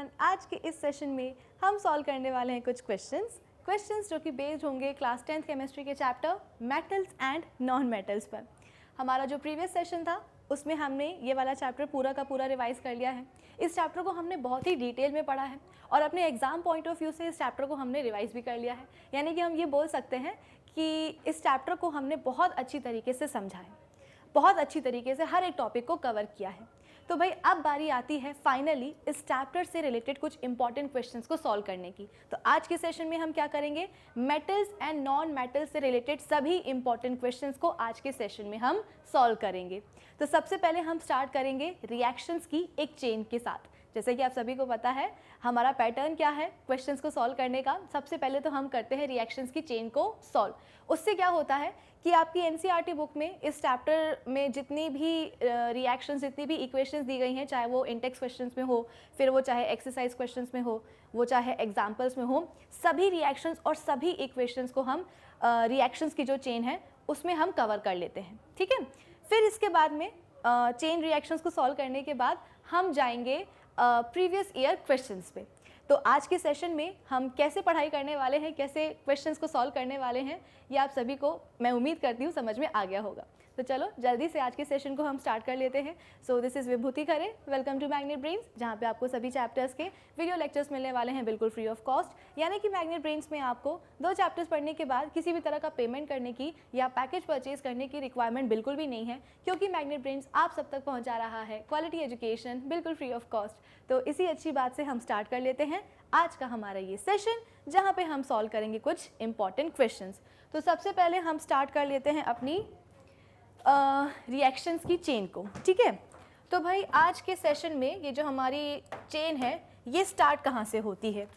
Everyone, आज के इस सेशन में हम सॉल्व करने वाले हैं कुछ क्वेश्चंस जो कि बेस्ड होंगे क्लास 10th केमिस्ट्री के chapter metals and non metals पर। हमारा जो प्रीवियस सेशन था उसमें हमने ये वाला चैप्टर पूरा का पूरा रिवाइज कर लिया है। इस चैप्टर को हमने बहुत ही डिटेल में पढ़ा है और अपने एग्जाम पॉइंट ऑफ व्यू से इस चैप्टर को हमने रिवाइज भी कर लिया है। यानी कि हम ये बोल सकते हैं कि इस चैप्टर को हमने बहुत अच्छी तरीके से समझा है, बहुत अच्छी तरीके से हर एक टॉपिक को कवर किया है। तो भाई अब बारी आती है फाइनली इस चैप्टर से रिलेटेड कुछ इंपॉर्टेंट क्वेश्चंस को सॉल्व करने की। तो आज के सेशन में हम क्या करेंगे, मेटल्स एंड नॉन मेटल्स से रिलेटेड सभी इंपॉर्टेंट क्वेश्चंस को आज के सेशन में हम सॉल्व करेंगे। तो सबसे पहले हम स्टार्ट करेंगे रिएक्शंस की एक चेन के साथ। जैसे कि आप सभी को पता है हमारा पैटर्न क्या है क्वेश्चंस को सॉल्व करने का। सबसे पहले तो हम करते हैं रिएक्शंस की चेन को सॉल्व। उससे क्या होता है कि आपकी एनसीईआरटी बुक में इस चैप्टर में जितनी भी रिएक्शंस, जितनी भी इक्वेशंस दी गई हैं, चाहे वो इंटेक्स क्वेश्चंस में हो, फिर वो चाहे एक्सरसाइज क्वेश्चंस में हो, वो चाहे एग्जाम्पल्स में हो, सभी रिएक्शंस और सभी इक्वेशंस को हम रिएक्शंस की जो चेन है उसमें हम कवर कर लेते हैं। ठीक है, फिर इसके बाद में चेन रिएक्शंस को सॉल्व करने के बाद हम जाएंगे प्रीवियस ईयर क्वेश्चंस पे। तो आज के सेशन में हम कैसे पढ़ाई करने वाले हैं, कैसे क्वेश्चंस को सॉल्व करने वाले हैं, ये आप सभी को मैं उम्मीद करती हूँ समझ में आ गया होगा। तो चलो जल्दी से आज के सेशन को हम स्टार्ट कर लेते हैं। So this is Vibhuti Khare, welcome to Magnet Brains, जहाँ पे आपको सभी चैप्टर्स के वीडियो लेक्चर्स मिलने वाले हैं बिल्कुल फ्री ऑफ कॉस्ट। यानी कि मैग्नेट ब्रेन्स में आपको 2 चैप्टर्स पढ़ने के बाद किसी भी तरह का पेमेंट करने की या पैकेज परचेज करने की रिक्वायरमेंट बिल्कुल भी नहीं है, क्योंकि मैग्नेट ब्रेन्स आप सब तक पहुँचा रहा है क्वालिटी एजुकेशन बिल्कुल फ्री ऑफ कॉस्ट। तो इसी अच्छी बात से हम स्टार्ट कर लेते हैं आज का हमारा ये सेशन, जहाँ पे हम सॉल्व करेंगे कुछ इंपॉर्टेंट क्वेश्चंस। तो सबसे पहले हम स्टार्ट कर लेते हैं अपनी रिएक्शंस की चेन को। ठीक है, तो भाई आज के सेशन में ये जो हमारी चेन है ये स्टार्ट कहाँ से होती है,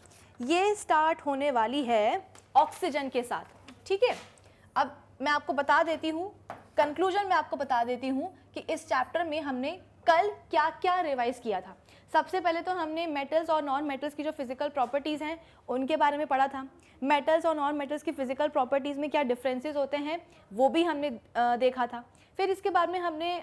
ये स्टार्ट होने वाली है ऑक्सीजन के साथ। ठीक है, अब मैं आपको बता देती हूँ, कंक्लूजन में आपको बता देती हूँ कि इस चैप्टर में हमने कल क्या क्या रिवाइज किया था। सबसे पहले तो हमने मेटल्स और नॉन मेटल्स की जो फिजिकल प्रॉपर्टीज़ हैं उनके बारे में पढ़ा था। मेटल्स और नॉन मेटल्स की फिजिकल प्रॉपर्टीज़ में क्या डिफरेंसेस होते हैं वो भी हमने देखा था। फिर इसके बाद में हमने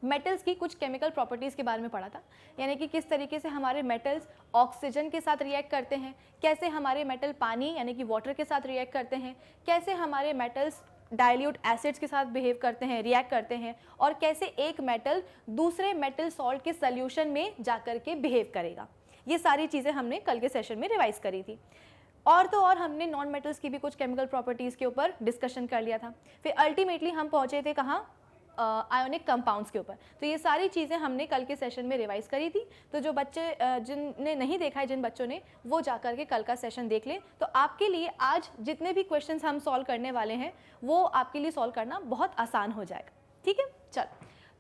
मेटल्स की कुछ केमिकल प्रॉपर्टीज़ के बारे में पढ़ा था, यानी कि किस तरीके से हमारे मेटल्स ऑक्सीजन के साथ रिएक्ट करते हैं, कैसे हमारे मेटल पानी यानी कि वाटर के साथ रिएक्ट करते हैं, कैसे हमारे मेटल्स डाइल्यूट एसिड्स के साथ बिहेव करते हैं, रिएक्ट करते हैं, और कैसे एक मेटल दूसरे मेटल सॉल्ट के सॉल्यूशन में जाकर के बिहेव करेगा। ये सारी चीज़ें हमने कल के सेशन में रिवाइज करी थी। और तो और हमने नॉन मेटल्स की भी कुछ केमिकल प्रॉपर्टीज़ के ऊपर डिस्कशन कर लिया था। फिर अल्टीमेटली हम पहुँचे थे कहाँ, आयोनिक कंपाउंड्स के ऊपर। तो ये सारी चीज़ें हमने कल के सेशन में रिवाइज करी थी। तो जो बच्चे जिनने नहीं देखा है, जिन बच्चों ने, वो जा कर के कल का सेशन देख लें। तो आपके लिए आज जितने भी क्वेश्चंस हम सॉल्व करने वाले हैं वो आपके लिए सॉल्व करना बहुत आसान हो जाएगा। ठीक है, चल,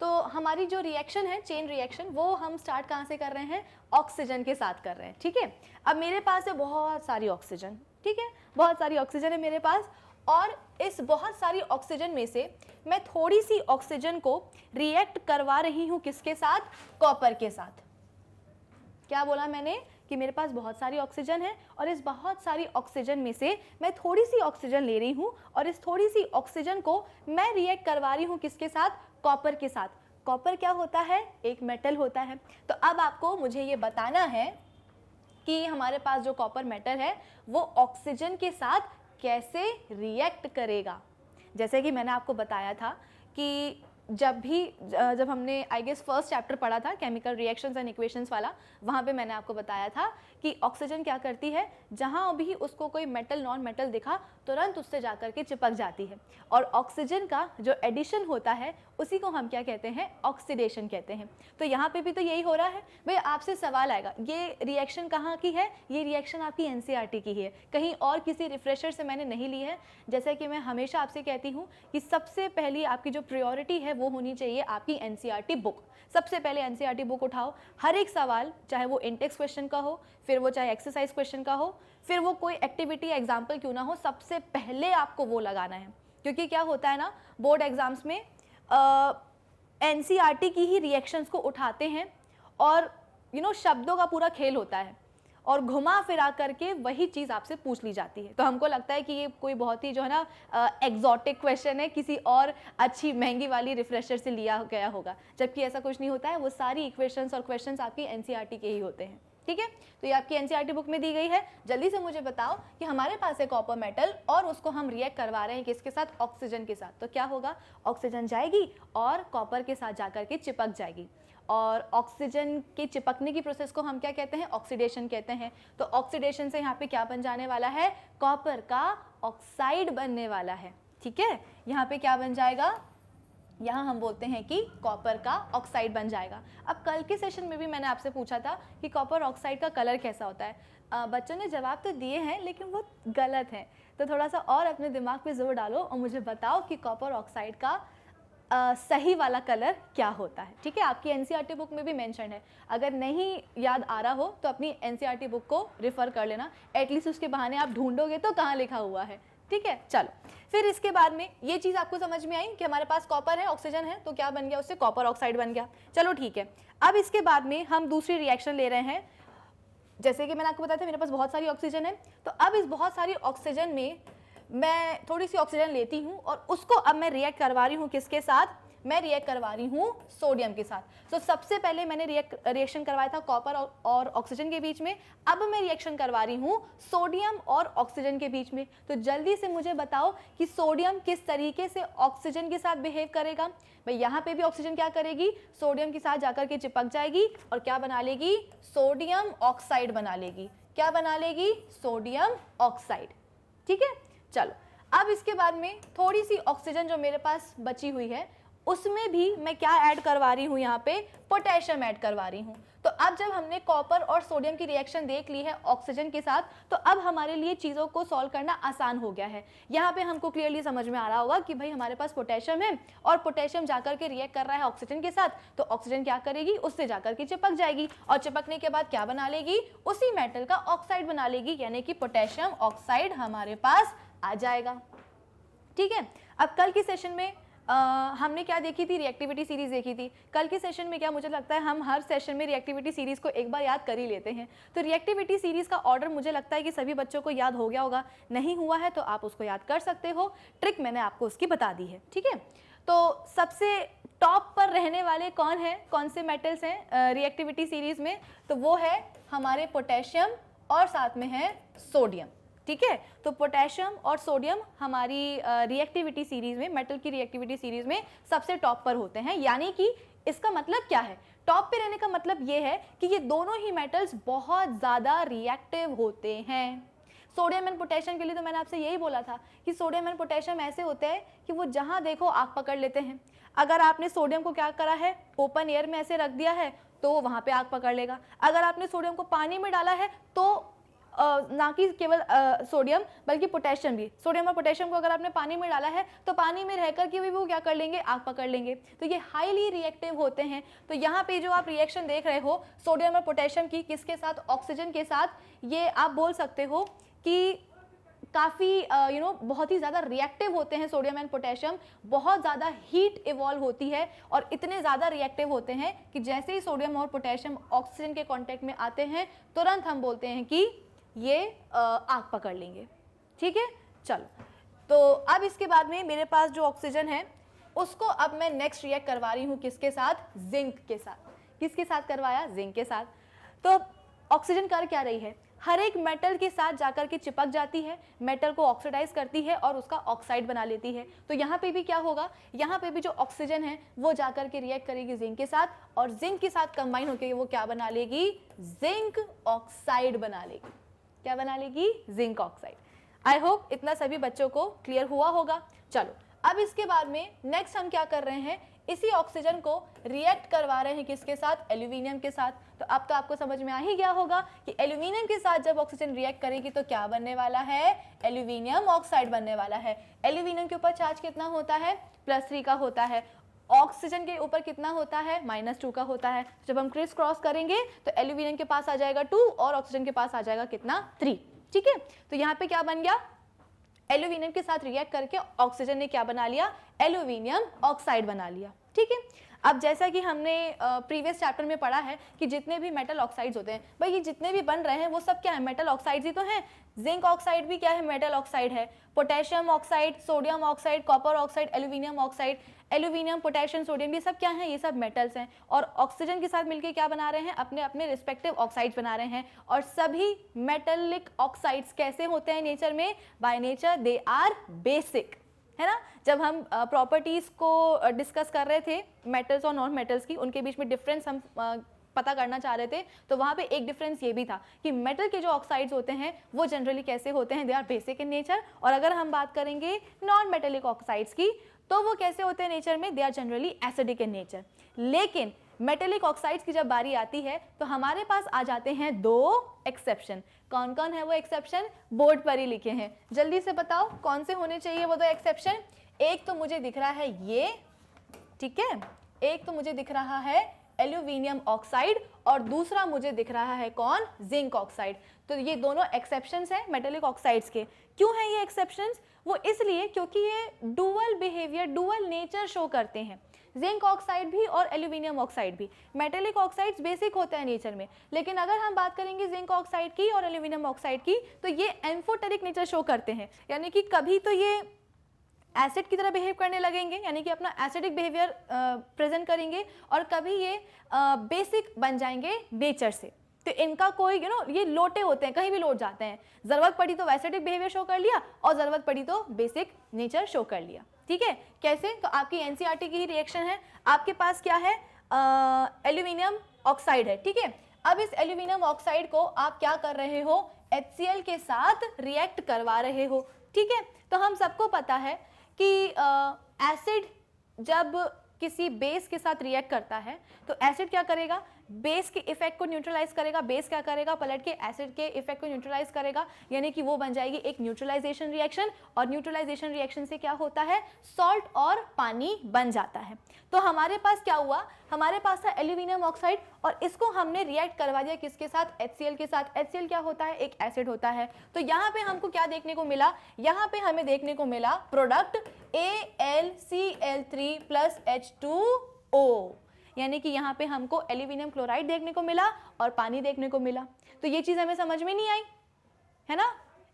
तो हमारी जो रिएक्शन है, चेन रिएक्शन, वो हम स्टार्ट कहाँ से कर रहे हैं, ऑक्सीजन के साथ कर रहे हैं। ठीक है, अब मेरे पास है बहुत सारी ऑक्सीजन। ठीक है, बहुत सारी ऑक्सीजन है मेरे पास, और इस बहुत सारी ऑक्सीजन में से मैं थोड़ी सी ऑक्सीजन को रिएक्ट करवा रही हूँ किसके साथ, कॉपर के साथ। क्या बोला मैंने कि मेरे पास बहुत सारी ऑक्सीजन है और इस बहुत सारी ऑक्सीजन में से मैं थोड़ी सी ऑक्सीजन ले रही हूँ और इस थोड़ी सी ऑक्सीजन को मैं रिएक्ट करवा रही हूँ किसके साथ, कॉपर के साथ। कॉपर क्या होता है, एक मेटल होता है। तो अब आपको मुझे ये बताना है कि हमारे पास जो कॉपर मेटल है वो ऑक्सीजन के साथ कैसे रिएक्ट करेगा। जैसे कि मैंने आपको बताया था कि जब हमने आई गेस फर्स्ट चैप्टर पढ़ा था केमिकल रिएक्शंस एंड इक्वेशंस वाला, वहाँ पे मैंने आपको बताया था कि ऑक्सीजन क्या करती है, जहाँ भी उसको कोई मेटल नॉन मेटल दिखा तुरंत उससे जाकर के चिपक जाती है। और ऑक्सीजन का जो एडिशन होता है उसी को हम क्या कहते हैं, ऑक्सीडेशन कहते हैं। तो यहाँ पे भी तो यही हो रहा है। भाई आपसे सवाल आएगा, ये रिएक्शन कहाँ की है, ये रिएक्शन आपकी एनसीईआरटी की है, कहीं और किसी रिफ्रेशर से मैंने नहीं ली है। जैसे कि मैं हमेशा आपसे कहती हूँ कि सबसे पहली आपकी जो प्रायोरिटी है वो होनी चाहिए आपकी एनसीईआरटी बुक। सबसे पहले एनसीईआरटी बुक उठाओ, हर एक सवाल, चाहे वो इंटेक्स क्वेश्चन का हो, फिर वो चाहे एक्सरसाइज क्वेश्चन का हो, फिर वो कोई एक्टिविटी एग्जाम्पल क्यों ना हो, सबसे पहले आपको वो लगाना है। क्योंकि क्या होता है ना, बोर्ड एग्जाम्स में एनसीईआरटी की ही रिएक्शंस को उठाते हैं और शब्दों का पूरा खेल होता है और घुमा फिरा करके वही चीज़ आपसे पूछ ली जाती है। तो हमको लगता है कि ये कोई बहुत ही जो है ना एग्जॉटिक क्वेश्चन है, किसी और अच्छी महंगी वाली रिफ्रेशर से लिया गया होगा, जबकि ऐसा कुछ नहीं होता है। वो सारी इक्वेशंस और क्वेश्चंस आपकी एनसीईआरटी के ही होते हैं। ठीक है, तो ये आपकी एनसीईआरटी बुक में दी गई है। जल्दी से मुझे बताओ कि हमारे पास है कॉपर मेटल और उसको हम रिएक्ट करवा रहे हैं किसके साथ, ऑक्सीजन के साथ, तो क्या होगा, ऑक्सीजन जाएगी और कॉपर के साथ जाकर के चिपक जाएगी, और ऑक्सीजन के चिपकने की प्रोसेस को हम क्या कहते हैं, ऑक्सीडेशन कहते हैं। तो ऑक्सीडेशन से यहाँ पे क्या बन जाने वाला है, कॉपर का ऑक्साइड बनने वाला है। ठीक है, यहाँ पे क्या बन जाएगा, यहाँ हम बोलते हैं कि कॉपर का ऑक्साइड बन जाएगा। अब कल के सेशन में भी मैंने आपसे पूछा था कि कॉपर ऑक्साइड का कलर कैसा होता है। बच्चों ने जवाब तो दिए हैं लेकिन वो गलत है, तो थोड़ा सा और अपने दिमाग पे जोर डालो और मुझे बताओ कि कॉपर ऑक्साइड का सही वाला कलर क्या होता है। ठीक है, आपकी एनसीईआरटी बुक में भी मेंशन है, अगर नहीं याद आ रहा हो तो अपनी एनसीईआरटी बुक को रिफ़र कर लेना, एटलीस्ट उसके बहाने आप ढूंढोगे तो कहाँ लिखा हुआ है। ठीक है, चलो फिर इसके बाद में ये चीज़ आपको समझ में आई कि हमारे पास कॉपर है, ऑक्सीजन है, तो क्या बन गया, उससे कॉपर ऑक्साइड बन गया। चलो ठीक है, अब इसके बाद में हम दूसरी रिएक्शन ले रहे हैं। जैसे कि मैंने आपको बताया था मेरे पास बहुत सारी ऑक्सीजन है, तो अब इस बहुत सारी ऑक्सीजन में मैं थोड़ी सी ऑक्सीजन लेती हूँ और उसको अब मैं रिएक्ट करवा रही हूँ किसके साथ, मैं रिएक्ट करवा रही हूँ सोडियम के साथ। तो सबसे पहले मैंने रिएक्शन करवाया था कॉपर और ऑक्सीजन के बीच में, अब मैं रिएक्शन करवा रही हूँ सोडियम और ऑक्सीजन के बीच में। तो जल्दी से मुझे बताओ कि सोडियम किस तरीके से ऑक्सीजन के साथ बिहेव करेगा। भाई यहाँ पे भी ऑक्सीजन क्या करेगी, सोडियम के साथ जाकर के चिपक जाएगी और क्या बना लेगी, सोडियम ऑक्साइड बना लेगी। क्या बना लेगी, सोडियम ऑक्साइड। ठीक है, चलो अब इसके बाद में थोड़ी सी ऑक्सीजन जो मेरे पास बची हुई है उसमें भी मैं क्या ऐड करवा रही हूँ, यहाँ पे पोटेशियम ऐड करवा रही हूँ। तो अब जब हमने कॉपर और सोडियम की रिएक्शन देख ली है ऑक्सीजन के साथ, तो अब हमारे लिए चीज़ों को सॉल्व करना आसान हो गया है। यहाँ पे हमको क्लियरली समझ में आ रहा होगा कि भाई हमारे पास पोटेशियम है और पोटेशियम जाकर के रिएक्ट कर रहा है ऑक्सीजन के साथ, तो ऑक्सीजन क्या करेगी, उससे जाकर के चिपक जाएगी और चिपकने के बाद क्या बना लेगी, उसी मेटल का ऑक्साइड बना लेगी, यानी कि पोटेशियम ऑक्साइड हमारे पास आ जाएगा। ठीक है, अब कल के सेशन में हमने क्या देखी थी, रिएक्टिविटी सीरीज देखी थी। कल के सेशन में क्या, मुझे लगता है हम हर सेशन में रिएक्टिविटी सीरीज को एक बार याद कर ही लेते हैं। तो रिएक्टिविटी सीरीज का ऑर्डर मुझे लगता है कि सभी बच्चों को याद हो गया होगा, नहीं हुआ है तो आप उसको याद कर सकते हो, ट्रिक मैंने आपको उसकी बता दी है। ठीक है, तो सबसे टॉप पर रहने वाले कौन है, कौन से मेटल्स हैं रिएक्टिविटी सीरीज में, तो वो है हमारे पोटेशियम और साथ में है सोडियम। ठीक है, तो पोटेशियम और सोडियम हमारी रिएक्टिविटी सीरीज में, मेटल की रिएक्टिविटी सीरीज में सबसे टॉप पर होते हैं। यानी कि इसका मतलब क्या है, टॉप पे रहने का मतलब ये है कि ये दोनों ही मेटल्स बहुत ज़्यादा रिएक्टिव होते हैं। सोडियम एंड पोटेशियम के लिए तो मैंने आपसे यही बोला था कि सोडियम एंड पोटेशियम ऐसे होते हैं कि वो जहाँ देखो आग पकड़ लेते हैं। अगर आपने सोडियम को क्या करा है, ओपन एयर में ऐसे रख दिया है तो वहाँ पे आग पकड़ लेगा। अगर आपने सोडियम को पानी में डाला है तो ना कि केवल सोडियम बल्कि पोटेशियम भी, सोडियम और पोटेशियम को अगर आपने पानी में डाला है तो पानी में रहकर के भी वो क्या कर लेंगे, आग पकड़ लेंगे। तो ये हाईली रिएक्टिव होते हैं। तो यहाँ पे जो आप रिएक्शन देख रहे हो सोडियम और पोटेशियम की, किसके साथ, ऑक्सीजन के साथ, ये आप बोल सकते हो कि काफ़ी बहुत ही ज़्यादा रिएक्टिव होते हैं सोडियम एंड पोटेशियम। बहुत ज़्यादा हीट इवॉल्व होती है और इतने ज़्यादा रिएक्टिव होते हैं कि जैसे ही सोडियम और पोटेशियम ऑक्सीजन के कांटेक्ट में आते हैं तुरंत हम बोलते हैं कि ये आग पकड़ लेंगे। ठीक है, चलो तो अब इसके बाद में मेरे पास जो ऑक्सीजन है उसको अब मैं नेक्स्ट रिएक्ट करवा रही हूँ किसके साथ, जिंक के साथ। किसके साथ करवाया, जिंक के साथ। तो ऑक्सीजन कर क्या रही है, हर एक मेटल के साथ जाकर के चिपक जाती है, मेटल को ऑक्सीडाइज करती है और उसका ऑक्साइड बना लेती है। तो यहाँ पे भी क्या होगा, यहाँ पे भी जो ऑक्सीजन है वो जाकर के रिएक्ट करेगी जिंक के साथ और जिंक के साथ कंबाइन होकर वो क्या बना लेगी, जिंक ऑक्साइड बना लेगी। क्या बना लेगी, जिंक ऑक्साइड। आई होप इतना सभी बच्चों को क्लियर हुआ होगा। चलो अब इसके बाद में नेक्स्ट हम क्या कर रहे हैं, इसी ऑक्सीजन को रिएक्ट करवा रहे हैं किसके साथ, एल्यूमिनियम के साथ। तो अब तो आपको समझ में आ ही गया होगा कि एल्यूमिनियम के साथ जब ऑक्सीजन रिएक्ट करेगी तो क्या बनने वाला है, एल्यूमिनियम ऑक्साइड बनने वाला है। एल्यूमिनियम के ऊपर चार्ज कितना होता है, +3 का होता है। ऑक्सीजन के ऊपर कितना होता है, -2 का होता है। जब हम क्रिस क्रॉस करेंगे तो एल्यूमिनियम के पास आ जाएगा 2 और ऑक्सीजन के पास आ जाएगा कितना, 3। ठीक है, तो यहाँ पे क्या बन गया, एल्यूमिनियम के साथ रिएक्ट करके ऑक्सीजन ने क्या बना लिया, एल्यूमिनियम ऑक्साइड बना लिया। ठीक है, अब जैसा कि हमने प्रीवियस चैप्टर में पढ़ा है कि जितने भी मेटल ऑक्साइड्स होते हैं भाई, ये जितने भी बन रहे हैं वो सब क्या है, मेटल ऑक्साइड्स ही तो हैं। जिंक ऑक्साइड भी क्या है, मेटल ऑक्साइड है। Potassium oxide, sodium oxide, copper oxide, aluminium oxide, aluminium, potassium, sodium, ये सब क्या है, ये सब मेटल्स हैं। और ऑक्सीजन के साथ मिलकर क्या बना रहे हैं, अपने अपने रिस्पेक्टिव ऑक्साइड्स बना रहे हैं। और सभी मेटेलिक ऑक्साइड्स कैसे होते हैं नेचर में, by nature they are basic, है ना। जब हम प्रॉपर्टीज को डिस्कस कर रहे थे मेटल्स और नॉन मेटल्स की, उनके बीच में डिफरेंस हम पता करना चाह रहे थे, तो वहाँ पे एक डिफरेंस ये भी था कि मेटल के जो ऑक्साइड्स होते हैं वो जनरली कैसे होते हैं, they are basic in nature. और अगर हम बात करेंगे नॉन मेटेलिक ऑक्साइड्स की, तो वो कैसे होते हैं नेचर में, they are generally acidic in nature. लेकिन मेटेलिक ऑक्साइड्स की जब बारी आती है तो हमारे पास आ जाते हैं दो एक्सेप्शन। कौन कौन है वो एक्सेप्शन, बोर्ड पर ही लिखे हैं, जल्दी से बताओ कौन से होने चाहिए वो दो एक्सेप्शन। एक तो मुझे दिख रहा है ये, ठीक है, एक तो मुझे दिख रहा है एल्यूमिनियम ऑक्साइड और दूसरा मुझे दिख रहा है कौन, जिंक ऑक्साइड। तो ये दोनों एक्सेप्शंस हैं मेटेलिक ऑक्साइड्स के। क्यों है ये एक्सेप्शंस, वो इसलिए क्योंकि ये dual behaviour, dual nature show करते हैं। जिंक ऑक्साइड भी और एल्यूमिनियम ऑक्साइड भी, मेटेलिक ऑक्साइड्स बेसिक होता है नेचर में, लेकिन अगर हम बात करेंगे जिंक ऑक्साइड की और एल्यूमिनियम ऑक्साइड की, तो ये एम्फोटेरिक नेचर शो करते हैं। यानी कि कभी तो ये एसिड की तरह बिहेव करने लगेंगे, यानी कि अपना एसिडिक बिहेवियर प्रेजेंट करेंगे, और कभी ये बेसिक बन जाएंगे नेचर से। तो इनका कोई ये लोटे होते हैं, कहीं भी लौट जाते हैं, जरूरत पड़ी तो एसिडिक बिहेवियर शो कर लिया और जरूरत पड़ी तो बेसिक नेचर शो कर लिया। ठीक है, कैसे, तो आपकी एनसीईआरटी की ही रिएक्शन है। आपके पास क्या है, एल्यूमिनियम ऑक्साइड है, ठीक है। अब इस एल्यूमिनियम ऑक्साइड को आप क्या कर रहे हो, HCl के साथ रिएक्ट करवा रहे हो, ठीक है। तो हम सबको पता है कि एसिड जब किसी बेस के साथ रिएक्ट करता है तो एसिड क्या करेगा, बेस के इफेक्ट को न्यूट्रलाइज करेगा। बेस क्या करेगा, पलट के एसिड के इफेक्ट को न्यूट्रलाइज करेगा, यानी कि वो बन जाएगी एक न्यूट्रलाइजेशन रिएक्शन। और न्यूट्रलाइजेशन रिएक्शन से क्या होता है, सॉल्ट और पानी बन जाता है। तो हमारे पास क्या हुआ, हमारे पास था एल्यूमिनियम ऑक्साइड और इसको हमने रिएक्ट करवा दिया किसके साथ, HCl के साथ। HCl क्या होता है, एक एसिड होता है। तो यहाँ पे हमको क्या देखने को मिला, यहाँ पे हमें देखने को मिला प्रोडक्ट AlCl3 + H2O, यानी कि यहाँ पे हमको एल्यूमिनियम क्लोराइड देखने को मिला और पानी देखने को मिला। तो ये चीज़ हमें समझ में नहीं आई, है ना।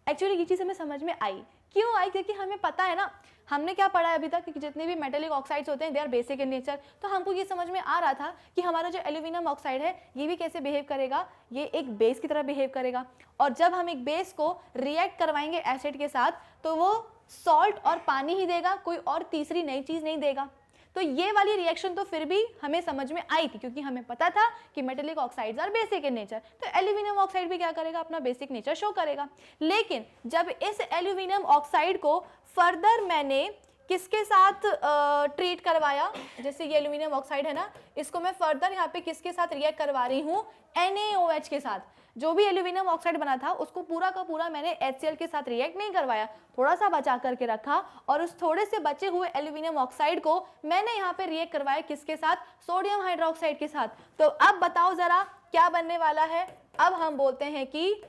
एक्चुअली ये चीज़ हमें समझ में आई, क्यों आई, क्योंकि हमें पता है ना, हमने क्या पढ़ा है अभी तक कि जितने भी मेटेलिक ऑक्साइड्स होते हैं they are basic in nature. तो हमको ये समझ में आ रहा था कि हमारा जो एल्यूमिनियम ऑक्साइड है ये भी कैसे बिहेव करेगा, ये एक बेस की तरह बिहेव करेगा। और जब हम एक बेस को रिएक्ट करवाएंगे एसिड के साथ तो वो सॉल्ट और पानी ही देगा, कोई और तीसरी नई चीज़ नहीं देगा। तो ये वाली रिएक्शन तो फिर भी हमें समझ में आई थी, क्योंकि हमें पता था कि metallic oxides are basic in nature. तो एल्यूमिनियम ऑक्साइड भी क्या करेगा, अपना बेसिक नेचर शो करेगा। लेकिन जब इस एल्यूमिनियम ऑक्साइड को फर्दर मैंने किसके साथ ट्रीट करवाया, जैसे ये एल्यूमिनियम ऑक्साइड है ना, इसको मैं फर्दर यहाँ पे किसके साथ रिएक्ट करवा रही हूँ, NaOH के साथ। जो भी एल्यूमिनियम ऑक्साइड बना था उसको पूरा का पूरा मैंने HCl के साथ रिएक्ट नहीं करवाया, थोड़ा सा बचा करके रखा, और उस थोड़े से बचे हुए एल्यूमिनियम ऑक्साइड को मैंने यहाँ पे रिएक्ट करवाया किसके साथ, सोडियम हाइड्रोक्साइड के साथ। तो अब बताओ जरा क्या बनने वाला है, अब हम बोलते हैं कि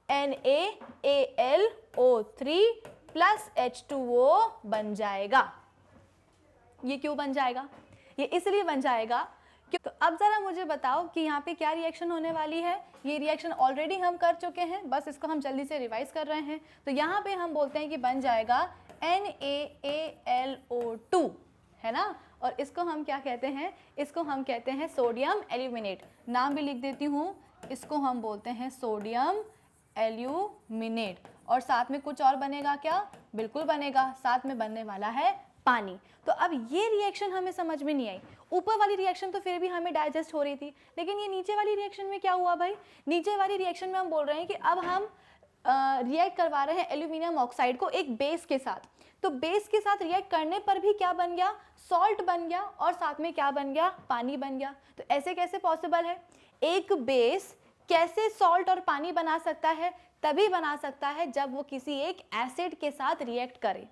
NaAlO3 + H2O बन जाएगा। ये क्यों बन जाएगा, ये इसलिए बन जाएगा तो अब जरा मुझे बताओ कि यहाँ पे क्या रिएक्शन होने वाली है। ये रिएक्शन ऑलरेडी हम कर चुके हैं, बस इसको हम जल्दी से रिवाइज कर रहे हैं। तो यहाँ पे हम बोलते हैं कि बन जाएगा NaAlO2, है ना। और इसको हम क्या कहते हैं, इसको हम कहते हैं सोडियम एल्यूमिनेट। नाम भी लिख देती हूँ, इसको हम बोलते हैं सोडियम एल्यूमिनेट। और साथ में कुछ और बनेगा क्या, बिल्कुल बनेगा, साथ में बनने वाला है पानी। तो अब ये रिएक्शन हमें समझ में नहीं आई। ऊपर वाली रिएक्शन तो फिर भी हमें डाइजेस्ट हो रही थी, लेकिन ये नीचे वाली रिएक्शन में क्या हुआ भाई, नीचे वाली रिएक्शन में हम बोल रहे हैं कि अब हम रिएक्ट करवा रहे हैं एल्यूमिनियम ऑक्साइड को एक बेस के साथ। तो बेस के साथ रिएक्ट करने पर भी क्या बन गया, सॉल्ट बन गया, और साथ में क्या बन गया, पानी बन गया। तो ऐसे कैसे पॉसिबल है, एक बेस कैसे सॉल्ट और पानी बना सकता है, तभी बना सकता है जब वो किसी एक एसिड के साथ रिएक्ट करे।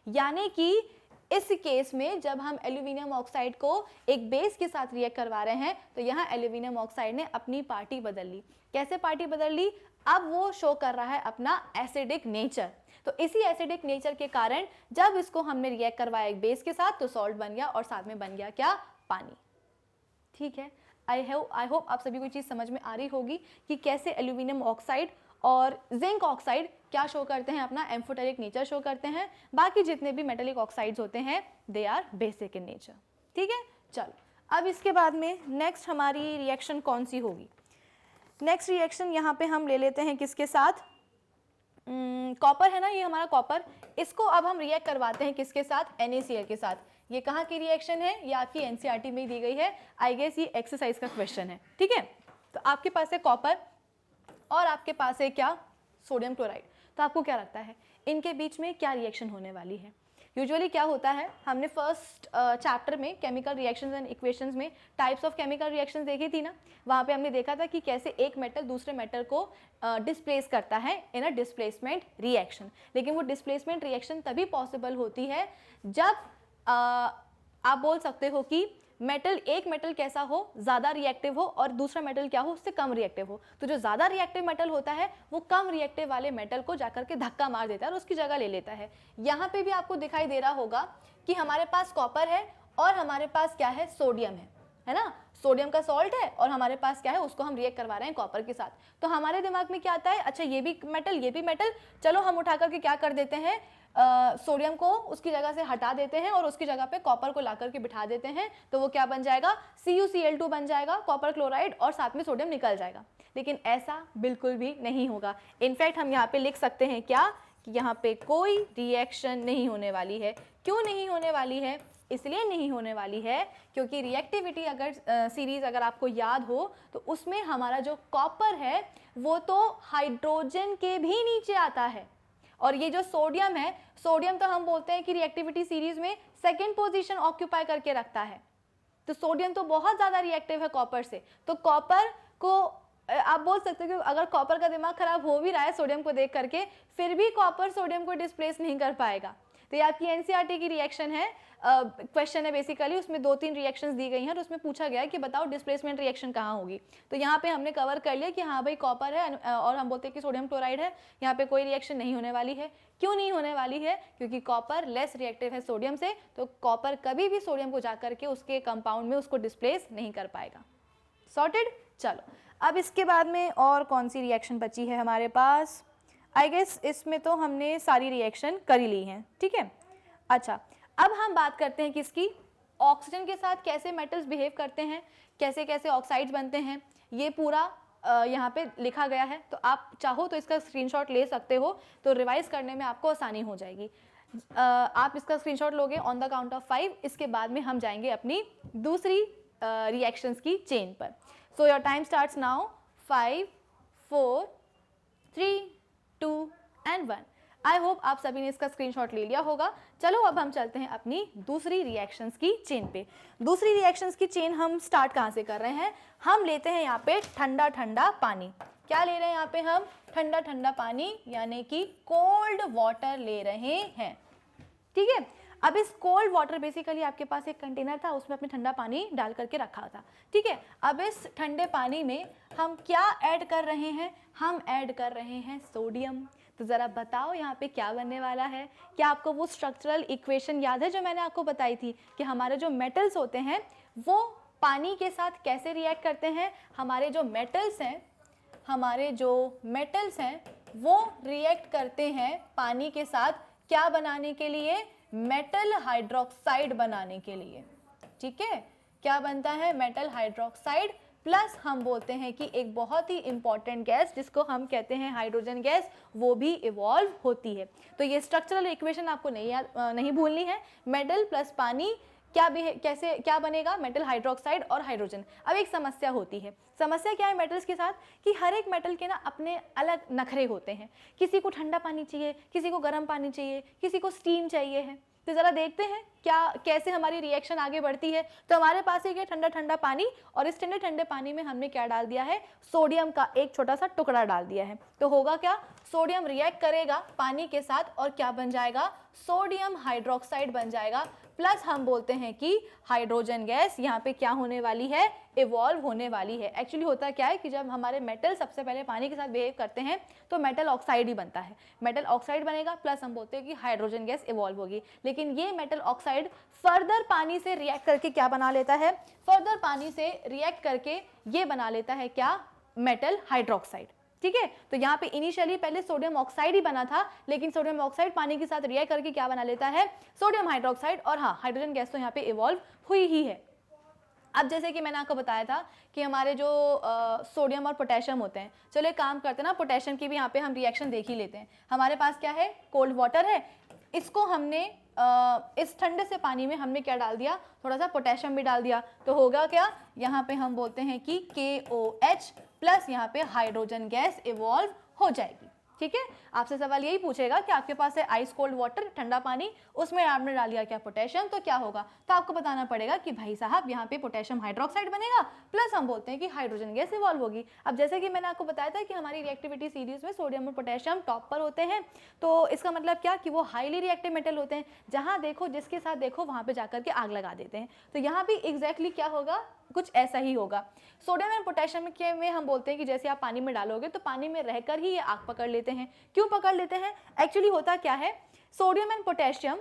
यानी कि इस केस में जब हम एल्यूमिनियम ऑक्साइड को एक बेस के साथ रिएक्ट करवा रहे हैं तो यहाँ एल्यूमिनियम ऑक्साइड ने अपनी पार्टी बदल ली। कैसे पार्टी बदल ली, अब वो शो कर रहा है अपना एसिडिक नेचर। तो इसी एसिडिक नेचर के कारण जब इसको हमने रिएक्ट करवाया एक बेस के साथ तो सॉल्ट बन गया और साथ में बन गया क्या, पानी। ठीक है, आई होप आप सभी को चीज़ समझ में आ रही होगी कि कैसे एल्यूमिनियम ऑक्साइड और जिंक ऑक्साइड क्या शो करते हैं, अपना एम्फोटेरिक नेचर शो करते हैं। बाकी जितने भी मेटेलिक ऑक्साइड्स होते हैं they are basic in nature. ठीक है, चलो अब इसके बाद में नेक्स्ट हमारी रिएक्शन कौन सी होगी? नेक्स्ट रिएक्शन यहाँ पे हम ले लेते हैं किसके साथ, कॉपर है ना, ये हमारा कॉपर, इसको अब हम रिएक्ट करवाते हैं किसके साथ, NaCl के साथ। ये कहाँ की रिएक्शन है, ये आपकी NCERT में ही दी गई है, आई गेस ये एक्सरसाइज का क्वेश्चन है। ठीक है, तो आपके पास है कॉपर और आपके पास है क्या, सोडियम क्लोराइड। तो आपको क्या लगता है इनके बीच में क्या रिएक्शन होने वाली है? यूजुअली क्या होता है, हमने फर्स्ट चैप्टर में केमिकल रिएक्शंस एंड इक्वेशंस में टाइप्स ऑफ केमिकल रिएक्शंस देखी थी ना, वहाँ पे हमने देखा था कि कैसे एक मेटल दूसरे मेटल को डिस्प्लेस करता है इन अ डिस्प्लेसमेंट रिएक्शन। लेकिन वो डिस्प्लेसमेंट रिएक्शन तभी पॉसिबल होती है जब आप बोल सकते हो कि एक मेटल कैसा हो, ज़्यादा रिएक्टिव हो, और दूसरा मेटल क्या हो, उससे कम रिएक्टिव हो। तो जो ज़्यादा रिएक्टिव मेटल होता है वो कम रिएक्टिव वाले मेटल को जाकर के धक्का मार देता है और उसकी जगह ले लेता है। यहाँ पे भी आपको दिखाई दे रहा होगा कि हमारे पास कॉपर है और हमारे पास क्या है, सोडियम है ना, सोडियम का सॉल्ट है और हमारे पास क्या है, उसको हम रिएक्ट करवा रहे हैं कॉपर के साथ। तो हमारे दिमाग में क्या आता है, अच्छा ये भी मेटल, चलो हम उठा करके क्या कर देते हैं, सोडियम को उसकी जगह से हटा देते हैं और उसकी जगह पे कॉपर को ला करके बिठा देते हैं। तो वो क्या बन जाएगा, CuCl2 बन जाएगा, कॉपर क्लोराइड, और साथ में सोडियम निकल जाएगा। लेकिन ऐसा बिल्कुल भी नहीं होगा। इनफैक्ट हम यहाँ पे लिख सकते हैं क्या, कि यहाँ पे कोई रिएक्शन नहीं होने वाली है। क्यों नहीं होने वाली है? इसलिए नहीं होने वाली है क्योंकि रिएक्टिविटी अगर सीरीज अगर आपको याद हो तो उसमें हमारा जो कॉपर है वो तो हाइड्रोजन के भी नीचे आता है, और ये जो सोडियम है, सोडियम तो हम बोलते हैं कि रिएक्टिविटी सीरीज में सेकंड पोजीशन ऑक्यूपाई करके रखता है। तो सोडियम तो बहुत ज़्यादा रिएक्टिव है कॉपर से। तो कॉपर को आप बोल सकते हो कि अगर कॉपर का दिमाग खराब हो भी रहा है सोडियम को देख करके, फिर भी कॉपर सोडियम को डिस्प्लेस नहीं कर पाएगा। तो ये आपकी NCERT की रिएक्शन है, क्वेश्चन है बेसिकली, उसमें 2-3 रिएक्शंस दी गई हैं और उसमें पूछा गया है कि बताओ डिस्प्लेसमेंट रिएक्शन कहाँ होगी। तो यहाँ पे हमने कवर कर लिया कि हाँ भाई कॉपर है और हम बोलते हैं कि सोडियम क्लोराइड है, यहाँ पे कोई रिएक्शन नहीं होने वाली है। क्यों नहीं होने वाली है? क्योंकि कॉपर लेस रिएक्टिव है सोडियम से, तो कॉपर कभी भी सोडियम को जाकर के उसके कंपाउंड में उसको डिस्प्लेस नहीं कर पाएगा। सॉर्टेड। चलो अब इसके बाद में और कौन सी रिएक्शन बची है हमारे पास? आई गेस इसमें तो हमने सारी रिएक्शन कर ही ली हैं। ठीक है, अच्छा अब हम बात करते हैं किसकी, ऑक्सीजन के साथ कैसे मेटल्स बिहेव करते हैं, कैसे कैसे ऑक्साइड्स बनते हैं। ये पूरा यहाँ पे लिखा गया है, तो आप चाहो तो इसका स्क्रीनशॉट ले सकते हो, तो रिवाइज करने में आपको आसानी हो जाएगी। आप इसका स्क्रीनशॉट लोगे ऑन द काउंट ऑफ 5, इसके बाद में हम जाएंगे अपनी दूसरी रिएक्शंस की चेन पर। So your time starts now. 5, 4, 3, 2 and 1। I hope आप सभी ने इसका स्क्रीनशॉट ले लिया होगा। चलो अब हम चलते हैं अपनी दूसरी रिएक्शंस की चेन पे। दूसरी रिएक्शंस की चेन हम स्टार्ट कहाँ से कर रहे हैं? हम लेते हैं यहाँ पे ठंडा ठंडा पानी। क्या ले रहे हैं यहाँ पे हम? ठंडा ठंडा पानी, यानी कि कोल्ड वाटर ले रहे हैं। ठीक है, अब इस कोल्ड वाटर, बेसिकली आपके पास एक कंटेनर था, उसमें अपने ठंडा पानी डाल करके रखा था। ठीक है, अब इस ठंडे पानी में हम क्या ऐड कर रहे हैं? हम ऐड कर रहे हैं सोडियम। तो ज़रा बताओ यहाँ पे क्या बनने वाला है? क्या आपको वो स्ट्रक्चरल इक्वेशन याद है जो मैंने आपको बताई थी कि हमारे जो मेटल्स होते हैं वो पानी के साथ कैसे रिएक्ट करते हैं? हमारे जो मेटल्स हैं वो रिएक्ट करते हैं पानी के साथ, क्या बनाने के लिए? मेटल हाइड्रोक्साइड बनाने के लिए। ठीक है, क्या बनता है? मेटल हाइड्रोक्साइड, प्लस हम बोलते हैं कि एक बहुत ही इंपॉर्टेंट गैस जिसको हम कहते हैं हाइड्रोजन गैस, वो भी इवॉल्व होती है। तो ये स्ट्रक्चरल इक्वेशन आपको नहीं भूलनी है। मेटल प्लस पानी क्या बनेगा? मेटल हाइड्रोक्साइड और हाइड्रोजन। अब एक समस्या होती है। समस्या क्या है मेटल्स के साथ? कि हर एक मेटल के ना अपने अलग नखरे होते हैं। किसी को ठंडा पानी चाहिए, किसी को गर्म पानी चाहिए, किसी को स्टीम चाहिए है। तो ज़रा देखते हैं कैसे हमारी रिएक्शन आगे बढ़ती है। तो हमारे पास एक है ठंडा ठंडा पानी, और इस ठंडे ठंडे पानी में हमने क्या डाल दिया है? सोडियम का एक छोटा सा टुकड़ा डाल दिया है। तो होगा क्या? सोडियम रिएक्ट करेगा पानी के साथ और क्या बन जाएगा? सोडियम हाइड्रोक्साइड बन जाएगा। प्लस हम बोलते हैं कि हाइड्रोजन गैस यहाँ पे क्या होने वाली है? इवॉल्व होने वाली है। एक्चुअली होता क्या है कि जब हमारे मेटल सबसे पहले पानी के साथ बिहेव करते हैं तो मेटल ऑक्साइड ही बनता है, मेटल ऑक्साइड बनेगा प्लस हम बोलते हैं कि हाइड्रोजन गैस इवॉल्व होगी। लेकिन ये मेटल ऑक्साइड फर्दर पानी से रिएक्ट करके क्या बना लेता है, फर्दर पानी से रिएक्ट करके ये बना लेता है क्या, मेटल हाइड्रोक्साइड। ठीक है, तो यहाँ पे इनिशियली पहले सोडियम ऑक्साइड ही बना था, लेकिन सोडियम ऑक्साइड पानी के साथ रिएक्ट करके क्या बना लेता है, सोडियम हाइड्रोक्साइड, और हाँ हाइड्रोजन गैस तो यहाँ पे इवॉल्व हुई ही है। अब जैसे कि मैंने आपको बताया था कि हमारे जो सोडियम और पोटेशियम होते हैं, चलो एक काम करते हैं ना, पोटेशियम की भी यहाँ पे हम रिएक्शन देख ही लेते हैं। हमारे पास क्या है, कोल्ड वाटर है, इसको हमने इस ठंडे से पानी में हमने क्या डाल दिया, थोड़ा सा पोटेशियम भी डाल दिया, तो होगा क्या, यहाँ पे हम बोलते हैं कि KOH प्लस यहाँ पे हाइड्रोजन गैस इवॉल्व हो जाएगी। ठीक है, आपसे सवाल यही पूछेगा कि आपके पास है आइस कोल्ड वाटर, ठंडा पानी, उसमें आपने डाल दिया क्या, पोटेशियम, तो क्या होगा, तो आपको बताना पड़ेगा कि भाई साहब यहाँ पे पोटेशियम हाइड्रोक्साइड बनेगा प्लस हम बोलते हैं कि हाइड्रोजन गैस इवॉल्व होगी। अब जैसे कि मैंने आपको बताया था कि हमारी रिएक्टिविटी सीरीज में सोडियम और पोटेशियम टॉप पर होते हैं, तो इसका मतलब क्या कि वो हाईली रिएक्टिव मेटल होते हैं, जहाँ देखो जिसके साथ देखो वहाँ पे जाकर के आग लगा देते हैं। तो यहाँ भी एग्जैक्टली क्या होगा, कुछ ऐसा ही होगा। सोडियम एंड पोटेशियम के में हम बोलते हैं कि जैसे आप पानी में डालोगे तो पानी में रहकर ही ये आग पकड़ लेते हैं। क्यों पकड़ लेते हैं, एक्चुअली होता क्या है, सोडियम एंड पोटेशियम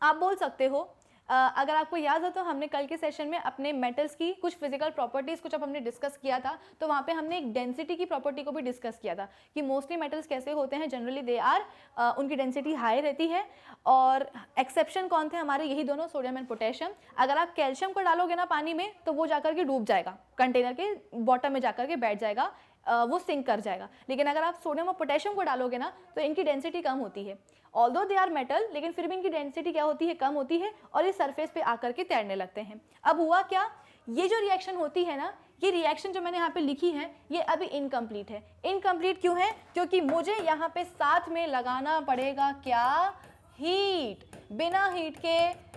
आप बोल सकते हो, अगर आपको याद हो तो हमने कल के सेशन में अपने मेटल्स की कुछ फिजिकल प्रॉपर्टीज़ कुछ अब हमने डिस्कस किया था, तो वहाँ पे हमने एक डेंसिटी की प्रॉपर्टी को भी डिस्कस किया था कि मोस्टली मेटल्स कैसे होते हैं, जनरली दे आर उनकी डेंसिटी हाई रहती है, और एक्सेप्शन कौन थे हमारे, यही दोनों, सोडियम एंड पोटेशियम। अगर आप कैल्शियम को डालोगे ना पानी में तो वो जाकर के डूब जाएगा, कंटेनर के बॉटम में जाकर के बैठ जाएगा, वो सिंक कर जाएगा। लेकिन अगर आप सोडियम और पोटेशियम को डालोगे ना तो इनकी डेंसिटी कम होती है, ऑल्दो दे आर मेटल, लेकिन फिर भी इनकी डेंसिटी क्या होती है, कम होती है, और ये सरफेस पे आकर के तैरने लगते हैं। अब हुआ क्या, ये जो रिएक्शन होती है ना, ये रिएक्शन जो मैंने यहाँ पे लिखी है ये अभी इनकम्प्लीट है। इनकम्प्लीट क्यों है, क्योंकि मुझे यहाँ पे साथ में लगाना पड़ेगा क्या, हीट। बिना हीट के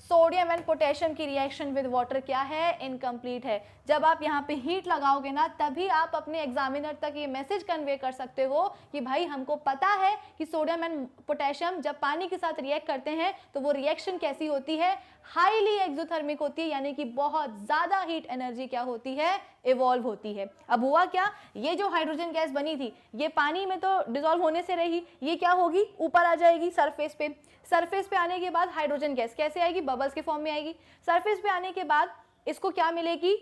सोडियम एंड पोटेशियम की रिएक्शन विद वाटर क्या है, इनकम्प्लीट है। जब आप यहाँ पे हीट लगाओगे ना तभी आप अपने एग्जामिनर तक ये मैसेज कन्वे कर सकते हो कि भाई हमको पता है कि सोडियम एंड पोटेशियम जब पानी के साथ रिएक्ट करते हैं तो वो रिएक्शन कैसी होती है, हाईली एक्सोथर्मिक होती है, यानी कि बहुत ज़्यादा हीट एनर्जी क्या होती है, इवॉल्व होती है। अब हुआ क्या, ये जो हाइड्रोजन गैस बनी थी ये पानी में तो डिजोल्व होने से रही, ये क्या होगी, ऊपर आ जाएगी सरफेस पे। सरफेस पे आने के बाद हाइड्रोजन गैस कैसे आएगी, बबल्स के फॉर्म में आएगी। सरफेस पे आने के बाद इसको क्या मिलेगी,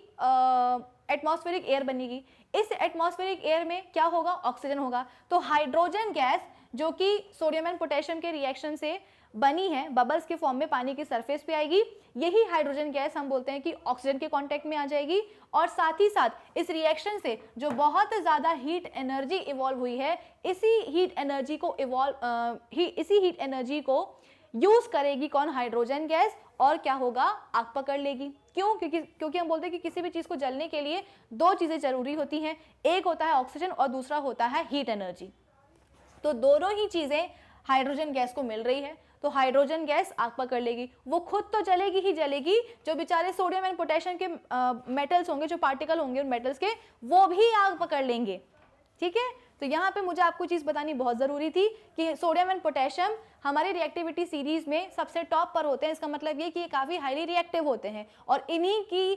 एटमॉस्फेरिक एयर बनेगी। इस एटमॉस्फेरिक एयर में क्या होगा, ऑक्सीजन होगा। तो हाइड्रोजन गैस जो कि सोडियम एंड पोटेशियम के रिएक्शन से बनी है, बबल्स के फॉर्म में पानी की सरफेस पे आएगी, यही हाइड्रोजन गैस हम बोलते हैं कि ऑक्सीजन के कांटेक्ट में आ जाएगी, और साथ ही साथ इस रिएक्शन से जो बहुत ज़्यादा हीट एनर्जी इवॉल्व हुई है, इसी हीट एनर्जी को यूज करेगी कौन, हाइड्रोजन गैस, और क्या होगा, आग पकड़ लेगी। क्यों, क्योंकि हम बोलते हैं कि किसी भी चीज़ को जलने के लिए दो चीज़ें जरूरी होती हैं, एक होता है ऑक्सीजन और दूसरा होता है हीट एनर्जी। तो दोनों ही चीज़ें हाइड्रोजन गैस को मिल रही है, तो हाइड्रोजन गैस आग पकड़ लेगी। वो खुद तो जलेगी ही जलेगी, जो बेचारे सोडियम एंड पोटेशियम के मेटल्स होंगे, जो पार्टिकल होंगे उन मेटल्स के, वो भी आग पकड़ लेंगे। ठीक है, तो यहाँ पे मुझे आपको चीज़ बतानी बहुत ज़रूरी थी कि सोडियम एंड पोटेशियम हमारी रिएक्टिविटी सीरीज में सबसे टॉप पर होते हैं। इसका मतलब ये कि ये काफ़ी हाईली रिएक्टिव होते हैं, और इन्हीं की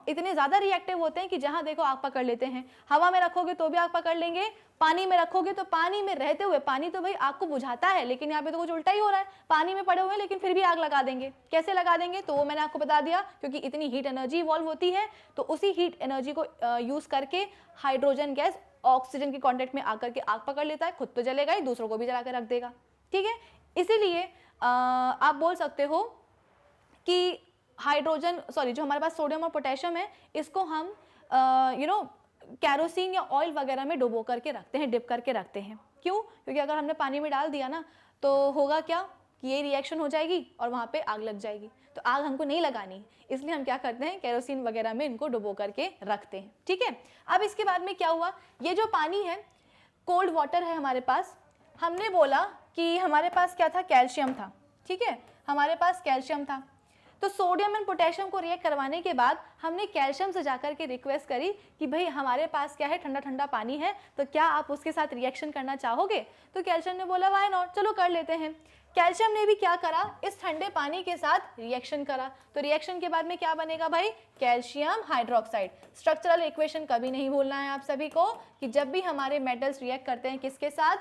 इतने ज़्यादा रिएक्टिव होते हैं कि जहाँ देखो आग पकड़ लेते हैं। हवा में रखोगे तो भी आग पकड़ लेंगे, पानी में रखोगे तो पानी में रहते हुए, पानी तो भाई आग को बुझाता है, लेकिन यहाँ पे तो कुछ उल्टा ही हो रहा है, पानी में पड़े हुए हैं लेकिन फिर भी आग लगा देंगे। कैसे लगा देंगे, तो वो मैंने आपको बता दिया, क्योंकि इतनी हीट एनर्जी इवॉल्व होती है, तो उसी हीट एनर्जी को यूज़ करके हाइड्रोजन गैस ऑक्सीजन के कांटेक्ट में आकर के आग पकड़ लेता है, खुद तो जलेगा ही, दूसरों को भी जला के रख देगा। ठीक है, इसीलिए आप बोल सकते हो कि जो हमारे पास सोडियम और पोटेशियम है, इसको हम कैरोसिन या ऑयल वगैरह में डुबो करके रखते हैं, डिप करके रखते हैं। क्यों, क्योंकि अगर हमने पानी में डाल दिया ना तो होगा क्या कि ये रिएक्शन हो जाएगी और वहाँ पे आग लग जाएगी, तो आग हमको नहीं लगानी, इसलिए हम क्या करते हैं, कैरोसिन वगैरह में इनको डुबो करके रखते हैं। ठीक है, अब इसके बाद में क्या हुआ, ये जो पानी है, कोल्ड वाटर है हमारे पास, हमने बोला कि हमारे पास क्या था, कैल्शियम था। ठीक है, हमारे पास कैल्शियम था, तो सोडियम एंड पोटेशियम को रिएक्ट करवाने के बाद हमने कैल्शियम से जाकर के रिक्वेस्ट करी कि भाई हमारे पास क्या है, ठंडा ठंडा पानी है, तो क्या आप उसके साथ रिएक्शन करना चाहोगे? तो कैल्शियम ने बोला व्हाई नॉट, चलो कर लेते हैं। कैल्शियम ने भी क्या करा, इस ठंडे पानी के साथ रिएक्शन करा। तो रिएक्शन के बाद में क्या बनेगा भाई, कैल्शियम हाइड्रोक्साइड। स्ट्रक्चरल इक्वेशन कभी नहीं भूलना है आप सभी को कि जब भी हमारे मेटल्स रिएक्ट करते हैं किसके साथ,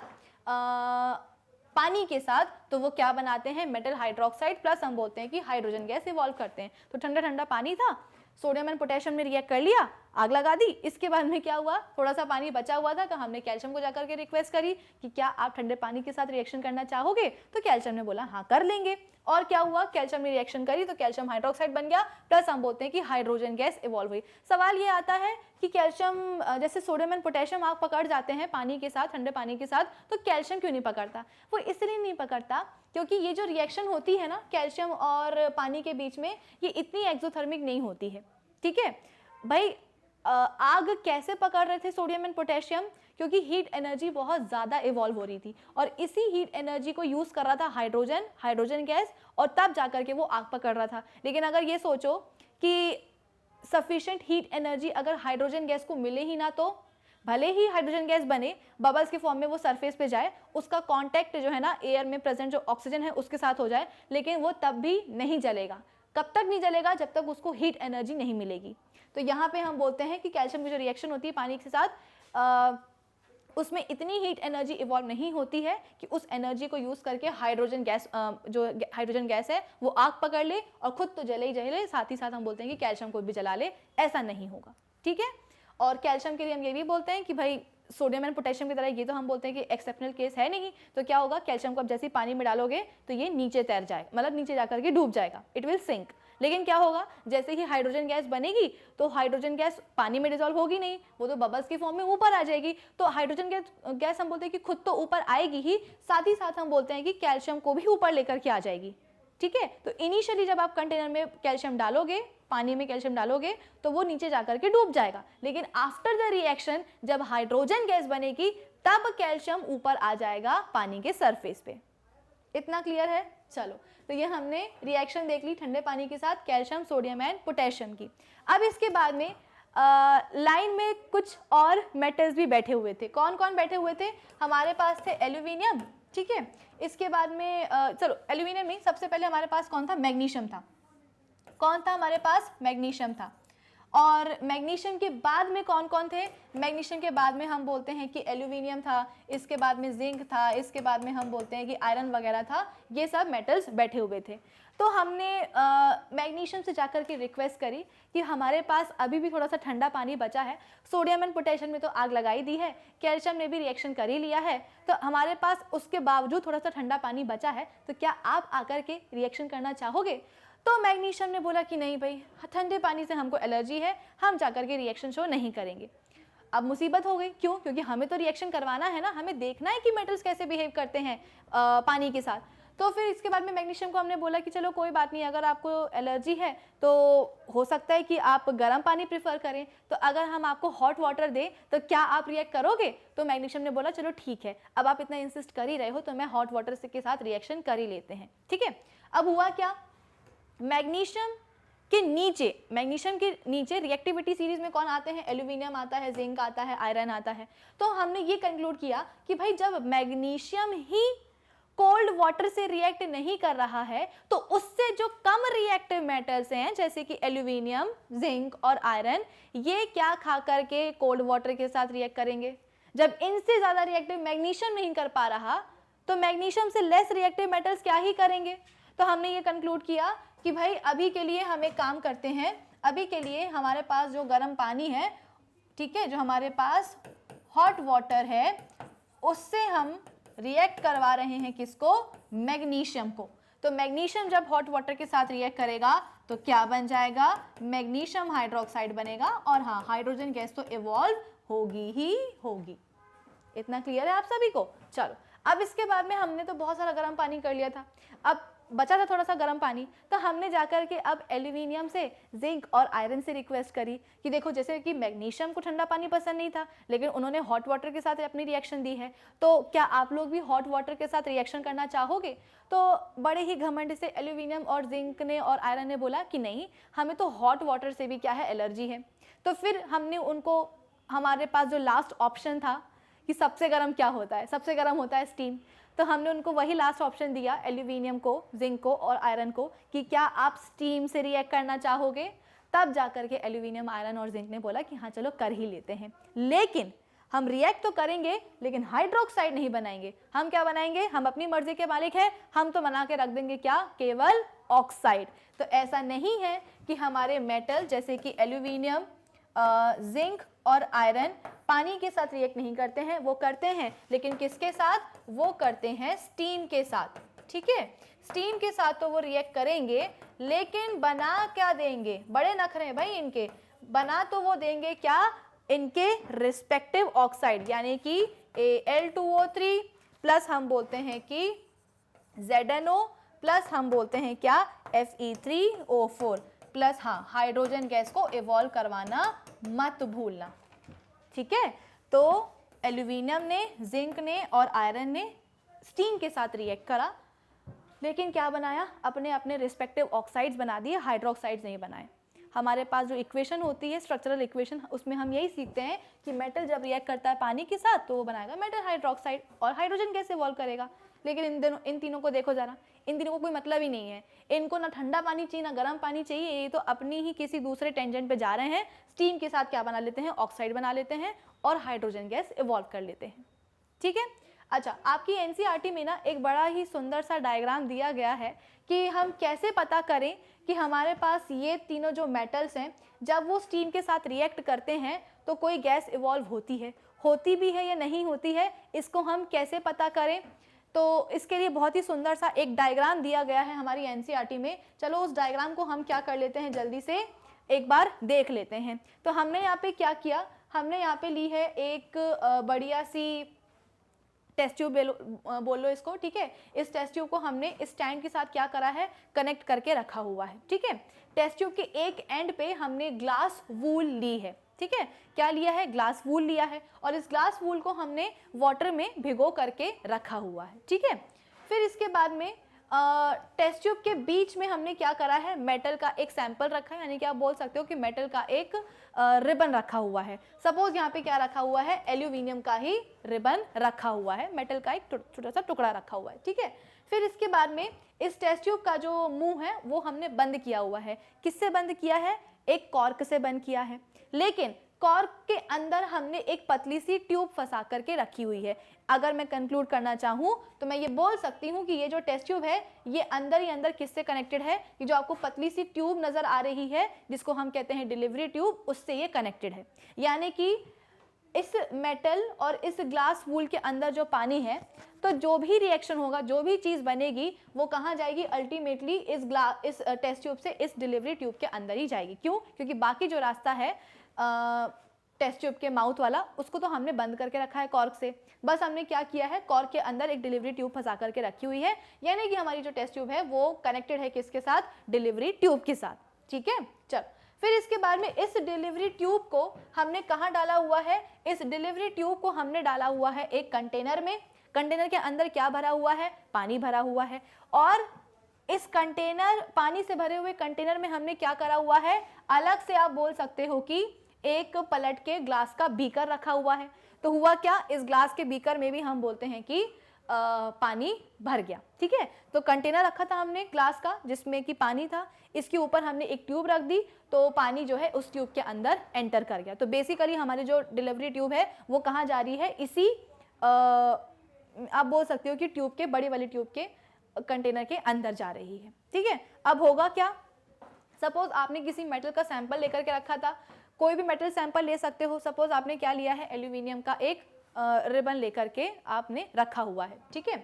पानी के साथ, तो वो क्या बनाते हैं, मेटल हाइड्रोक्साइड प्लस हम बोलते हैं कि हाइड्रोजन गैस इवॉल्व करते हैं। तो ठंडा ठंडा पानी था, सोडियम एंड पोटेशियम ने रिएक्ट कर लिया, आग लगा दी। इसके बाद में क्या हुआ, थोड़ा सा पानी बचा हुआ था, तो हमने कैल्शियम को जाकर के रिक्वेस्ट करी कि क्या आप ठंडे पानी के साथ रिएक्शन करना चाहोगे? तो कैल्शियम ने बोला हाँ कर लेंगे। और क्या हुआ, कैल्शियम ने रिएक्शन करी तो कैल्शियम हाइड्रोक्साइड बन गया, प्लस हम बोलते हैं कि हाइड्रोजन गैस इवॉल्व हुई। सवाल ये आता है कि कैल्शियम, जैसे सोडियम एंड पोटेशियम आग पकड़ जाते हैं पानी के साथ, ठंडे पानी के साथ, तो कैल्शियम क्यों नहीं पकड़ता? वो इसलिए नहीं पकड़ता क्योंकि ये जो रिएक्शन होती है ना कैल्शियम और पानी के बीच में, ये इतनी एक्सोथर्मिक नहीं होती है। ठीक है भाई, आग कैसे पकड़ रहे थे सोडियम एंड पोटेशियम? क्योंकि हीट एनर्जी बहुत ज़्यादा इवॉल्व हो रही थी और इसी हीट एनर्जी को यूज़ कर रहा था हाइड्रोजन गैस, और तब जाकर के वो आग पकड़ रहा था। लेकिन अगर ये सोचो कि सफिशिएंट हीट एनर्जी अगर हाइड्रोजन गैस को मिले ही ना, तो भले ही हाइड्रोजन गैस बने, बबल्स के फॉर्म में वो सरफेस पे जाए, उसका कांटेक्ट जो है ना एयर में प्रेजेंट जो ऑक्सीजन है उसके साथ हो जाए, लेकिन वो तब भी नहीं जलेगा। कब तक नहीं जलेगा? जब तक उसको हीट एनर्जी नहीं मिलेगी। तो यहाँ पे हम बोलते हैं कि कैल्शियम की जो रिएक्शन होती है पानी के साथ, उसमें इतनी हीट एनर्जी इवॉल्व नहीं होती है कि उस एनर्जी को यूज़ करके हाइड्रोजन गैस, जो हाइड्रोजन गैस है वो आग पकड़ ले और खुद तो जले ही जले, साथ ही साथ हम बोलते हैं कि कैल्शियम को भी जला ले, ऐसा नहीं होगा। ठीक है, और कैल्शियम के लिए हम ये भी बोलते हैं कि भाई सोडियम एंड पोटेशियम की तरह ये तो हम बोलते हैं कि एक्सेप्शनल केस है नहीं, तो क्या होगा, कैल्शियम को अब जैसे ही पानी में डालोगे तो ये नीचे तैर जाएगा, मतलब नीचे जाकर के डूब जाएगा, इट विल सिंक। लेकिन क्या होगा, जैसे ही हाइड्रोजन गैस बनेगी तो हाइड्रोजन गैस पानी में डिसॉल्व होगी नहीं, वो तो बबल्स की फॉर्म में ऊपर आ जाएगी। तो हाइड्रोजन गैस हम बोलते हैं कि खुद तो ऊपर आएगी ही, साथ हम बोलते हैं कि कैल्शियम को भी ऊपर लेकर के आ जाएगी। ठीक है, तो इनिशियली जब आप कंटेनर में कैल्शियम डालोगे, पानी में कैल्शियम डालोगे, तो वो नीचे जाकर के डूब जाएगा। लेकिन आफ्टर द रिएक्शन जब हाइड्रोजन गैस बनेगी तब कैल्शियम ऊपर आ जाएगा पानी के सरफेस पे। इतना क्लियर है? चलो, तो ये हमने रिएक्शन देख ली ठंडे पानी के साथ कैल्शियम, सोडियम एंड पोटेशियम की। अब इसके बाद में लाइन में कुछ और मेटल्स भी बैठे हुए थे। कौन कौन बैठे हुए थे? हमारे पास थे एल्यूमिनियम। ठीक है, इसके बाद में चलो एल्यूमिनियम नहीं, सबसे पहले हमारे पास कौन था? मैग्नीशियम था। कौन था हमारे पास? मैग्नीशियम था। और मैग्नीशियम के बाद में कौन कौन थे? मैग्नीशियम के बाद में हम बोलते हैं कि एल्यूमिनियम था, इसके बाद में जिंक था, इसके बाद में हम बोलते हैं कि आयरन वगैरह था। ये सब मेटल्स बैठे हुए थे। तो हमने मैग्नीशियम से जाकर के रिक्वेस्ट करी कि हमारे पास अभी भी थोड़ा सा ठंडा पानी बचा है, सोडियम एंड पोटेशियम में तो आग लगाई दी है, कैल्शियम ने भी रिएक्शन कर ही लिया है, तो हमारे पास उसके बावजूद थोड़ा सा ठंडा पानी बचा है, तो क्या आप आकर के रिएक्शन करना चाहोगे? तो मैग्नीशियम ने बोला कि नहीं भाई, ठंडे पानी से हमको एलर्जी है, हम जाकर के रिएक्शन शो नहीं करेंगे। अब मुसीबत हो गई, क्यों? क्योंकि हमें तो रिएक्शन करवाना है ना, हमें देखना है कि मेटल्स कैसे बिहेव करते हैं पानी के साथ। तो फिर इसके बाद में मैग्नीशियम को हमने बोला कि चलो कोई बात नहीं, अगर आपको एलर्जी है तो हो सकता है कि आप गर्म पानी प्रेफर करें, तो अगर हम आपको हॉट वाटर दें तो क्या आप रिएक्ट करोगे? तो मैग्नीशियम ने बोला चलो ठीक है, अब आप इतना इंसिस्ट कर ही रहे हो तो मैं हॉट वाटर के साथ रिएक्शन कर ही लेते हैं। ठीक है, अब हुआ क्या, मैग्नीशियम के नीचे रिएक्टिविटी सीरीज में कौन आते हैं? एल्यूमिनियम आता है, जिंक आता है, आयरन आता है। तो हमने ये कंक्लूड किया कि भाई जब मैग्नीशियम ही कोल्ड वाटर से रिएक्ट नहीं कर रहा है तो उससे जो कम रिएक्टिव मेटल्स हैं जैसे कि एल्यूमिनियम, जिंक और आयरन, ये क्या खा करके कोल्ड वाटर के साथ रिएक्ट करेंगे? जब इनसे ज्यादा रिएक्टिव मैग्नीशियम नहीं कर पा रहा तो मैग्नीशियम से लेस रिएक्टिव मेटल्स क्या ही करेंगे? तो हमने ये कंक्लूड किया कि भाई अभी के लिए हम एक काम करते हैं, अभी के लिए हमारे पास जो गर्म पानी है, ठीक है, जो हमारे पास हॉट वाटर है, उससे हम रिएक्ट करवा रहे हैं किसको? मैग्नीशियम को। तो मैग्नीशियम जब हॉट वाटर के साथ रिएक्ट करेगा तो क्या बन जाएगा? मैग्नीशियम हाइड्रोक्साइड बनेगा, और हाँ, हाइड्रोजन गैस तो इवॉल्व होगी ही होगी। इतना क्लियर है आप सभी को? चलो, अब इसके बाद में हमने तो बहुत सारा गर्म पानी कर लिया था, अब बचा था थोड़ा सा गर्म पानी, तो हमने जाकर के अब एल्यूमिनियम से, जिंक और आयरन से रिक्वेस्ट करी कि देखो जैसे कि मैग्नीशियम को ठंडा पानी पसंद नहीं था, लेकिन उन्होंने हॉट वाटर के साथ अपनी रिएक्शन दी है, तो क्या आप लोग भी हॉट वाटर के साथ रिएक्शन करना चाहोगे? तो बड़े ही घमंड से एल्यूमिनियम और जिंक ने और आयरन ने बोला कि नहीं, हमें तो हॉट वाटर से भी क्या है, एलर्जी है। तो फिर हमने उनको, हमारे पास जो लास्ट ऑप्शन था कि सबसे गर्म क्या होता है, सबसे गर्म होता है स्टीम, तो हमने उनको वही लास्ट ऑप्शन दिया, एल्यूमिनियम को, जिंक को और आयरन को, कि क्या आप स्टीम से रिएक्ट करना चाहोगे? तब जाकर के एल्यूमिनियम, आयरन और जिंक ने बोला कि हाँ चलो कर ही लेते हैं, लेकिन हम रिएक्ट तो करेंगे लेकिन हाइड्रोक्साइड नहीं बनाएंगे। हम क्या बनाएंगे? हम अपनी मर्जी के मालिक हैं, हम तो बना के रख देंगे क्या? केवल ऑक्साइड। तो ऐसा नहीं है कि हमारे मेटल जैसे कि एल्यूमिनियम, जिंक और आयरन पानी के साथ रिएक्ट नहीं करते हैं, वो करते हैं, लेकिन किसके साथ? वो करते हैं स्टीम के साथ। ठीक है, स्टीम के साथ तो वो रिएक्ट करेंगे, लेकिन बना क्या देंगे? बड़े नखरे हैं भाई इनके, बना तो वो देंगे क्या? इनके रिस्पेक्टिव ऑक्साइड, यानी कि Al2O3 प्लस हम बोलते हैं कि ZnO प्लस हम बोलते हैं क्या? Fe3O4 प्लस हाँ हाइड्रोजन गैस को इवॉल्व करवाना मत भूलना। ठीक है, तो एल्यूमिनियम ने, जिंक ने और आयरन ने स्टीम के साथ रिएक्ट करा, लेकिन क्या बनाया? अपने अपने रिस्पेक्टिव ऑक्साइड्स बना दिए, हाइड्रोक्साइड्स नहीं बनाए। हमारे पास जो इक्वेशन होती है, स्ट्रक्चरल इक्वेशन, उसमें हम यही सीखते हैं कि मेटल जब रिएक्ट करता है पानी के साथ तो वो बनाएगा मेटल हाइड्रोक्साइड और हाइड्रोजन गैस इवॉल्व करेगा। लेकिन इन तीनों को देखो जरा, इन तीनों को कोई मतलब ही नहीं है, इनको ना ठंडा पानी चाहिए ना गर्म पानी चाहिए, ये तो अपनी ही किसी दूसरे टेंजेंट पे जा रहे हैं। स्टीम के साथ क्या बना लेते हैं? ऑक्साइड बना लेते हैं और हाइड्रोजन गैस इवॉल्व कर लेते हैं। ठीक है, अच्छा, आपकी एनसीईआरटी में ना एक बड़ा ही सुंदर सा डायग्राम दिया गया है कि हम कैसे पता करें कि हमारे पास ये तीनों जो मेटल्स हैं, जब वो स्टीम के साथ रिएक्ट करते हैं तो कोई गैस इवॉल्व होती भी है या नहीं होती है, इसको हम कैसे पता करें? तो इसके लिए बहुत ही सुंदर सा एक डायग्राम दिया गया है हमारी एनसीईआरटी में। चलो उस डायग्राम को हम क्या कर लेते हैं, जल्दी से एक बार देख लेते हैं। तो हमने यहाँ पे क्या किया? हमने यहाँ पे ली है एक बढ़िया सी टेस्ट ट्यूब, बोल लो इसको। ठीक है, इस टेस्ट ट्यूब को हमने इस स्टैंड के साथ क्या करा है? कनेक्ट करके रखा हुआ है। ठीक है, टेस्ट ट्यूब के एक एंड पे हमने ग्लास वूल ली है। ठीक है, क्या लिया है? ग्लास वूल लिया है, और इस ग्लास वूल को हमने वाटर में भिगो करके रखा हुआ है। ठीक है, फिर इसके बाद में टेस्ट ट्यूब के बीच में हमने क्या करा है? मेटल का एक सैंपल रखा है, यानी कि आप बोल सकते हो कि मेटल का एक रिबन रखा हुआ है। सपोज यहाँ पे क्या रखा हुआ है? एल्यूमिनियम का ही रिबन रखा हुआ है, मेटल का एक छोटा सा टुकड़ा रखा हुआ है। ठीक है, फिर इसके बाद में इस टेस्ट ट्यूब का जो मुंह है वो हमने बंद किया हुआ है। किससे बंद किया है? एक कॉर्क से बंद किया है, लेकिन कॉर्क के अंदर हमने एक पतली सी ट्यूब फंसा करके रखी हुई है। अगर मैं कंक्लूड करना चाहूँ तो मैं ये बोल सकती हूँ कि ये जो टेस्ट ट्यूब है ये अंदर ही अंदर किससे कनेक्टेड है? ये जो आपको पतली सी ट्यूब नजर आ रही है जिसको हम कहते हैं डिलीवरी ट्यूब, उससे ये कनेक्टेड है। यानी कि इस मेटल और इस ग्लास वूल के अंदर जो पानी है, तो जो भी रिएक्शन होगा, जो भी चीज़ बनेगी, वो कहाँ जाएगी? अल्टीमेटली इस टेस्ट ट्यूब से इस डिलीवरी ट्यूब के अंदर ही जाएगी। क्यों? क्योंकि बाकी जो रास्ता है टेस्ट ट्यूब के माउथ वाला, उसको तो हमने बंद करके रखा है कॉर्क से। बस हमने क्या किया है? कॉर्क के अंदर एक डिलीवरी ट्यूब फंसा करके रखी हुई है, यानी कि हमारी जो टेस्ट ट्यूब है वो कनेक्टेड है किसके साथ? डिलीवरी ट्यूब के साथ। ठीक है, चल फिर इसके बाद में इस डिलीवरी ट्यूब को हमने कहाँ डाला हुआ है? इस डिलीवरी ट्यूब को हमने डाला हुआ है एक कंटेनर में। कंटेनर के अंदर क्या भरा हुआ है? पानी भरा हुआ है, और इस कंटेनर, पानी से भरे हुए कंटेनर में हमने क्या करा हुआ है? अलग से आप बोल सकते हो कि एक पलट के ग्लास का बीकर रखा हुआ है। तो हुआ क्या? इस ग्लास के बीकर में भी हम बोलते हैं कि पानी भर गया। ठीक है, तो कंटेनर रखा था हमने ग्लास का जिसमें कि पानी था, इसके ऊपर हमने एक ट्यूब रख दी, तो पानी जो है उस ट्यूब के अंदर एंटर कर गया। तो बेसिकली हमारी जो डिलीवरी ट्यूब है वो कहाँ जा रही है? इसी आप बोल सकते हो कि ट्यूब के, बड़ी वाली ट्यूब के कंटेनर के अंदर जा रही है। ठीक है, अब होगा क्या? सपोज आपने किसी मेटल का सैंपल लेकर के रखा था, कोई भी मेटल सैंपल ले सकते हो। सपोज आपने क्या लिया है? एल्यूमिनियम का एक रिबन लेकर के आपने रखा हुआ है। ठीक है,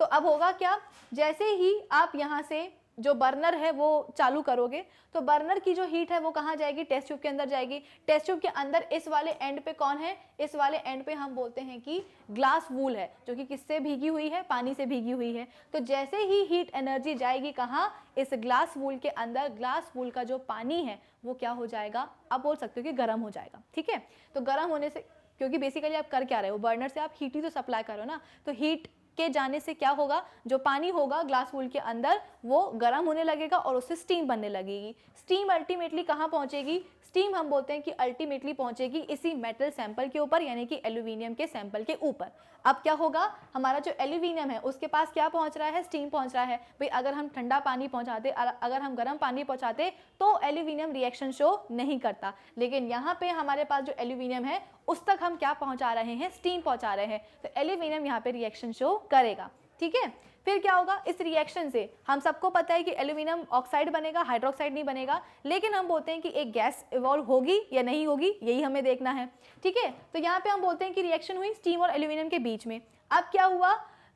तो अब होगा क्या? जैसे ही आप यहाँ से जो बर्नर है वो चालू करोगे तो बर्नर की जो हीट है वो कहाँ जाएगी, टेस्ट ट्यूब के अंदर जाएगी। टेस्ट ट्यूब के अंदर इस वाले एंड पे कौन है, इस वाले एंड पे हम बोलते हैं कि ग्लास वूल है, जो कि किससे भीगी हुई है, पानी से भीगी हुई है। तो जैसे ही हीट एनर्जी जाएगी कहाँ, इस ग्लास वूल के अंदर, ग्लास वूल का जो पानी है वो क्या हो जाएगा, आप बोल सकते हो कि गर्म हो जाएगा। ठीक है, तो गर्म होने से, क्योंकि बेसिकली आप कर क्या रहे हो, बर्नर से आप हीट ही तो सप्लाई करो ना, तो हीट के जाने से क्या होगा, जो पानी होगा ग्लास वूल के अंदर वो गर्म होने लगेगा और उससे स्टीम बनने लगेगी। स्टीम अल्टीमेटली कहाँ पहुंचेगी, स्टीम हम बोलते हैं कि अल्टीमेटली पहुंचेगी इसी मेटल सैंपल के ऊपर, यानी कि एल्यूमिनियम के सैंपल के ऊपर। अब क्या होगा, हमारा जो एल्यूमिनियम है उसके पास क्या पहुंच रहा है, स्टीम पहुंच रहा है। भाई अगर हम ठंडा पानी पहुंचाते, अगर हम गर्म पानी पहुंचाते तो एल्यूमिनियम रिएक्शन शो नहीं करता, लेकिन यहाँ पे हमारे पास जो एल्यूमिनियम है उस तक हम क्या पहुंचा रहे हैं, स्टीम पहुंचा रहे हैं, तो एल्यूमिनियम यहाँ पे रिएक्शन शो करेगा। ठीक है, फिर क्या होगा, इस रिएक्शन से हम सबको पता है कि एल्यूमिनियम ऑक्साइड बनेगा, हाइड्रोक्साइड नहीं बनेगा, लेकिन हम बोलते हैं कि एक गैस इवॉल्व होगी या नहीं होगी, यही हमें देखना है। ठीक है, तो यहाँ पे हम बोलते हैं कि रिएक्शन हुई स्टीम और एल्यूमिनियम के बीच में। अब क्या हुआ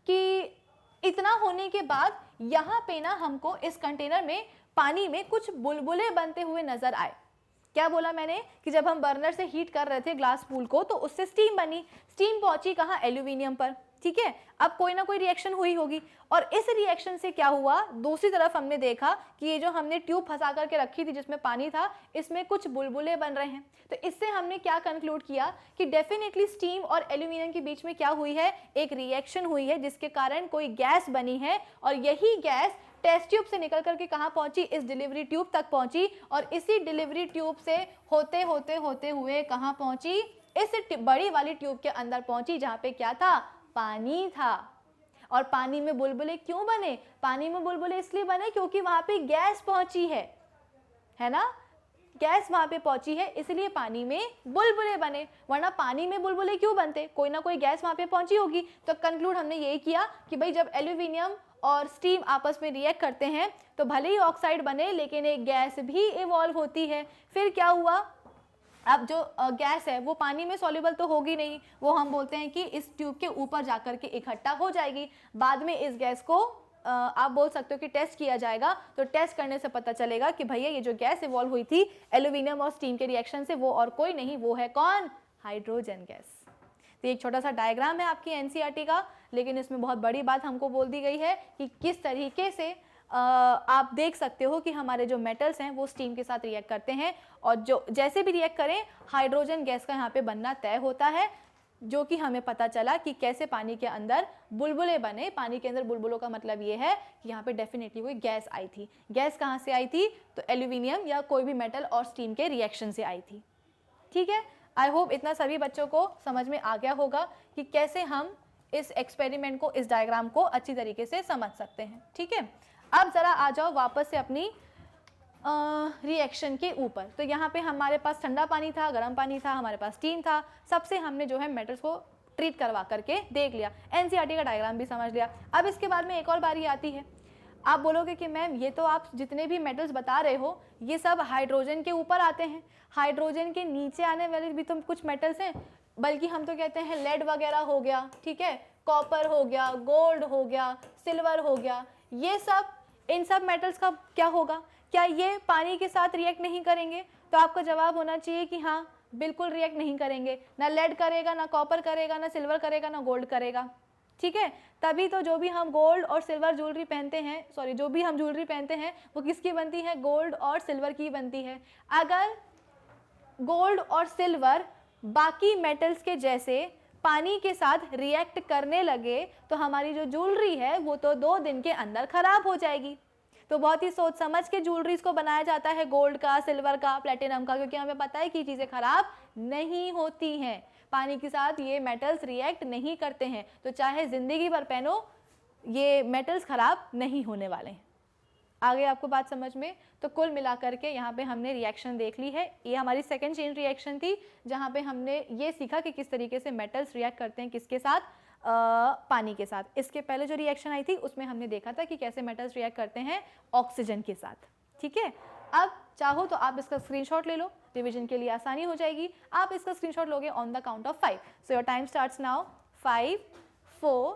कि इतना होने के बाद यहाँ पे ना हमको इस कंटेनर में पानी में कुछ बुलबुले बनते हुए नजर आए। क्या बोला मैंने कि जब हम बर्नर से हीट कर रहे थे ग्लास वूल को तो उससे स्टीम बनी, स्टीम पहुंची कहाँ, एल्यूमिनियम पर। ठीक है, अब कोई ना कोई रिएक्शन हुई होगी और इस रिएक्शन से क्या हुआ, दूसरी तरफ हमने देखा कि ये जो हमने ट्यूब फंसा करके रखी थी जिसमें पानी था, इसमें कुछ बुलबुले बन रहे हैं। तो इससे हमने क्या कंक्लूड किया कि डेफिनेटली स्टीम और एल्यूमिनियम के बीच में क्या हुई है, एक रिएक्शन हुई है जिसके कारण कोई गैस बनी है और यही गैस टेस्ट ट्यूब से निकल करके कहाँ पहुंची, इस डिलीवरी ट्यूब तक पहुंची और इसी डिलीवरी ट्यूब से होते होते होते हुए कहाँ पहुंची, इस बड़ी वाली ट्यूब के अंदर पहुंची जहाँ पे क्या था, पानी था। और पानी में बुलबुले क्यों बने, पानी में बुलबुले इसलिए बने क्योंकि वहां पे गैस पहुंची है ना, गैस वहां पे पहुंची है इसलिए पानी में बुलबुले बने, वरना पानी में बुलबुले क्यों बनते, कोई ना कोई गैस वहां पे पहुंची होगी। तो कंक्लूड हमने यही किया कि भाई जब एल्यूमिनियम और स्टीम आपस में रिएक्ट करते हैं तो भले ही ऑक्साइड बने लेकिन एक गैस भी इवॉल्व होती है। फिर क्या हुआ, अब जो गैस है वो पानी में सॉल्युबल तो होगी नहीं, वो हम बोलते हैं कि इस ट्यूब के ऊपर जाकर के इकट्ठा हो जाएगी। बाद में इस गैस को आप बोल सकते हो कि टेस्ट किया जाएगा, तो टेस्ट करने से पता चलेगा कि भैया ये जो गैस इवॉल्व हुई थी एल्यूमिनियम और स्टीम के रिएक्शन से, वो और कोई नहीं, वो है कौन, हाइड्रोजन गैस। तो एक छोटा सा डायग्राम है आपकी एनसीईआरटी का, लेकिन इसमें बहुत बड़ी बात हमको बोल दी गई है कि किस तरीके से आप देख सकते हो कि हमारे जो मेटल्स हैं वो स्टीम के साथ रिएक्ट करते हैं और जो जैसे भी रिएक्ट करें हाइड्रोजन गैस का यहाँ पे बनना तय होता है, जो कि हमें पता चला कि कैसे पानी के अंदर बुलबुले बने। पानी के अंदर बुलबुलों का मतलब ये है कि यहाँ पे डेफिनेटली कोई गैस आई थी। गैस कहाँ से आई थी, तो एल्यूमिनियम या कोई भी मेटल और स्टीम के रिएक्शन से आई थी। ठीक है, आई होप इतना सभी बच्चों को समझ में आ गया होगा कि कैसे हम इस एक्सपेरिमेंट को, इस डायग्राम को अच्छी तरीके से समझ सकते हैं। ठीक है, अब जरा आ जाओ वापस से अपनी रिएक्शन के ऊपर। तो यहाँ पे हमारे पास ठंडा पानी था, गर्म पानी था, हमारे पास स्टीम था, सबसे हमने जो है मेटल्स को ट्रीट करवा करके देख लिया, एनसीईआरटी का डायग्राम भी समझ लिया। अब इसके बाद में एक और बारी आती है, आप बोलोगे कि मैम ये तो आप जितने भी मेटल्स बता रहे हो ये सब हाइड्रोजन के ऊपर आते हैं, हाइड्रोजन के नीचे आने वाले भी तो कुछ मेटल्स हैं, बल्कि हम तो कहते हैं लेड वगैरह हो गया, ठीक है, कॉपर हो गया, गोल्ड हो गया, सिल्वर हो गया, ये सब, इन सब मेटल्स का क्या होगा, क्या ये पानी के साथ रिएक्ट नहीं करेंगे? तो आपका जवाब होना चाहिए कि हाँ बिल्कुल रिएक्ट नहीं करेंगे, ना लेड करेगा, ना कॉपर करेगा, ना सिल्वर करेगा, ना गोल्ड करेगा। ठीक है, तभी तो जो भी हम गोल्ड और सिल्वर ज्वेलरी पहनते हैं, सॉरी जो भी हम ज्वेलरी पहनते हैं वो किसकी बनती है, गोल्ड और सिल्वर की बनती है। अगर गोल्ड और सिल्वर बाकी मेटल्स के जैसे पानी के साथ रिएक्ट करने लगे तो हमारी जो ज्वेलरी है वो तो 2 दिन के अंदर खराब हो जाएगी। तो बहुत ही सोच समझ के ज्वेलरीज को बनाया जाता है, गोल्ड का, सिल्वर का, प्लेटिनम का, क्योंकि हमें पता है कि चीज़ें खराब नहीं होती हैं, पानी के साथ ये मेटल्स रिएक्ट नहीं करते हैं, तो चाहे ज़िंदगी भर पहनो ये मेटल्स खराब नहीं होने वाले हैं। आगे आपको बात समझ में? तो कुल मिलाकर के यहाँ पे हमने रिएक्शन देख ली है, ये हमारी सेकेंड चेन रिएक्शन थी जहाँ पे हमने ये सीखा कि किस तरीके से मेटल्स रिएक्ट करते हैं किसके साथ, पानी के साथ। इसके पहले जो रिएक्शन आई थी उसमें हमने देखा था कि कैसे मेटल्स रिएक्ट करते हैं ऑक्सीजन के साथ। ठीक है, अब चाहो तो आप इसका स्क्रीनशॉट ले लो, रिवीजन के लिए आसानी हो जाएगी। आप इसका स्क्रीनशॉट लोगे on the count of 5। So your time starts now, 5 4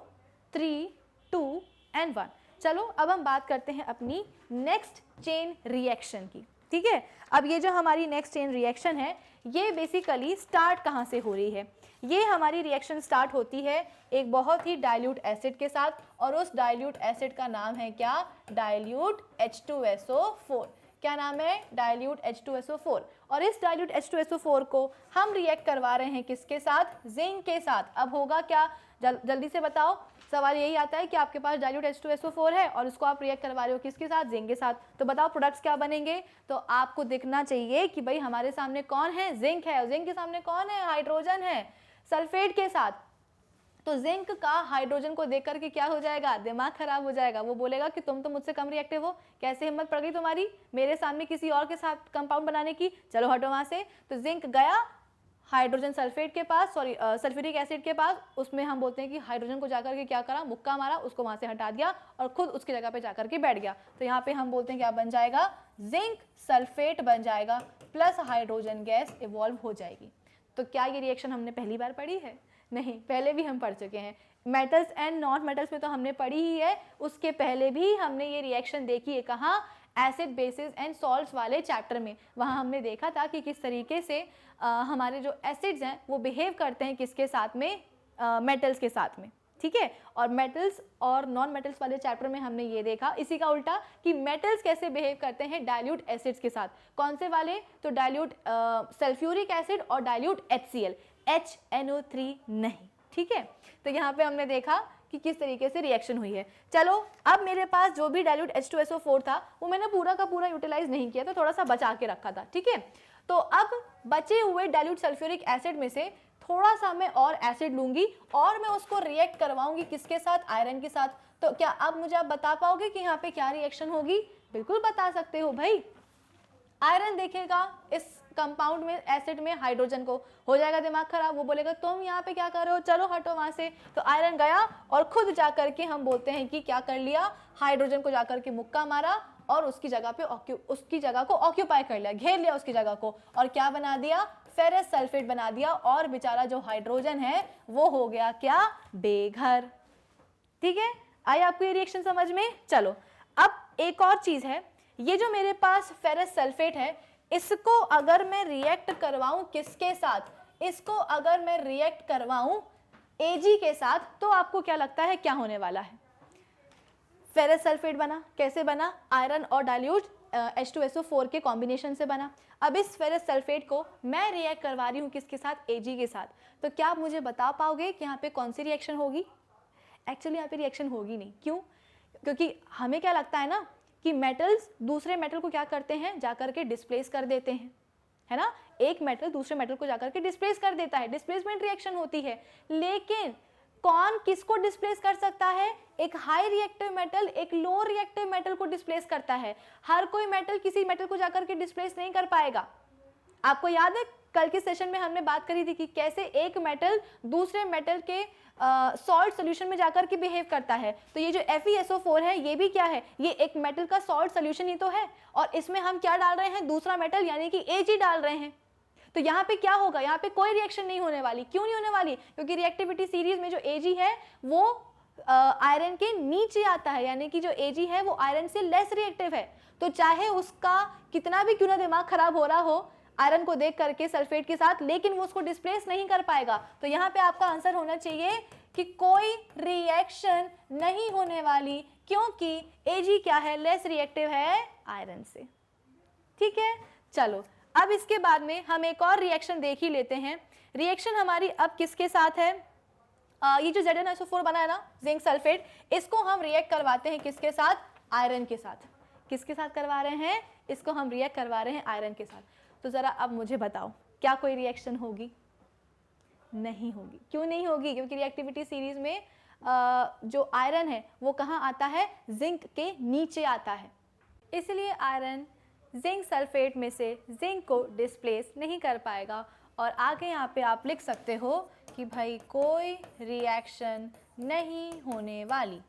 3 2 and 1। चलो अब हम बात करते हैं अपनी नेक्स्ट चेन रिएक्शन की, ठीक है। अब ये जो हमारी नेक्स्ट चेन रिएक्शन है ये बेसिकली स्टार्ट कहाँ से हो रही है, ये हमारी रिएक्शन स्टार्ट होती है एक बहुत ही डाइल्यूट एसिड के साथ, और उस डाइल्यूट एसिड का नाम है क्या, डाइल्यूट H2SO4। क्या नाम है, डाइल्यूट H2SO4। और इस डाइल्यूट H2SO4 को हम रिएक्ट करवा रहे हैं किसके साथ, जिंक के साथ। अब होगा क्या, जल्दी से बताओ, सवाल यही आता है कि आपके पास डाइल्यूट H2SO4 है और उसको आप रिएक्ट करवा रहे हो किसके साथ, जिंक के साथ। तो बताओ प्रोडक्ट्स क्या बनेंगे, तो आपको दिखना चाहिए कि भाई हमारे सामने कौन है, जिंक है, और जिंक के सामने कौन है, हाइड्रोजन है सल्फेट के साथ। तो जिंक का हाइड्रोजन को देख करके क्या हो जाएगा, दिमाग खराब हो जाएगा, वो बोलेगा कि तुम तो मुझसे कम रिएक्टिव हो, कैसे हिम्मत पड़ गई तुम्हारी मेरे सामने किसी और के साथ कंपाउंड बनाने की, चलो हटो वहां से। तो जिंक गया हाइड्रोजन सल्फेट के पास, सॉरी सल्फ्यूरिक एसिड के पास, उसमें हम बोलते हैं कि हाइड्रोजन को जाकर के क्या करा, मुक्का मारा, उसको वहां से हटा दिया और खुद उसकी जगह पे जाकर के बैठ गया। तो यहाँ पे हम बोलते हैं क्या बन जाएगा, जिंक सल्फेट बन जाएगा प्लस हाइड्रोजन गैस इवॉल्व हो जाएगी। तो क्या ये रिएक्शन हमने पहली बार पढ़ी है, नहीं, पहले भी हम पढ़ चुके हैं। मेटल्स एंड नॉन मेटल्स में तो हमने पढ़ी ही है, उसके पहले भी हमने ये रिएक्शन देखी है, कहाँ, एसिड बेसिस एंड सॉल्ट्स वाले चैप्टर में। वहाँ हमने देखा था कि किस तरीके से हमारे जो एसिड्स हैं वो बिहेव करते हैं किसके साथ में, मेटल्स के साथ में, ठीक है। और मेटल्स और नॉन मेटल्स वाले चैप्टर में हमने ये देखा इसी का उल्टा कि मेटल्स कैसे बिहेव करते हैं डाइल्यूट एसिड्स के साथ। कौन से वाले, तो डाइल्यूट सल्फ्यूरिक एसिड और डाइल्यूट HCl, HNO3 नहीं, ठीक है। तो यहाँ पे हमने देखा कि किस तरीके से रिएक्शन हुई है। चलो अब मेरे पास जो भी डाइल्यूट H2SO4 था वो मैंने पूरा का पूरा यूटिलाइज नहीं किया था, थोड़ा सा बचा के रखा था, ठीक है। तो अब बचे हुए डाइल्यूट सल्फ्यूरिक एसिड में से थोड़ा सा मैं और एसिड लूंगी और मैं उसको रिएक्ट करवाऊंगी किसके साथ, आयरन के साथ। तो क्या अब मुझे आप बता पाओगे कि यहाँ पे क्या रिएक्शन होगी, बिल्कुल बता सकते हो भाई। आयरन देखेगा इस कंपाउंड में, एसिड में हाइड्रोजन को, हो जाएगा दिमाग खराब, वो बोलेगा तुम यहाँ पे क्या कर रहे हो, चलो हटो वहां से। तो आयरन गया और खुद जाकर के हम बोलते हैं कि क्या कर लिया, हाइड्रोजन को जाकर के मुक्का मारा और उसकी जगह पे उसकी जगह को ऑक्यूपाई कर लिया, घेर लिया उसकी जगह को, और क्या बना दिया, फेरस सल्फेट बना दिया, और बेचारा जो हाइड्रोजन है वो हो गया क्या, बेघर, ठीक है। आई आपको ये रिएक्शन समझ में। चलो अब एक और चीज है, ये जो मेरे पास फेरस सल्फेट है इसको अगर मैं रिएक्ट करवाऊं किसके साथ, इसको अगर मैं रिएक्ट करवाऊं Ag के साथ, तो आपको क्या लगता है क्या होने वाला है, फेरस सल्फेट बना, कैसे बना, आयरन और डाइल्यूट H2SO4 के कॉम्बिनेशन से बना। अब इस फेरस सल्फेट को मैं रिएक्ट करवा रही हूँ किसके साथ, Ag के साथ। तो क्या आप मुझे बता पाओगे कि यहाँ पे कौन सी रिएक्शन होगी, एक्चुअली यहाँ पे रिएक्शन होगी नहीं, क्यों, क्योंकि हमें क्या लगता है ना कि मेटल्स दूसरे मेटल को क्या करते हैं, जाकर के डिस्प्लेस कर देते हैं, है ना, एक मेटल दूसरे मेटल को जाकर के डिस्प्लेस कर देता है, डिस्प्लेसमेंट रिएक्शन होती है। लेकिन कौन किसको डिस्प्लेस कर सकता है, एक हाई रिएक्टिव मेटल एक लो रिएक्टिव मेटल को डिस्प्लेस करता है। हर कोई मेटल किसी मेटल को जाकर के डिस्प्लेस नहीं कर पाएगा। आपको याद है कल के सेशन में हमने बात करी थी कि कैसे एक मेटल दूसरे मेटल के सॉल्ट सोल्यूशन में जाकर के बिहेव करता है। तो ये जो FeSO4 है ये भी क्या है, ये एक मेटल का सॉल्ट सोल्यूशन ही तो है, और इसमें हम क्या डाल रहे हैं, दूसरा मेटल यानी कि Ag डाल रहे हैं। तो यहाँ पे क्या होगा, यहाँ पे कोई रिएक्शन नहीं होने वाली। क्यों नहीं होने वाली, क्योंकि रिएक्टिविटी सीरीज में जो Ag है वो आयरन के नीचे आता है, यानी कि जो Ag है वो आयरन से लेस रिएक्टिव है। तो चाहे उसका कितना भी क्यों ना दिमाग खराब हो रहा हो आयरन को देख करके सल्फेट के साथ, लेकिन वो उसको डिस्प्लेस नहीं कर पाएगा। तो यहाँ पे आपका आंसर होना चाहिए कि कोई रिएक्शन नहीं होने वाली, क्योंकि Ag क्या है, लेस रिएक्टिव है आयरन से, ठीक है। चलो अब इसके बाद में हम एक और रिएक्शन देख ही लेते हैं। रिएक्शन हमारी अब किसके साथ है, ये जो ZnSO4 बना है ना, जिंक सल्फेट, इसको हम रिएक्ट करवाते हैं किसके साथ, आयरन के साथ। किसके साथ करवा रहे हैं, इसको हम रिएक्ट करवा रहे हैं आयरन के साथ। तो जरा अब मुझे बताओ क्या कोई रिएक्शन होगी, नहीं होगी। क्यों नहीं होगी, क्योंकि रिएक्टिविटी सीरीज में जो आयरन है वो कहाँ आता है, जिंक के नीचे आता है, इसलिए आयरन जिंक सल्फेट में से जिंक को डिस्प्लेस नहीं कर पाएगा। और आगे यहाँ पे आप लिख सकते हो कि भाई कोई रिएक्शन नहीं होने वाली।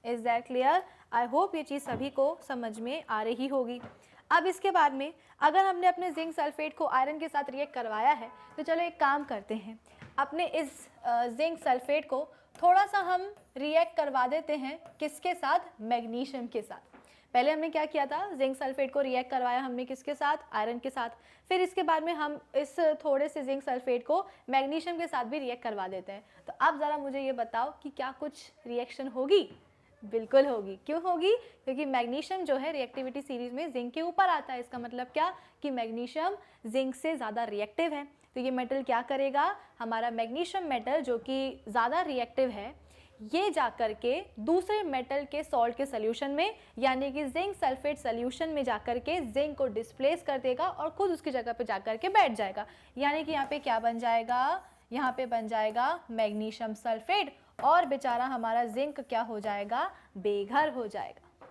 Is that clear? I hope ये चीज़ सभी को समझ में आ रही होगी। अब इसके बाद में अगर हमने अपने जिंक सल्फेट को आयरन के साथ रिएक्ट करवाया है तो चलो एक काम करते हैं, अपने इस जिंक सल्फेट को थोड़ा सा हम रिएक्ट करवा देते हैं, किसके साथ? मैग्नीशियम के साथ। पहले हमने क्या किया था, जिंक सल्फेट को रिएक्ट करवाया हमने किसके साथ? आयरन के साथ। फिर इसके बाद में हम इस थोड़े से जिंक सल्फेट को मैग्नीशियम के साथ भी रिएक्ट करवा देते हैं। तो अब ज़रा मुझे ये बताओ कि क्या कुछ रिएक्शन होगी? बिल्कुल होगी। क्यों होगी? क्योंकि मैग्नीशियम जो है रिएक्टिविटी सीरीज में जिंक के ऊपर आता है। इसका मतलब क्या कि मैग्नीशियम जिंक से ज़्यादा रिएक्टिव है। तो ये मेटल क्या करेगा? हमारा मैग्नीशियम मेटल जो कि ज़्यादा रिएक्टिव है, ये जाकर के दूसरे मेटल के सॉल्ट के सोल्यूशन में यानी कि जिंक सल्फेट सोल्यूशन में जाकर के जिंक को डिस्प्लेस कर देगा और खुद उसकी जगह पे जाकर के बैठ जाएगा। यानी कि यहाँ पे क्या बन जाएगा? यहाँ पे बन जाएगा मैग्नीशियम सल्फेट और बेचारा हमारा जिंक क्या हो जाएगा? बेघर हो जाएगा।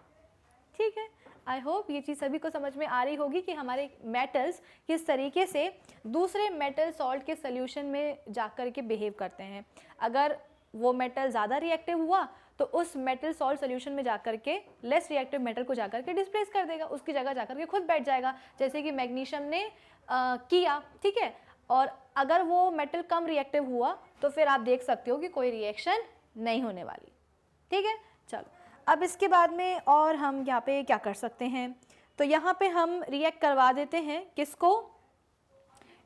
ठीक है, आई होप ये चीज़ सभी को समझ में आ रही होगी कि हमारे मेटल्स किस तरीके से दूसरे मेटल सॉल्ट के सोल्यूशन में जाकर के बिहेव करते हैं। अगर वो मेटल ज़्यादा रिएक्टिव हुआ तो उस मेटल सॉल्ट सोल्यूशन में जाकर के लेस रिएक्टिव मेटल को जाकर के डिस्प्लेस कर देगा, उसकी जगह जाकर के खुद बैठ जाएगा, जैसे कि मैग्नीशियम ने किया। ठीक है, और अगर वो मेटल कम रिएक्टिव हुआ तो फिर आप देख सकते हो कि कोई रिएक्शन नहीं होने वाली। ठीक है, चलो अब इसके बाद में और हम यहाँ पे क्या कर सकते हैं? तो यहाँ पे हम रिएक्ट करवा देते हैं किसको?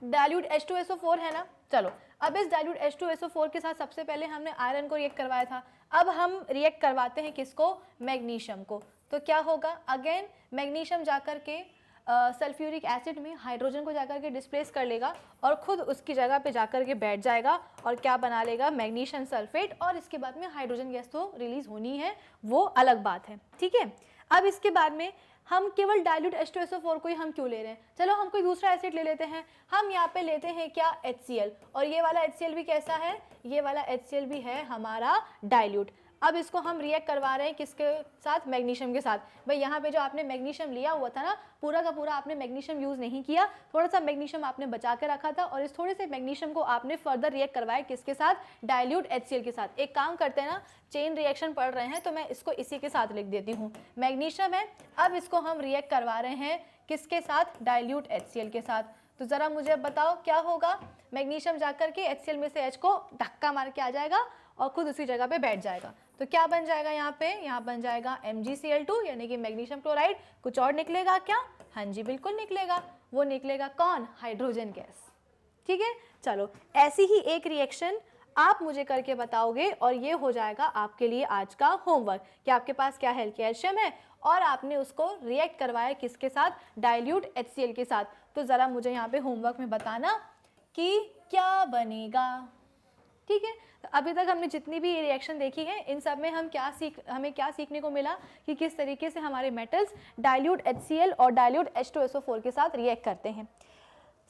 डाइल्यूट H2SO4 है ना। चलो अब इस डाइल्यूट H2SO4 के साथ सबसे पहले हमने आयरन को रिएक्ट करवाया था। अब हम रिएक्ट करवाते हैं किसको? मैग्नीशियम को। तो क्या होगा? अगेन मैग्नीशियम जाकर के सल्फ्यूरिक एसिड में हाइड्रोजन को जाकर के डिस्प्लेस कर लेगा और खुद उसकी जगह पे जाकर के बैठ जाएगा और क्या बना लेगा? Magnesium sulphate. और इसके बाद में हाइड्रोजन गैस तो रिलीज होनी है, वो अलग बात है। ठीक है, अब इसके बाद में हम केवल डाइल्यूट H2SO4 को ही हम क्यों ले रहे हैं? चलो हम कोई दूसरा एसिड ले लेते हैं। हम यहाँ पे लेते हैं क्या? HCl। और ये वाला HCl भी कैसा है? ये वाला HCl भी है हमारा डाइल्यूट। अब इसको हम रिएक्ट करवा रहे हैं किसके साथ? मैग्नीशियम के साथ। भाई यहाँ पे जो आपने मैग्नीशियम लिया हुआ था ना, पूरा का पूरा आपने मैग्नीशियम यूज़ नहीं किया, थोड़ा सा मैग्नीशियम आपने बचा के रखा था और इस थोड़े से मैग्नीशियम को आपने फर्दर रिएक्ट करवाया किसके साथ? डाइल्यूट HCl के साथ। एक काम करते हैं ना, चेन रिएक्शन पढ़ रहे हैं तो मैं इसको इसी के साथ लिख देती हूँ। मैग्नीशियम है, अब इसको हम रिएक्ट करवा रहे हैं किसके साथ? डाइल्यूट HCl के साथ। तो ज़रा मुझे बताओ क्या होगा? मैग्नीशियम जाकर के HCl में से H को धक्का मार के आ जाएगा और खुद उसी जगह पे बैठ जाएगा। तो क्या बन जाएगा यहाँ पे? यहाँ बन जाएगा MgCl2 यानी कि मैग्नीशियम क्लोराइड। कुछ और निकलेगा क्या? हाँ जी बिल्कुल निकलेगा। वो निकलेगा कौन? Hydrogen gas. ठीक है, चलो ऐसी ही एक रिएक्शन आप मुझे करके बताओगे और ये हो जाएगा आपके लिए आज का होमवर्क कि आपके पास क्या है? कैल्शियम है और आपने उसको रिएक्ट करवाया किसके साथ? डाइल्यूट HCl के साथ। तो ज़रा मुझे यहाँ पे होमवर्क में बताना कि क्या बनेगा। ठीक है, तो अभी तक हमने जितनी भी रिएक्शन देखी है इन सब में हमें क्या सीखने को मिला कि किस तरीके से हमारे मेटल्स डाइल्यूट HCl और डाइल्यूट H2SO4 के साथ रिएक्ट करते हैं।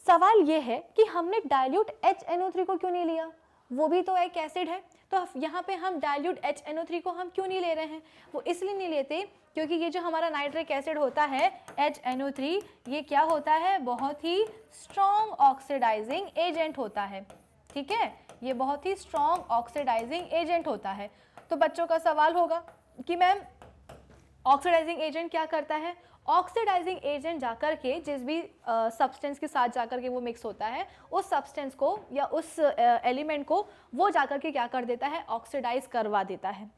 सवाल ये है कि हमने डाइल्यूट HNO3 को क्यों नहीं लिया? वो भी तो एक एसिड है। तो यहाँ पे हम डाइल्यूट HNO3 को हम क्यों नहीं ले रहे हैं? वो इसलिए नहीं लेते क्योंकि ये जो हमारा नाइट्रिक एसिड होता है HNO3, ये क्या होता है? बहुत ही स्ट्रॉन्ग ऑक्सीडाइजिंग एजेंट होता है। ठीक है, ये बहुत ही स्ट्रॉन्ग ऑक्सीडाइजिंग एजेंट होता है। तो बच्चों का सवाल होगा कि मैम ऑक्सीडाइजिंग एजेंट क्या करता है? ऑक्सीडाइजिंग एजेंट जाकर के जिस भी सब्सटेंस के साथ जाकर के वो मिक्स होता है, उस सब्सटेंस को या उस एलिमेंट को वो जाकर के क्या कर देता है? ऑक्सीडाइज करवा देता है।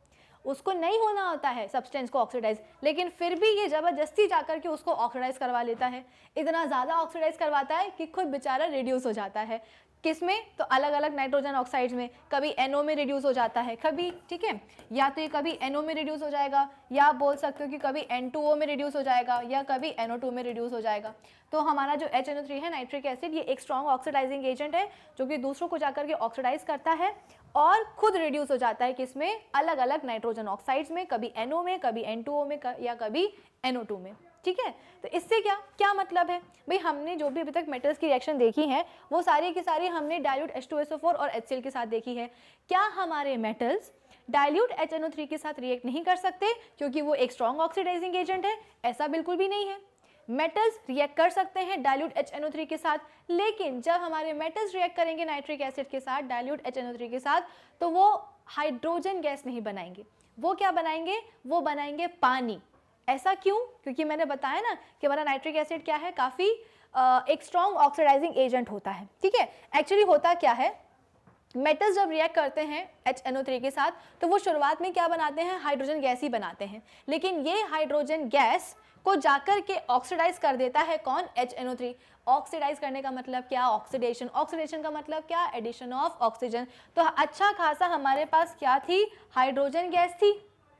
उसको नहीं होना होता है सब्सटेंस को ऑक्सीडाइज, लेकिन फिर भी ये ज़बरदस्ती जाकर के उसको ऑक्सीडाइज करवा लेता है। इतना ज़्यादा ऑक्सीडाइज करवाता है कि खुद बेचारा रिड्यूस हो जाता है। किसमें? तो अलग अलग नाइट्रोजन ऑक्साइड्स में। कभी NO में रिड्यूस हो जाता है, कभी, ठीक है, या तो ये कभी NO में रिड्यूस हो जाएगा, या आप बोल सकते हो कि कभी N2O में रिड्यूस हो जाएगा, या कभी NO2 में रिड्यूस हो जाएगा। तो हमारा जो HNO3 है, नाइट्रिक एसिड, ये एक स्ट्रॉन्ग ऑक्सीडाइजिंग एजेंट है जो कि दूसरों को जाकर के ऑक्सीडाइज करता है और खुद रिड्यूस हो जाता है किसमें? अलग अलग नाइट्रोजन ऑक्साइड्स में, कभी NO में, कभी N2O में, या कभी NO2 में। ठीक है, तो इससे क्या मतलब है? भाई हमने जो भी अभी तक मेटल्स की रिएक्शन देखी है वो सारी की सारी हमने डाइल्यूट H2SO4 और HCl के साथ देखी है। क्या हमारे मेटल्स डाइल्यूट HNO3 के साथ रिएक्ट नहीं कर सकते क्योंकि वो एक स्ट्रॉन्ग ऑक्सीडाइजिंग एजेंट है? ऐसा बिल्कुल भी नहीं है। मेटल्स रिएक्ट कर सकते हैं डाइल्यूट HNO3 के साथ, लेकिन जब हमारे मेटल्स रिएक्ट करेंगे नाइट्रिक एसिड के साथ, डाइल्यूट HNO3 के साथ, तो वो हाइड्रोजन गैस नहीं बनाएंगे। वो क्या बनाएंगे? वो बनाएंगे पानी। ऐसा क्यों? क्योंकि मैंने बताया ना कि हमारा नाइट्रिक एसिड क्या है? काफ़ी एक स्ट्रॉन्ग ऑक्सीडाइजिंग एजेंट होता है। ठीक है, एक्चुअली होता क्या है, मेटल्स जब रिएक्ट करते हैं HNO3 के साथ तो वो शुरुआत में क्या बनाते हैं, हाइड्रोजन गैस ही बनाते हैं, लेकिन ये हाइड्रोजन गैस को जाकर के ऑक्सीडाइज कर देता है कौन, HNO3। ऑक्सीडाइज करने का मतलब क्या, ऑक्सीडेशन। ऑक्सीडेशन का मतलब क्या, एडिशन ऑफ ऑक्सीजन। तो अच्छा खासा हमारे पास क्या थी, हाइड्रोजन गैस थी,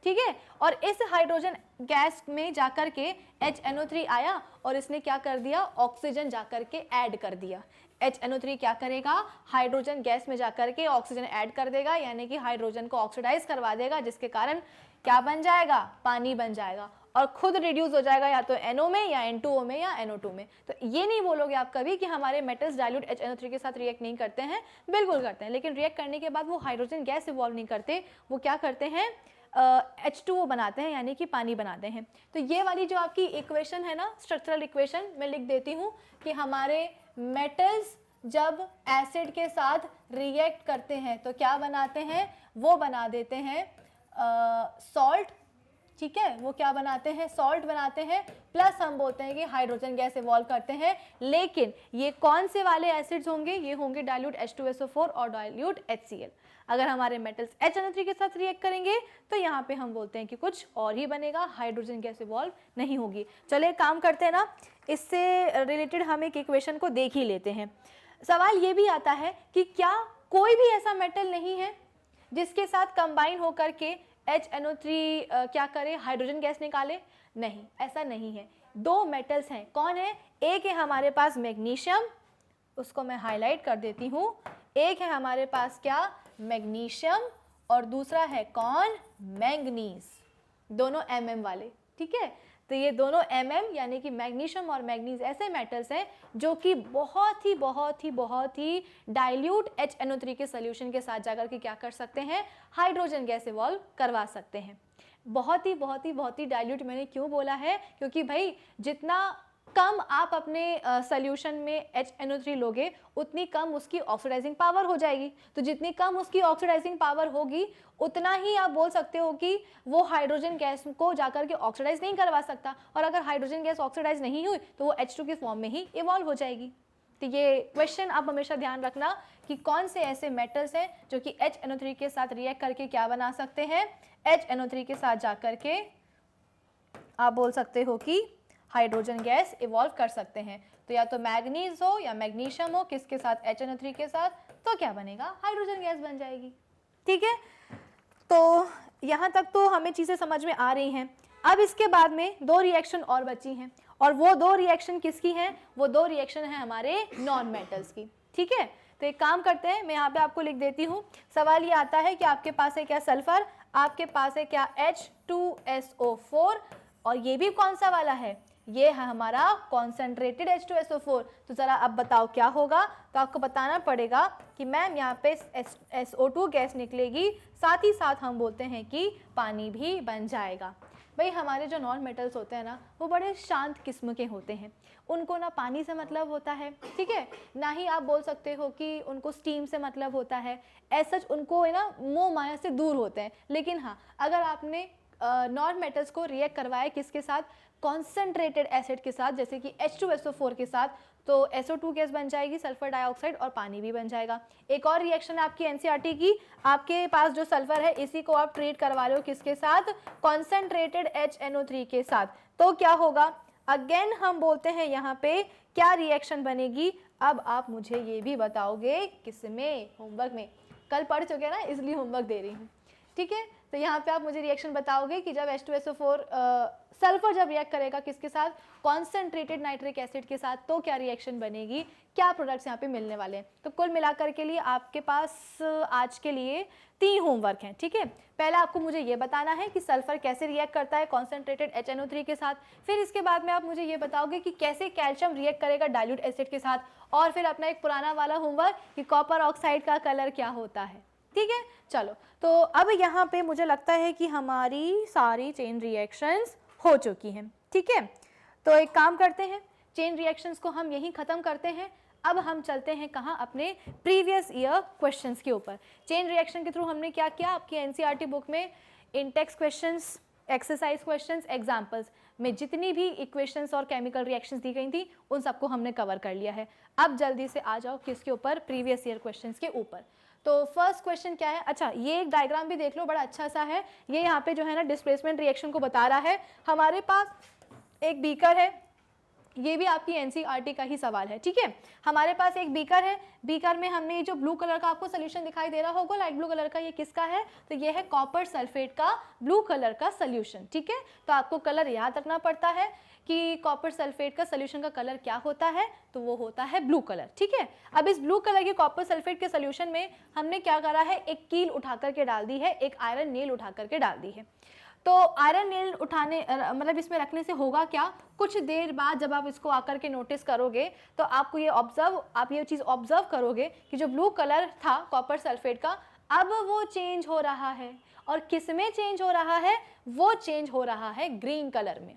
ठीक है। और इस हाइड्रोजन गैस में जाकर के HNO3 आया और इसने क्या कर दिया, ऑक्सीजन जाकर के ऐड कर दिया। HNO3 क्या करेगा, हाइड्रोजन गैस में जाकर के ऑक्सीजन ऐड कर देगा, यानी कि हाइड्रोजन को ऑक्सीडाइज करवा देगा, जिसके कारण क्या बन जाएगा, पानी बन जाएगा और खुद रिड्यूस हो जाएगा या तो NO में या N2O में या NO2 में। तो ये नहीं बोलोगे आप कभी कि हमारे मेटल्स डाइल्यूट HNO3 के साथ रिएक्ट नहीं करते हैं, बिल्कुल करते हैं, लेकिन रिएक्ट करने के बाद वो हाइड्रोजन गैस इवॉल्व नहीं करते, वो क्या करते हैं, H2O बनाते हैं, यानी कि पानी बनाते हैं। तो ये वाली जो आपकी इक्वेशन है ना, स्ट्रक्चरल इक्वेशन, मैं लिख देती हूँ कि हमारे मेटल्स जब एसिड के साथ रिएक्ट करते हैं तो क्या बनाते हैं, वो बना देते हैं सॉल्ट, ठीक है, वो क्या बनाते हैं, सॉल्ट बनाते हैं, प्लस हम बोलते हैं कि हाइड्रोजन गैस इवॉल्व करते हैं। लेकिन ये कौन से वाले एसिड्स होंगे, ये होंगे डाइल्यूट H2SO4 और डाइल्यूट HCl। अगर हमारे मेटल्स HNO3 के साथ रिएक्ट करेंगे तो यहाँ पे हम बोलते हैं कि कुछ और ही बनेगा, हाइड्रोजन गैस इवॉल्व नहीं होगी। चलिए काम करते हैं ना, इससे रिलेटेड हम एक इक्वेशन को देख ही लेते हैं। सवाल ये भी आता है कि क्या कोई भी ऐसा मेटल नहीं है जिसके साथ कंबाइन होकर के HNO3 क्या करे, हाइड्रोजन गैस निकाले, नहीं, ऐसा नहीं है। दो मेटल्स हैं, कौन है, एक है हमारे पास मैग्नीशियम, उसको मैं हाईलाइट कर देती हूँ, एक है हमारे पास क्या, मैग्नीशियम, और दूसरा है कौन, मैंगनीज, दोनों MM वाले, ठीक है। तो ये दोनों MM यानी कि मैग्नीशियम और मैंगनीज ऐसे मेटल्स हैं जो कि बहुत ही डाइल्यूट HNO3 के सोल्यूशन के साथ जाकर के क्या कर सकते हैं, हाइड्रोजन गैस इवॉल्व करवा सकते हैं। बहुत ही डाइल्यूट मैंने क्यों बोला है, क्योंकि भाई जितना कम आप अपने सोल्यूशन में HNO3 लोगे उतनी कम उसकी ऑक्सीडाइजिंग पावर हो जाएगी। तो जितनी कम उसकी ऑक्सीडाइजिंग पावर होगी उतना ही आप बोल सकते हो कि वो हाइड्रोजन गैस को जाकर के ऑक्सीडाइज नहीं करवा सकता, और अगर हाइड्रोजन गैस ऑक्सीडाइज नहीं हुई तो वो H2 की फॉर्म में ही इवॉल्व हो जाएगी। तो ये क्वेश्चन आप हमेशा ध्यान रखना कि कौन से ऐसे मेटल्स हैं जो कि HNO3 के साथ रिएक्ट करके क्या बना सकते हैं, HNO3 के साथ जाकर के आप बोल सकते हो कि हाइड्रोजन गैस इवॉल्व कर सकते हैं। तो या तो मैग्नीज हो या मैग्नीशियम हो, किसके साथ, HNO3 के साथ, तो क्या बनेगा, हाइड्रोजन गैस बन जाएगी, ठीक है। तो यहाँ तक तो हमें चीज़ें समझ में आ रही हैं। अब इसके बाद में दो रिएक्शन और बची हैं, और वो दो रिएक्शन किसकी हैं, वो दो रिएक्शन हैं हमारे नॉन मेटल्स की, ठीक है। तो एक काम करते हैं, मैं यहाँ पे आपको लिख देती हूँ। सवाल ये आता है कि आपके पास है क्या सल्फर, आपके पास है क्या H2SO4, और ये भी कौन सा वाला है, ये है हमारा कॉन्सेंट्रेटेड H2SO4। तो ज़रा अब बताओ क्या होगा, तो आपको बताना पड़ेगा कि मैम यहाँ पे SO2 गैस निकलेगी, साथ ही साथ हम बोलते हैं कि पानी भी बन जाएगा। भाई हमारे जो नॉन मेटल्स होते हैं ना, वो बड़े शांत किस्म के होते हैं, उनको ना पानी से मतलब होता है, ठीक है, ना ही आप बोल सकते हो कि उनको स्टीम से मतलब होता है, ऐसा उनको है ना मोह माया से दूर होते हैं। लेकिन हाँ, अगर आपने नॉन मेटल्स को रिएक्ट करवाया किसके साथ, कॉन्सेंट्रेटेड एसिड के साथ, जैसे कि H2SO4 के साथ, तो SO2 गैस बन जाएगी, सल्फर डाइऑक्साइड, और पानी भी बन जाएगा। एक और रिएक्शन है आपकी NCERT की, आपके पास जो सल्फर है इसी को आप ट्रीट करवा रहे हो किसके साथ, कॉन्सेंट्रेटेड HNO3 के साथ, तो क्या होगा, अगेन हम बोलते हैं यहाँ पे क्या रिएक्शन बनेगी। अब आप मुझे ये भी बताओगे किसमें, होमवर्क में, कल पढ़ चुके हैं ना इसलिए होमवर्क दे रही हूँ, ठीक है। तो यहाँ पे आप मुझे रिएक्शन बताओगे कि जब H2SO4 सल्फर जब रिएक्ट करेगा किसके साथ, कॉन्सेंट्रेटेड नाइट्रिक एसिड के साथ, तो क्या रिएक्शन बनेगी, क्या प्रोडक्ट्स यहाँ पे मिलने वाले हैं। तो कुल मिलाकर के लिए आपके पास आज के लिए 3 होमवर्क हैं, ठीक है। पहला आपको मुझे ये बताना है कि सल्फर कैसे रिएक्ट करता है कॉन्सेंट्रेटेड HNO3 के साथ, फिर इसके बाद में आप मुझे ये बताओगे कि कैसे कैल्शियम रिएक्ट करेगा डाइल्यूट एसिड के साथ, और फिर अपना एक पुराना वाला होमवर्क कि कॉपर ऑक्साइड का कलर क्या होता है, ठीक है। चलो, तो अब यहाँ पे मुझे लगता है कि हमारी सारी चेन रिएक्शंस हो चुकी हैं, ठीक है। तो एक काम करते हैं, चेन रिएक्शंस को हम यहीं ख़त्म करते हैं। अब हम चलते हैं कहाँ, अपने प्रीवियस ईयर क्वेश्चंस के ऊपर। चेन रिएक्शन के थ्रू हमने क्या किया, आपकी NCERT बुक में Intex questions, exercise questions, examples में जितनी भी इक्वेशंस और केमिकल रिएक्शंस दी गई थी उन सबको हमने कवर कर लिया है। अब जल्दी से आ जाओ किसके ऊपर, प्रीवियस ईयर क्वेश्चंस के ऊपर। तो फर्स्ट क्वेश्चन क्या है, अच्छा ये एक डायग्राम भी देख लो, बड़ा अच्छा सा है ये, यहाँ पे जो है ना डिस्प्लेसमेंट रिएक्शन को बता रहा है। हमारे पास एक बीकर है, ये भी आपकी एनसीईआरटी का ही सवाल है, ठीक है। हमारे पास एक बीकर है, बीकर में हमने ये जो ब्लू कलर का आपको सोल्यूशन दिखाई दे रहा होगा लाइट ब्लू कलर का, ये किसका है, तो ये है कॉपर सल्फेट का ब्लू कलर का सोल्यूशन, ठीक है। तो आपको कलर याद रखना पड़ता है कि कॉपर सल्फेट का सोल्यूशन का कलर क्या होता है, तो वो होता है ब्लू कलर, ठीक है। अब इस ब्लू कलर के कॉपर सल्फेट के सोल्यूशन में हमने क्या करा है, एक कील उठा करके डाल दी है, एक आयरन नेल उठा करके डाल दी है। तो आयरन नेल उठाने मतलब इसमें रखने से होगा क्या, कुछ देर बाद जब आप इसको आकर के नोटिस करोगे तो आपको आप ये चीज़ ऑब्जर्व करोगे कि जो ब्लू कलर था कॉपर सल्फेट का, अब वो चेंज हो रहा है। और किस में चेंज हो रहा है, वो चेंज हो रहा है ग्रीन कलर में,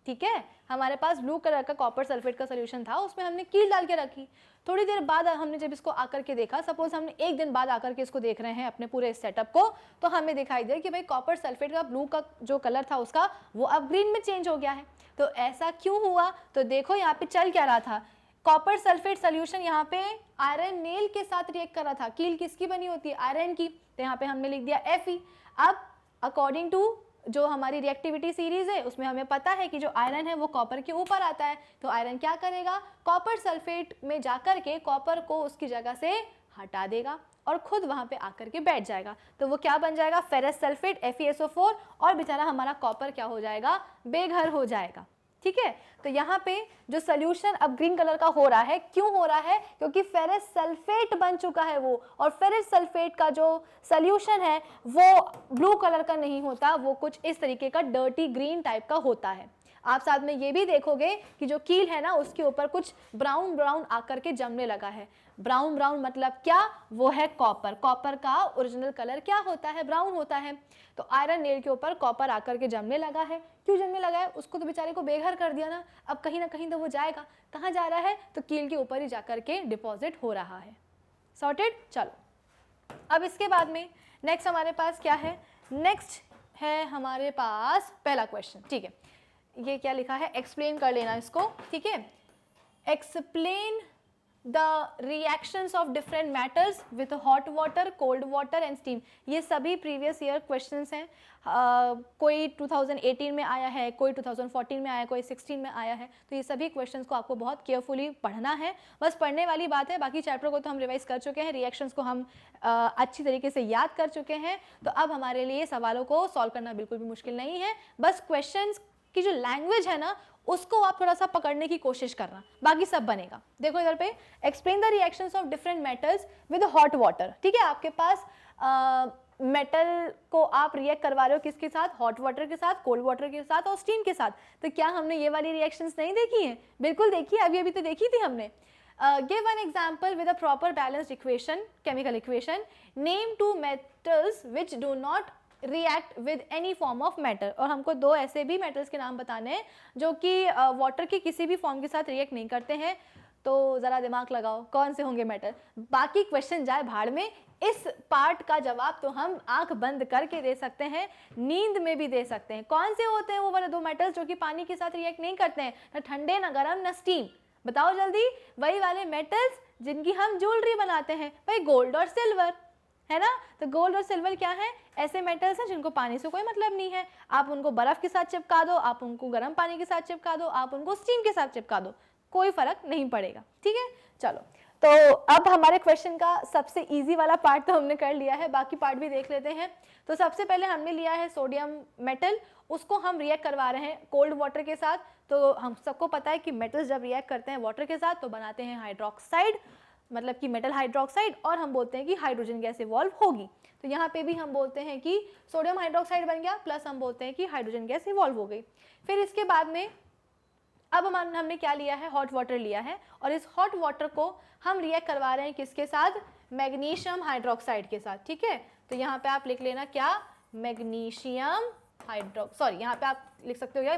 ठीक है। हमारे पास ब्लू कलर का कॉपर सल्फेट का सोल्यूशन था, उसमें हमने कील डाल के रखी, थोड़ी देर बाद हमने जब इसको आकर के देखा, सपोज हमने एक दिन बाद आकर के इसको देख रहे हैं अपने पूरे सेटअप को, तो हमें दिखाई दे कि भाई कॉपर सल्फेट का ब्लू का जो कलर था उसका वो अब ग्रीन में चेंज हो गया है। तो ऐसा क्यों हुआ, तो देखो यहाँ पे चल क्या रहा था, कॉपर सल्फेट सोल्यूशन यहाँ पे आयरन नेल के साथ रिएक्ट कर रहा था। कील किसकी बनी होती है, आयरन की, तो यहाँ पे हमने लिख दिया Fe। अब अकॉर्डिंग टू जो हमारी रिएक्टिविटी सीरीज है उसमें हमें पता है कि जो आयरन है वो कॉपर के ऊपर आता है, तो आयरन क्या करेगा, कॉपर सल्फेट में जाकर के कॉपर को उसकी जगह से हटा देगा और खुद वहां पे आकर के बैठ जाएगा। तो वो क्या बन जाएगा, फेरस सल्फेट FeSO4, और बेचारा हमारा कॉपर क्या हो जाएगा, बेघर हो जाएगा, ठीक है। तो यहाँ पे जो सोल्यूशन अब ग्रीन कलर का हो रहा है, क्यों हो रहा है, क्योंकि फेरस सल्फेट बन चुका है वो, और फेरस सल्फेट का जो सोल्यूशन है वो ब्लू कलर का नहीं होता, वो कुछ इस तरीके का डर्टी ग्रीन टाइप का होता है। आप साथ में ये भी देखोगे कि जो कील है ना उसके ऊपर कुछ ब्राउन ब्राउन आकर के जमने लगा है। ब्राउन ब्राउन मतलब क्या, वो है कॉपर। कॉपर का ओरिजिनल कलर क्या होता है, ब्राउन होता है। तो आयरन नेल के ऊपर कॉपर आकर के जमने लगा है। क्यों जमने लगा है, उसको तो बेचारे को बेघर कर दिया ना, अब कहीं ना कहीं तो वो जाएगा, कहाँ जा रहा है, तो कील के ऊपर ही जाकर के डिपॉजिट हो रहा है। सॉर्टेड। चलो अब इसके बाद में नेक्स्ट हमारे पास क्या है, नेक्स्ट है हमारे पास पहला क्वेश्चन, ठीक है। ये क्या लिखा है, एक्सप्लेन कर लेना इसको, ठीक है। Explain the reactions of different matters with hot water, cold water and steam. ये सभी प्रीवियस ईयर क्वेश्चंस हैं। कोई 2018 में आया है, कोई 2014 में आया है, कोई 16 में आया है। तो ये सभी क्वेश्चंस को आपको बहुत केयरफुली पढ़ना है, बस पढ़ने वाली बात है। बाकी चैप्टर को तो हम रिवाइज कर चुके हैं, रिएक्शंस को हम अच्छी तरीके से याद कर चुके हैं। तो अब हमारे लिए सवालों को सॉल्व करना बिल्कुल भी मुश्किल नहीं है, बस क्वेश्चंस की जो लैंग्वेज है ना उसको आप थोड़ा सा पकड़ने की कोशिश करना, बाकी सब बनेगा। देखो इधर पे, explain the reactions of different metals with hot water, ठीक है। आपके पास मेटल को आप रिएक्ट करवा रहे हो किसके साथ, हॉट वाटर के साथ, कोल्ड वाटर के साथ और स्टीम के साथ। तो क्या हमने ये वाली रिएक्शंस नहीं देखी है, बिल्कुल देखी है, अभी तो देखी थी हमने। Give an example with a proper balanced equation, chemical equation. Name two metals which do not react with any form of matter. और हमको दो ऐसे भी मेटल्स के नाम बताने हैं जो कि वाटर के किसी भी फॉर्म के साथ रिएक्ट नहीं करते हैं। तो ज़रा दिमाग लगाओ, कौन से होंगे मेटल। बाकी क्वेश्चन जाए भाड़ में, इस पार्ट का जवाब तो हम आंख बंद करके दे सकते हैं, नींद में भी दे सकते हैं। कौन से होते हैं वो वाले दो मेटल्स जो कि पानी के साथ रिएक्ट नहीं करते हैं, ना ठंडे ना गर्म ना स्टीम। बताओ जल्दी, वही वाले मेटल्स जिनकी हम ज्वेलरी बनाते हैं, भाई गोल्ड और सिल्वर, है ना। तो गोल्ड और सिल्वर क्या है, ऐसे मेटल्स हैं जिनको पानी से कोई मतलब नहीं है। आप उनको बर्फ के साथ चिपका दो, आप उनको गर्म पानी के साथ चिपका दो, आप उनको स्टीम के साथ चिपका दो, कोई फर्क नहीं पड़ेगा, ठीक है। चलो, तो अब हमारे क्वेश्चन का सबसे इजी वाला पार्ट तो हमने कर लिया है, बाकी पार्ट भी देख लेते हैं। तो सबसे पहले हमने लिया है सोडियम मेटल, उसको हम रिएक्ट करवा रहे हैं कोल्ड वाटर के साथ। तो हम सबको पता है कि मेटल्स जब रिएक्ट करते हैं वाटर के साथ तो बनाते हैं हाइड्रोक्साइड, मतलब कि मेटल हाइड्रोक्साइड, और हम बोलते हैं कि हाइड्रोजन गैस इवॉल्व होगी। तो यहाँ पे भी हम बोलते हैं कि सोडियम हाइड्रोक्साइड बन गया, प्लस हम बोलते हैं कि हाइड्रोजन गैस इवॉल्व हो गई। फिर इसके बाद में अब हमने क्या लिया है, हॉट वाटर लिया है, और इस हॉट वाटर को हम रिएक्ट करवा रहे हैं किसके साथ, मैग्नीशियम हाइड्रोक्साइड के साथ, ठीक है। तो यहाँ पे आप लिख लेना क्या, मैग्नीशियम यहाँ पे आप लिख सकते हो क्या,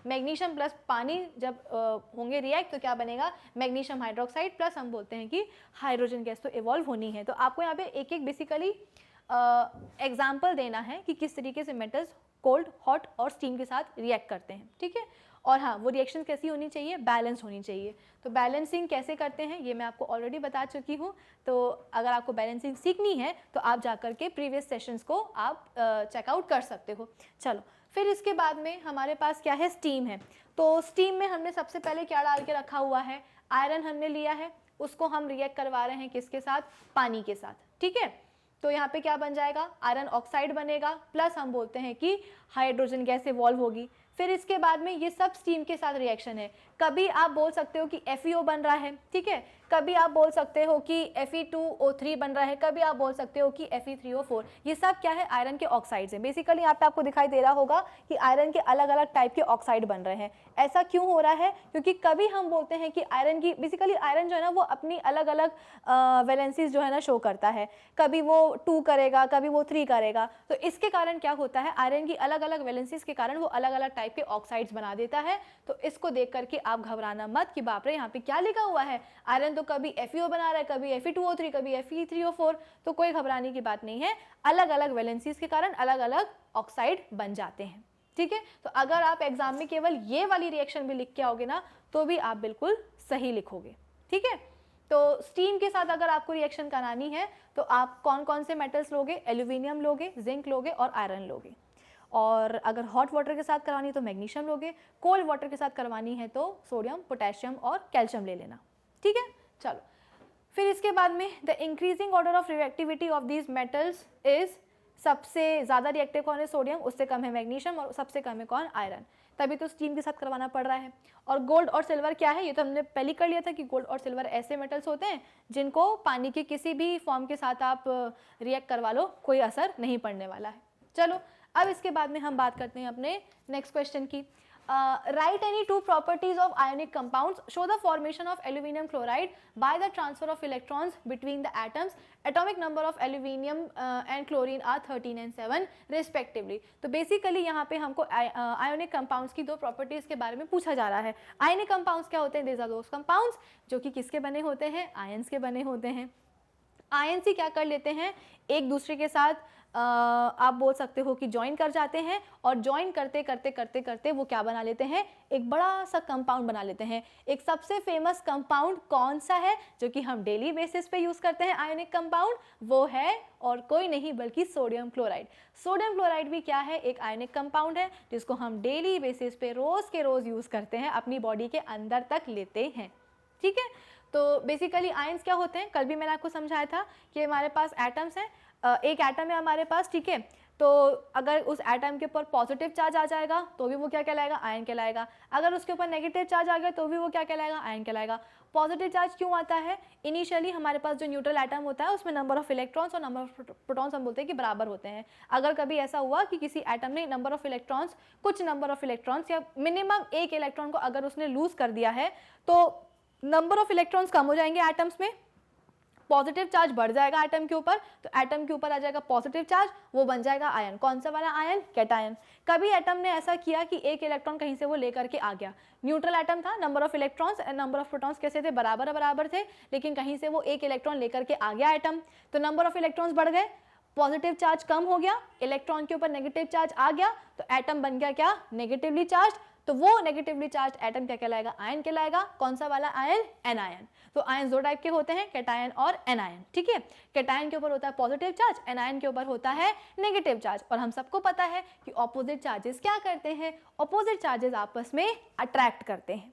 मैग्नीशियम प्लस पानी जब होंगे रिएक्ट तो क्या बनेगा, मैग्नीशियम हाइड्रोक्साइड, प्लस हम बोलते हैं कि हाइड्रोजन गैस तो इवॉल्व होनी है। तो आपको यहाँ पे एक एक बेसिकली एग्जाम्पल देना है कि किस तरीके से मेटल्स कोल्ड, हॉट और स्टीम के साथ रिएक्ट करते हैं, ठीक है। और हाँ, वो रिएक्शन कैसी होनी चाहिए, बैलेंस होनी चाहिए। तो बैलेंसिंग कैसे करते हैं ये मैं आपको ऑलरेडी बता चुकी हूँ। तो अगर आपको बैलेंसिंग सीखनी है तो आप जाकर के प्रीवियस सेशंस को आप चेकआउट कर सकते हो। चलो, फिर इसके बाद में हमारे पास क्या है, स्टीम है। तो स्टीम में हमने सबसे पहले क्या डाल के रखा हुआ है, आयरन हमने लिया है, उसको हम रिएक्ट करवा रहे हैं किसके साथ, पानी के साथ, ठीक है। तो यहाँ पे क्या बन जाएगा, आयरन ऑक्साइड बनेगा, प्लस हम बोलते हैं कि हाइड्रोजन गैस इवॉल्व होगी। फिर इसके बाद में ये सब स्टीम के साथ रिएक्शन है। कभी आप बोल सकते हो कि FeO बन रहा है, ठीक है, कभी आप बोल सकते हो कि Fe2O3 बन रहा है, कभी आप बोल सकते हो कि Fe3O4। ये सब क्या है, आयरन के ऑक्साइड्स हैं। बेसिकली यहाँ पे आपको दिखाई दे रहा होगा कि आयरन के अलग अलग टाइप के ऑक्साइड बन रहे हैं। ऐसा क्यों हो रहा है, क्योंकि कभी हम बोलते हैं कि आयरन की, बेसिकली आयरन जो है ना वो अपनी अलग अलग वैलेंसीज जो है ना शो करता है, कभी वो 2 करेगा, कभी वो 3 करेगा। तो इसके कारण क्या होता है, आयरन की अलग अलग वैलेंसीज के कारण वो अलग अलग टाइप के ऑक्साइड्स बना देता है। तो इसको देख करके आप घबराना मत कि बाप रे यहाँ पे क्या लिखा हुआ है, आयरन तो कभी FeO बना रहा है, कभी Fe2O3, कभी Fe3O4। तो कोई घबराने की बात नहीं है, अलग अलग वैलेंसीज के कारण अलग अलग ऑक्साइड बन जाते हैं, ठीक है। तो अगर आप एग्जाम में केवल ये वाली रिएक्शन भी लिख के आओगे ना तो भी आप बिल्कुल सही लिखोगे, ठीक है। तो स्टीम के साथ अगर आपको रिएक्शन करानी है तो आप कौन कौन से मेटल्स लोगे, एल्यूमिनियम लोगे, जिंक लोगे और आयरन लोगे। और अगर हॉट वाटर के साथ करवानी है तो मैग्नीशियम लोगे, कोल्ड वाटर के साथ करवानी है तो सोडियम, पोटेशियम और कैल्शियम ले लेना, ठीक है। चलो, फिर इसके बाद में the increasing order of reactivity of these metals is, सबसे ज़्यादा रिएक्टिव कौन है, सोडियम, उससे कम है मैग्नीशियम और सबसे कम है कौन, आयरन। तभी तो स्टीम के साथ करवाना पड़ रहा है। और गोल्ड और सिल्वर क्या है, ये तो हमने पहले कर लिया था कि गोल्ड और सिल्वर ऐसे मेटल्स होते हैं जिनको पानी के किसी भी फॉर्म के साथ आप रिएक्ट करवा लो, कोई असर नहीं पड़ने वाला है। चलो, अब इसके बाद में हम बात करते हैं अपने नेक्स्ट क्वेश्चन की। Write any 2 properties of ionic compounds. Show the formation of aluminum chloride by the transfer of electrons between the atoms. Atomic number of aluminum and chlorine are 13 and 7 respectively. तो basically यहाँ पे हमको ionic compounds की 2 properties के बारे में पूछा जा रहा है। ionic compounds क्या होते हैं, these are those compounds जो कि किसके बने होते हैं, आयंस के बने होते हैं। आयंस ही क्या कर लेते हैं, एक दूसरे के साथ आप बोल सकते हो कि ज्वाइन कर जाते हैं, और ज्वाइन करते करते करते करते वो क्या बना लेते हैं, एक बड़ा सा कंपाउंड बना लेते हैं। एक सबसे फेमस कंपाउंड कौन सा है जो कि हम डेली बेसिस पे यूज करते हैं आयनिक कंपाउंड, वो है और कोई नहीं बल्कि सोडियम क्लोराइड। सोडियम क्लोराइड भी क्या है, एक आयनिक कंपाउंड है जिसको हम डेली बेसिस पे रोज के रोज यूज करते हैं, अपनी बॉडी के अंदर तक लेते हैं, ठीक है। तो बेसिकली आयंस क्या होते हैं, कल भी मैंने आपको समझाया था कि हमारे पास एटम्स हैं, एक एटम है हमारे पास, ठीक है। तो अगर उस एटम के ऊपर पॉजिटिव चार्ज आ जाएगा तो भी वो क्या कहलाएगा, आयन कहलाएगा। अगर उसके ऊपर नेगेटिव चार्ज आ गया तो भी वो क्या कहलाएगा, आयन कहलाएगा। पॉजिटिव चार्ज क्यों आता है, इनिशियली हमारे पास जो न्यूट्रल एटम होता है उसमें नंबर ऑफ इलेक्ट्रॉन्स और नंबर ऑफ प्रोटॉन्स हम बोलते हैं कि बराबर होते हैं। अगर कभी ऐसा हुआ कि किसी एटम ने नंबर ऑफ इलेक्ट्रॉन्स, कुछ नंबर ऑफ इलेक्ट्रॉन्स या मिनिमम एक इलेक्ट्रॉन को अगर उसने लूज कर दिया है तो नंबर ऑफ इलेक्ट्रॉन्स कम हो जाएंगे एटम्स में, पॉजिटिव चार्ज बढ़ जाएगा एटम के ऊपर, तो एटम के ऊपर आ जाएगा पॉजिटिव चार्ज, वो बन जाएगा आयन। कौन सा वाला आयन, कैटायन। कभी एटम ने ऐसा किया कि एक इलेक्ट्रॉन कहीं से वो लेकर के आ गया, न्यूट्रल एटम था, number of electrons and number of protons कैसे थे, बराबर बराबर थे, लेकिन कहीं से वो एक इलेक्ट्रॉन लेकर के आ गया एटम, तो नंबर ऑफ इलेक्ट्रॉन्स बढ़ गए, पॉजिटिव चार्ज कम हो गया, इलेक्ट्रॉन के ऊपर नेगेटिव चार्ज आ गया, तो एटम बन गया क्या, नेगेटिवली चार्ज। तो वो नेगेटिवली चार्ज एटम क्या कहलाएगा, आयन कहलाएगा। कौन सा वाला आयन, एन आयन। तो आयन 2 टाइप के होते हैं, कैटायन और एनायन, ठीक है। कैटायन के ऊपर होता है पॉजिटिव चार्ज, एनायन के ऊपर होता है नेगेटिव चार्ज। और हम सबको पता है कि ऑपोजिट चार्जेस क्या करते हैं, ऑपोजिट चार्जेस आपस में अट्रैक्ट करते हैं,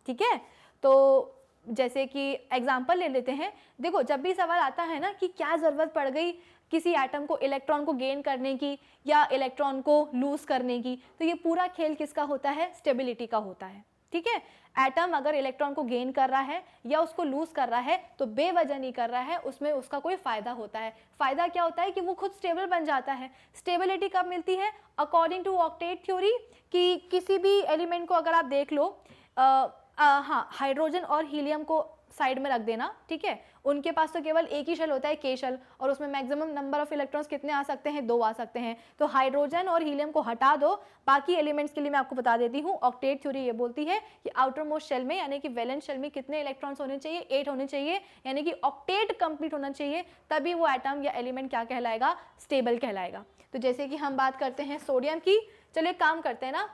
ठीक है। तो जैसे कि एग्जाम्पल ले लेते हैं, देखो जब भी सवाल आता है ना कि क्या जरूरत पड़ गई किसी एटम को इलेक्ट्रॉन को गेन करने की या इलेक्ट्रॉन को लूज करने की, तो ये पूरा खेल किसका होता है, स्टेबिलिटी का होता है, ठीक है। एटम अगर इलेक्ट्रॉन को गेन कर रहा है या उसको लूज कर रहा है तो बेवजह नहीं कर रहा है, उसमें उसका कोई फायदा होता है। फायदा क्या होता है कि वो खुद स्टेबल बन जाता है। स्टेबिलिटी कब मिलती है, अकॉर्डिंग टू ऑक्टेट थ्योरी, कि किसी भी एलिमेंट को अगर आप देख लो, हाँ, हाइड्रोजन और हीलियम को साइड में रख देना, ठीक है। उनके पास तो केवल एक ही शेल होता है, के शेल, और उसमें मैक्सिमम नंबर ऑफ इलेक्ट्रॉन्स कितने आ सकते हैं, 2 आ सकते हैं। तो हाइड्रोजन और हीलियम को हटा दो, बाकी एलिमेंट्स के लिए मैं आपको बता देती हूँ। ऑक्टेट थ्योरी ये बोलती है कि आउटर मोस्ट शेल में यानी कि वैलेंस शेल में कितने इलेक्ट्रॉन्स होने चाहिए, 8 होने चाहिए, यानी कि ऑक्टेट कंप्लीट होना चाहिए, तभी वो एटम या एलिमेंट क्या कहलाएगा, स्टेबल कहलाएगा। तो जैसे कि हम बात करते हैं सोडियम की, चलिए काम करते हैं ना,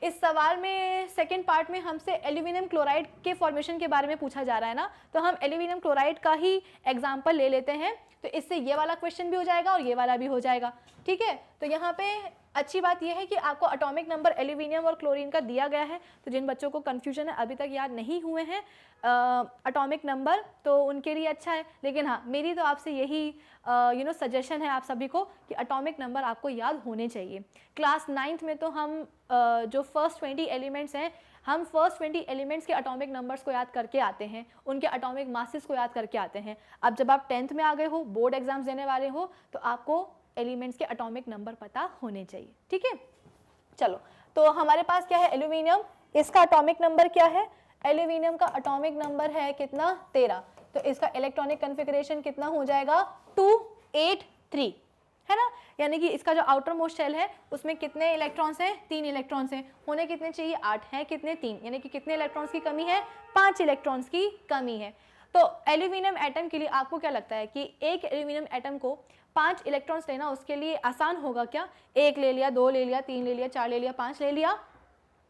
इस सवाल में सेकंड पार्ट में हमसे एल्यूमिनियम क्लोराइड के फॉर्मेशन के बारे में पूछा जा रहा है ना, तो हम एल्यूमिनियम क्लोराइड का ही एग्जाम्पल ले लेते हैं, तो इससे ये वाला क्वेश्चन भी हो जाएगा और ये वाला भी हो जाएगा, ठीक है। तो यहाँ पे अच्छी बात यह है कि आपको एटॉमिक नंबर एल्यूमिनियम और क्लोरीन का दिया गया है, तो जिन बच्चों को कन्फ्यूजन है अभी तक याद नहीं हुए हैं एटॉमिक नंबर, तो उनके लिए अच्छा है। लेकिन हाँ, मेरी तो आपसे यही सजेशन है आप सभी को कि एटॉमिक नंबर आपको याद होने चाहिए। क्लास 9th में तो हम जो फर्स्ट 20 एलिमेंट्स हैं, हम फर्स्ट 20 एलिमेंट्स के एटॉमिक नंबर्स को याद करके आते हैं, उनके एटॉमिक मासेस को याद करके आते हैं। अब जब आप 10th में आ गए हो, बोर्ड एग्जाम्स देने वाले हो, तो आपको एलिमेंट्स के एटॉमिक नंबर पता होने चाहिए, ठीक है। चलो, तो हमारे पास क्या है, एल्यूमिनियम, इसका एटॉमिक नंबर क्या है, एल्यूमिनियम का एटॉमिक नंबर है कितना, 13, तो इसका इलेक्ट्रॉनिक कन्फिगरेशन कितना हो जाएगा, 283, है ना। यानी कि इसका जो आउटर मोस्ट शेल है उसमें कितने इलेक्ट्रॉन्स हैं, 3 इलेक्ट्रॉन्स हैं, होने कितने चाहिए, 8 हैं, कितने, 3, यानी कि कितने इलेक्ट्रॉन्स की कमी है, 5 इलेक्ट्रॉन्स की कमी है। तो एल्यूमिनियम एटम के लिए आपको क्या लगता है कि एक एल्यूमिनियम एटम को 5 इलेक्ट्रॉन्स लेना उसके लिए आसान होगा क्या, 1 ले लिया, 2 ले लिया, 3 ले लिया, 4 ले लिया, 5 ले लिया,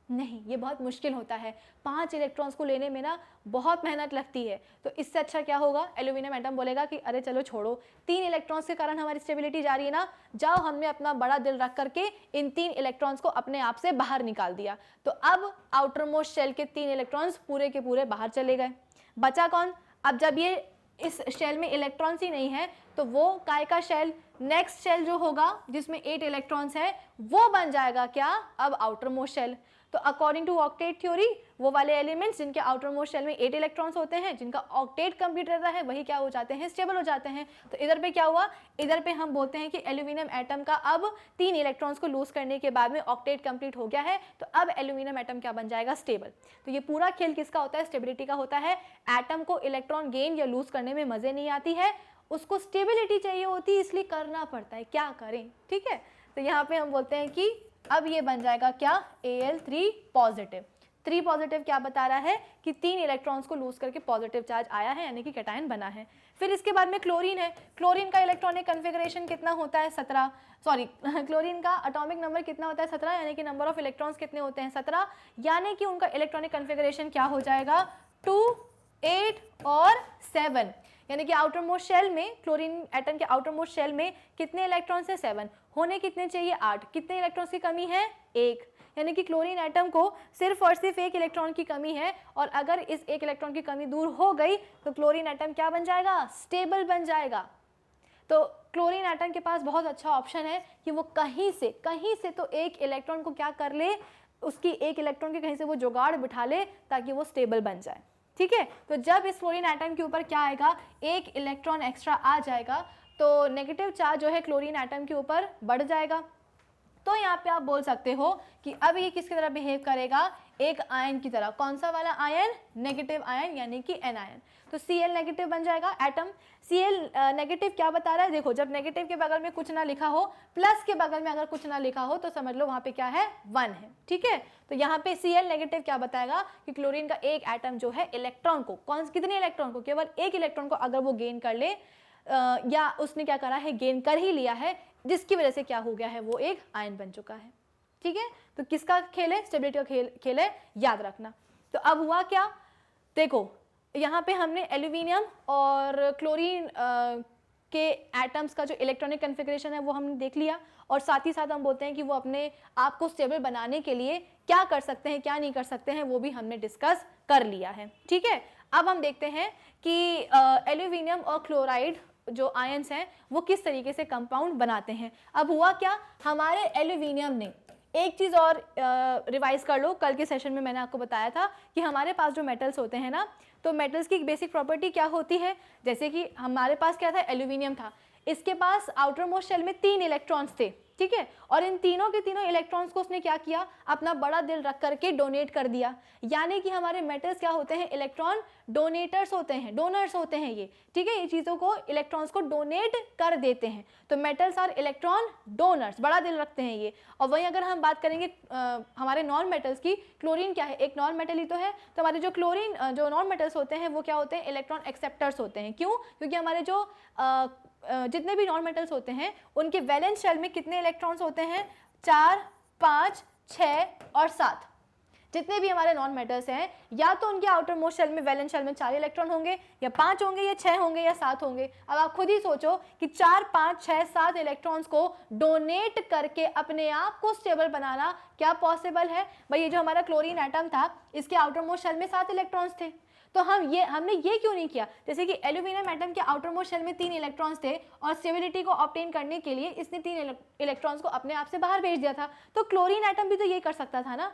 नहीं, ये बहुत मुश्किल होता है। 5 इलेक्ट्रॉन्स को लेने में ना बहुत मेहनत लगती है। तो इससे अच्छा क्या होगा, एल्यूमिनियम एटम बोलेगा कि अरे चलो छोड़ो, 3 इलेक्ट्रॉन्स के कारण हमारी स्टेबिलिटी जा रही है ना, जाओ हमने अपना बड़ा दिल रख करके इन 3 इलेक्ट्रॉन्स को अपने आप से बाहर निकाल दिया। तो अब आउटर मोस्ट शेल के 3 इलेक्ट्रॉन्स पूरे के पूरे बाहर चले गए, बचा कौन। अब जब ये इस शेल में इलेक्ट्रॉन्स ही नहीं है, तो वो काय का शेल, नेक्स्ट शेल जो होगा जिसमें 8 इलेक्ट्रॉन्स है, वो बन जाएगा क्या, अब आउटर मोस्ट शेल। तो अकॉर्डिंग टू ऑक्टेट थ्योरी, वो वाले एलिमेंट्स जिनके आउटर मोस्ट शेल में 8 इलेक्ट्रॉन्स होते हैं, जिनका ऑक्टेट कंप्लीट रहता है, वही क्या हो जाते हैं, स्टेबल हो जाते हैं। तो इधर पे क्या हुआ, इधर पे हम बोलते हैं कि एल्यूमिनियम एटम का अब 3 इलेक्ट्रॉन्स को लूज करने के बाद में ऑक्टेट कंप्लीट हो गया है, तो अब एल्यूमिनियम एटम क्या बन जाएगा, स्टेबल। तो ये पूरा खेल किसका होता है, स्टेबिलिटी का होता है। एटम को इलेक्ट्रॉन गेन या लूज करने में मजे नहीं आती है, उसको स्टेबिलिटी चाहिए होती है, इसलिए करना पड़ता है, क्या करें, ठीक है। तो यहाँ पे हम बोलते हैं कि अब ये बन जाएगा क्या, Al3 पॉजिटिव। 3 पॉजिटिव क्या बता रहा है कि 3 इलेक्ट्रॉन्स को लूज करके पॉजिटिव चार्ज आया है, यानी कि कैटायन बना है। फिर इसके बाद में क्लोरीन है, क्लोरीन का इलेक्ट्रॉनिक कन्फिगरेशन कितना होता है, 17, सॉरी क्लोरीन का एटॉमिक नंबर कितना होता है, 17, यानी कि नंबर ऑफ इलेक्ट्रॉन्स कितने होते हैं, 17, यानी कि उनका इलेक्ट्रॉनिक कन्फिगरेशन क्या हो जाएगा, 2, 8 और 7, यानी कि आउटर मोस्ट शेल में, क्लोरीन एटम के आउटर मोस्ट शेल में कितने इलेक्ट्रॉन्स है, 7, होने कितने चाहिए, 8, कितने इलेक्ट्रॉन्स की कमी है, 1, यानी कि क्लोरीन एटम को सिर्फ और सिर्फ 1 इलेक्ट्रॉन की कमी है, और अगर इस 1 इलेक्ट्रॉन की कमी दूर हो गई तो क्लोरीन एटम क्या बन जाएगा, स्टेबल बन जाएगा। तो क्लोरीन एटम के पास बहुत अच्छा ऑप्शन है कि वो कहीं से तो 1 इलेक्ट्रॉन को क्या कर ले, उसकी 1 इलेक्ट्रॉन के कहीं से वो जुगाड़ बिठा ले ताकि वो स्टेबल बन जाए, ठीक है। तो जब इस क्लोरीन एटम के ऊपर क्या आएगा, 1 इलेक्ट्रॉन एक्स्ट्रा आ जाएगा, तो नेगेटिव चार्ज जो है क्लोरीन एटम के ऊपर बढ़ जाएगा। तो यहाँ पे आप बोल सकते हो कि अब ये किसकी तरह बिहेव करेगा, एक आयन की तरह। कौन सा वाला आयन, नेगेटिव आयन, यानी कि एन आयन। तो Cl नेगेटिव बन जाएगा एटम। Cl नेगेटिव क्या बता रहा है, देखो जब नेगेटिव के बगल में कुछ ना लिखा हो, प्लस के बगल में अगर कुछ ना लिखा हो, तो समझ लो वहाँ पे क्या है, 1 है, ठीक है। तो यहाँ पे Cl नेगेटिव क्या बताएगा कि क्लोरीन का एक एटम जो है इलेक्ट्रॉन को, कितने इलेक्ट्रॉन को, केवल 1 इलेक्ट्रॉन को अगर वो गेन कर ले, या उसने क्या करा है, गेन कर ही लिया है, जिसकी वजह से क्या हो गया है, वो एक आयन बन चुका है, ठीक है। तो किसका खेल है, स्टेबिलिटी का खेल है, याद रखना। तो अब हुआ क्या, देखो यहाँ पे हमने एल्यूमिनियम और क्लोरीन के एटम्स का जो इलेक्ट्रॉनिक कन्फिगरेशन है वो हमने देख लिया, और साथ ही साथ हम बोलते हैं कि वो अपने आप को स्टेबल बनाने के लिए क्या कर सकते हैं, क्या नहीं कर सकते हैं, वो भी हमने डिस्कस कर लिया है, ठीक है। अब हम देखते हैं कि एल्यूमिनियम और क्लोराइड जो आयंस हैं वो किस तरीके से कंपाउंड बनाते हैं। अब हुआ क्या, हमारे एल्यूमिनियम ने एक चीज़ और रिवाइज कर लो, कल के सेशन में मैंने आपको बताया था कि हमारे पास जो मेटल्स होते हैं ना, तो मेटल्स की बेसिक प्रॉपर्टी क्या होती है, जैसे कि हमारे पास क्या था, एल्यूमिनियम था, इसके पास आउटर मोस्ट शेल में 3 इलेक्ट्रॉन्स थे, ठीक है, और इन तीनों के तीनों इलेक्ट्रॉन्स को उसने क्या किया, अपना बड़ा दिल रख करके डोनेट कर दिया। यानी कि हमारे मेटल्स क्या होते हैं, इलेक्ट्रॉन डोनेटर्स होते हैं, डोनर्स होते हैं ये, ठीक है, ये चीज़ों को, इलेक्ट्रॉन्स को डोनेट कर देते हैं। तो मेटल्स आर इलेक्ट्रॉन डोनर्स, बड़ा दिल रखते हैं ये। और वहीं अगर हम बात करेंगे हमारे नॉन मेटल्स की, क्लोरीन क्या है, एक नॉन मेटल ही तो है, तो हमारे जो क्लोरीन जो नॉन मेटल्स होते हैं वो क्या होते हैं, इलेक्ट्रॉन एक्सेप्टर्स होते हैं। क्यों, क्योंकि हमारे जो जितने भी नॉन मेटल्स होते हैं उनके वैलेंस शेल में कितने इलेक्ट्रॉन्स होते हैं? 4, 5, 6 और 7। जितने भी हमारे नॉन मेटल्स हैं या तो उनके आउटर मोस्ट शेल में वैलेंस शेल में 4 इलेक्ट्रॉन होंगे, या 5 होंगे, या 6 होंगे, या 7 होंगे। अब आप खुद ही सोचो कि 4, 5, 6, 7 इलेक्ट्रॉन्स को डोनेट करके अपने आप को स्टेबल बनाना क्या पॉसिबल है? भाई ये जो हमारा क्लोरीन एटम था इसके आउटर मोस्ट शेल में 7 इलेक्ट्रॉन्स थे, तो हमने ये क्यों नहीं किया? जैसे कि एल्यूमिनियम एटम के आउटर मोस्ट शेल में 3 इलेक्ट्रॉन्स थे और स्टेबिलिटी को ऑब्टेन करने के लिए इसने 3 इलेक्ट्रॉन्स को अपने आप से बाहर भेज दिया था। तो क्लोरीन एटम भी तो ये कर सकता था ना,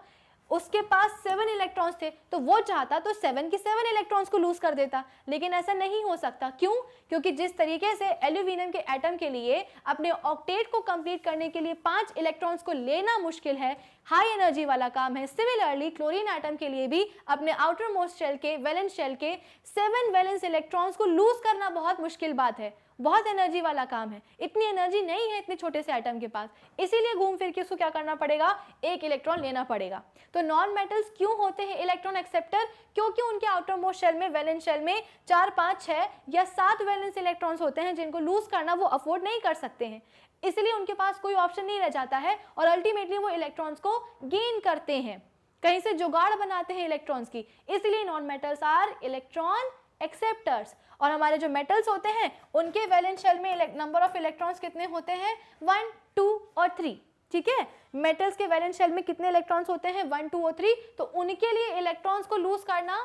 उसके पास 7 इलेक्ट्रॉन्स थे तो वो चाहता तो 7 के 7 इलेक्ट्रॉन्स को लूज कर देता, लेकिन ऐसा नहीं हो सकता। क्यों? क्योंकि जिस तरीके से एल्यूमिनियम के एटम के लिए अपने ऑक्टेट को कंप्लीट करने के लिए 5 इलेक्ट्रॉन्स को लेना मुश्किल है, हाई एनर्जी वाला काम है, सिमिलरली क्लोरीन एटम के लिए भी अपने आउटर मोस्ट शेल के वैलेंस शेल के 7 वैलेंस इलेक्ट्रॉन्स को लूज करना बहुत मुश्किल बात है, बहुत एनर्जी वाला काम है। इतनी एनर्जी नहीं है इतने छोटे से एटम के पास, इसीलिए घूम फिर के उसको क्या करना पड़ेगा? एक इलेक्ट्रॉन लेना पड़ेगा। तो नॉन मेटल्स क्यों होते हैं इलेक्ट्रॉन एक्सेप्टर? क्योंकि उनके आउटर मोस्ट शेल में वैलेंस शेल में 4, 5, 6 या 7 वैलेंस इलेक्ट्रॉन्स होते हैं जिनको लूज करना वो अफोर्ड नहीं कर सकते हैं, इसलिए उनके पास कोई ऑप्शन नहीं रह जाता है और अल्टीमेटली वो इलेक्ट्रॉन्स को गेन करते हैं, कहीं से जुगाड़ बनाते हैं इलेक्ट्रॉन्स की। इसलिए non metals are electron acceptors. और हमारे जो मेटल्स होते हैं उनके वैलेंस शेल में नंबर ऑफ इलेक्ट्रॉन्स कितने होते हैं? 1, 2 और 3। ठीक है, मेटल्स के वैलेंस शेल में कितने इलेक्ट्रॉन्स होते हैं? 1, 2 और 3। तो उनके लिए इलेक्ट्रॉन्स को लूज करना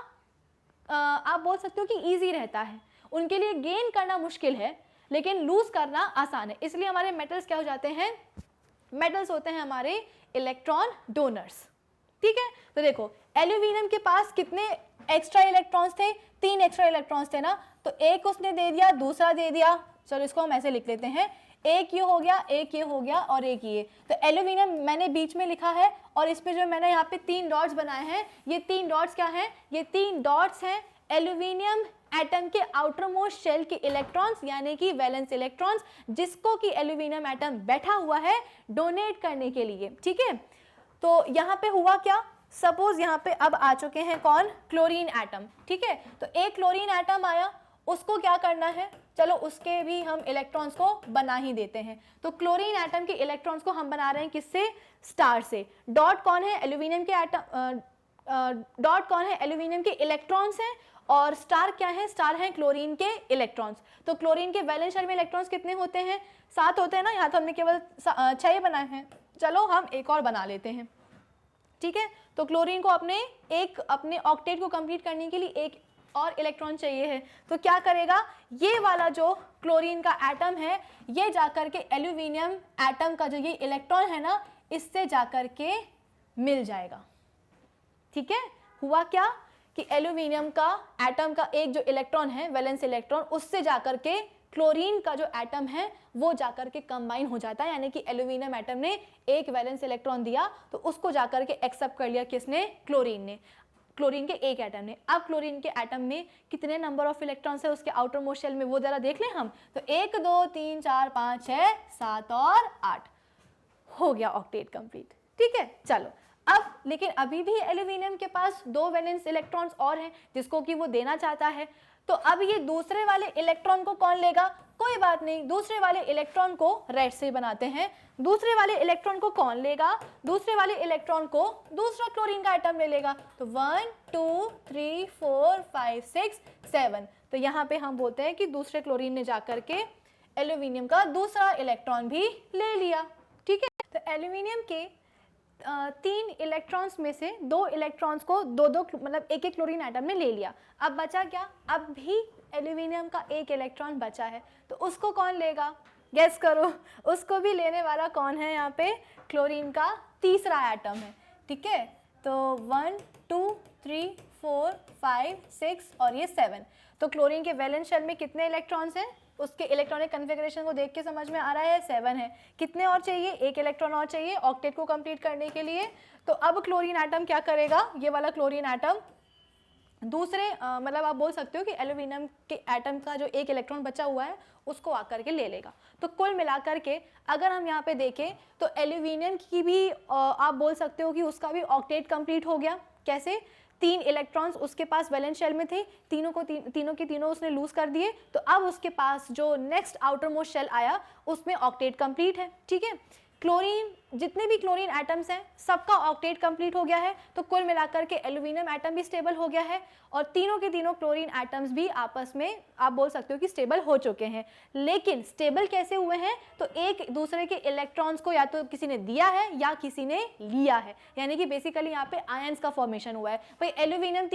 आप बोल सकते हो कि ईजी रहता है, उनके लिए गेन करना मुश्किल है लेकिन लूज करना आसान है। इसलिए हमारे मेटल्स क्या हो जाते हैं? मेटल्स होते हैं हमारे इलेक्ट्रॉन डोनर्स। ठीक है, तो देखो एल्यूमिनियम के पास कितने एक्स्ट्रा इलेक्ट्रॉन्स थे? 3 एक्स्ट्रा इलेक्ट्रॉन्स थे ना, तो एक उसने दे दिया, दूसरा दे दिया। चलो इसको हम ऐसे लिख लेते हैं, एक ये हो गया, एक ये हो गया और एक ये। तो एल्यूमिनियम मैंने बीच में लिखा है और इस पे जो मैंने यहाँ पे 3 डॉट्स बनाए हैं, ये 3 डॉट्स क्या हैं? ये 3 डॉट्स हैं एल्यूमिनियम एटम के आउटर मोस्ट शेल के इलेक्ट्रॉन्स यानी कि वैलेंस इलेक्ट्रॉन्स, जिसको कि एल्यूमिनियम एटम बैठा हुआ है डोनेट करने के लिए। ठीक है, तो यहाँ पे हुआ क्या? सपोज यहाँ पे अब आ चुके हैं कौन? Chlorine atom. ठीक है, तो एक क्लोरीन एटम आया, उसको क्या करना है? चलो उसके भी हम इलेक्ट्रॉन्स को बना ही देते हैं। तो क्लोरीन एटम के इलेक्ट्रॉन्स को हम बना रहे हैं किससे? स्टार से। डॉट कौन है? एल्यूमिनियम के एटम, डॉट कौन है? एल्यूमिनियम के इलेक्ट्रॉन्स हैं और स्टार क्या है? स्टार है क्लोरीन के इलेक्ट्रॉन्स। तो क्लोरीन के वैलेंस शेल में इलेक्ट्रॉन्स कितने होते हैं? 7 होते हैं ना, यहाँ तो हमने केवल 6 बनाए हैं, चलो हम एक और बना लेते हैं। ठीक है, तो क्लोरीन को अपने ऑक्टेट को कंप्लीट करने के लिए एक और इलेक्ट्रॉन चाहिए है, तो क्या करेगा? ये वाला जो क्लोरीन का एटम है ये जाकर के एल्यूमिनियम एटम का जो ये इलेक्ट्रॉन है ना, इससे जाकर के मिल जाएगा। ठीक है, हुआ क्या कि एल्यूमिनियम का एटम का एक जो इलेक्ट्रॉन है वैलेंस इलेक्ट्रॉन, उससे जाकर के क्लोरीन का जो एटम है वो जाकर के कंबाइन हो जाता है, यानी कि एल्यूमिनियम एटम ने एक वैलेंस इलेक्ट्रॉन दिया तो उसको जाकर के एक्सेप्ट कर लिया किसने? क्लोरीन ने, क्लोरीन के एक एटम ने। अब क्लोरीन के एटम में कितने नंबर ऑफ इलेक्ट्रॉन्स है उसके आउटर मोस्ट शेल में, वो जरा देख लें हम। तो 1, 2, 3, 4, 5, 6, 7 और 8 हो गया ऑक्टेट कंप्लीट। ठीक है, चलो अब लेकिन अभी भी एल्यूमिनियम के पास 2 वैलेंस इलेक्ट्रॉन्स और हैं जिसको कि वो देना चाहता है। तो अब ये दूसरे वाले इलेक्ट्रॉन को कौन लेगा? कोई बात नहीं, दूसरे वाले इलेक्ट्रॉन को रेड से बनाते हैं। दूसरे वाले इलेक्ट्रॉन को कौन लेगा? दूसरे वाले इलेक्ट्रॉन को दूसरा क्लोरीन का एटम ले लेगा। तो 1, 2, 3, 4, 5, 6, 7। तो यहाँ पे हम बोलते हैं कि दूसरे क्लोरीन ने जाकर के एल्यूमिनियम का दूसरा इलेक्ट्रॉन भी ले लिया। ठीक है, तो एल्यूमिनियम के 3 इलेक्ट्रॉन्स में से 2 इलेक्ट्रॉन्स को दो मतलब एक क्लोरीन एटम ने ले लिया। अब बचा क्या? अब भी एल्यूमिनियम का एक इलेक्ट्रॉन बचा है, तो उसको कौन लेगा? गेस करो, उसको भी लेने वाला कौन है? यहाँ पे क्लोरीन का तीसरा एटम है। ठीक है, तो 1, 2, 3, 4, 5, 6 और ये 7। तो क्लोरीन के वैलेंस शेल में कितने इलेक्ट्रॉन्स हैं? उसके इलेक्ट्रॉनिक कन्फिगरेशन को देख के समझ में आ रहा है 7 है। कितने और चाहिए? एक इलेक्ट्रॉन और चाहिए ऑक्टेट को कंप्लीट करने के लिए। तो अब क्लोरीन एटम क्या करेगा? ये वाला क्लोरीन एटम दूसरे मतलब आप बोल सकते हो कि एल्यूमिनियम के एटम का जो एक इलेक्ट्रॉन बचा हुआ है उसको आकर के ले लेगा। तो कुल मिलाकर के अगर हम यहाँ पे देखें तो एल्यूमिनियम की भी आप बोल सकते हो कि उसका भी ऑक्टेट कंप्लीट हो गया। कैसे? 3 इलेक्ट्रॉन्स उसके पास वैलेंस शेल में थे, तीनों के तीनों उसने लूज कर दिए, तो अब उसके पास जो नेक्स्ट आउटर मोस्ट शेल आया उसमें ऑक्टेट कंप्लीट है। ठीक है, क्लोरीन, जितने भी क्लोरीन एटम्स हैं सबका ऑक्टेट कंप्लीट हो गया है, तो कुल मिलाकर के एल्यूमिनियम एटम भी स्टेबल हो गया है और तीनों के तीनों क्लोरीन एटम्स भी आपस में आप बोल सकते हो कि स्टेबल हो चुके हैं। लेकिन स्टेबल कैसे हुए हैं, तो एक दूसरे के इलेक्ट्रॉन्स को या तो किसी ने दिया है या किसी ने लिया है, यानी कि बेसिकली यहाँ पे आयंस का फॉर्मेशन हुआ है। भाई एल्यूमिनियम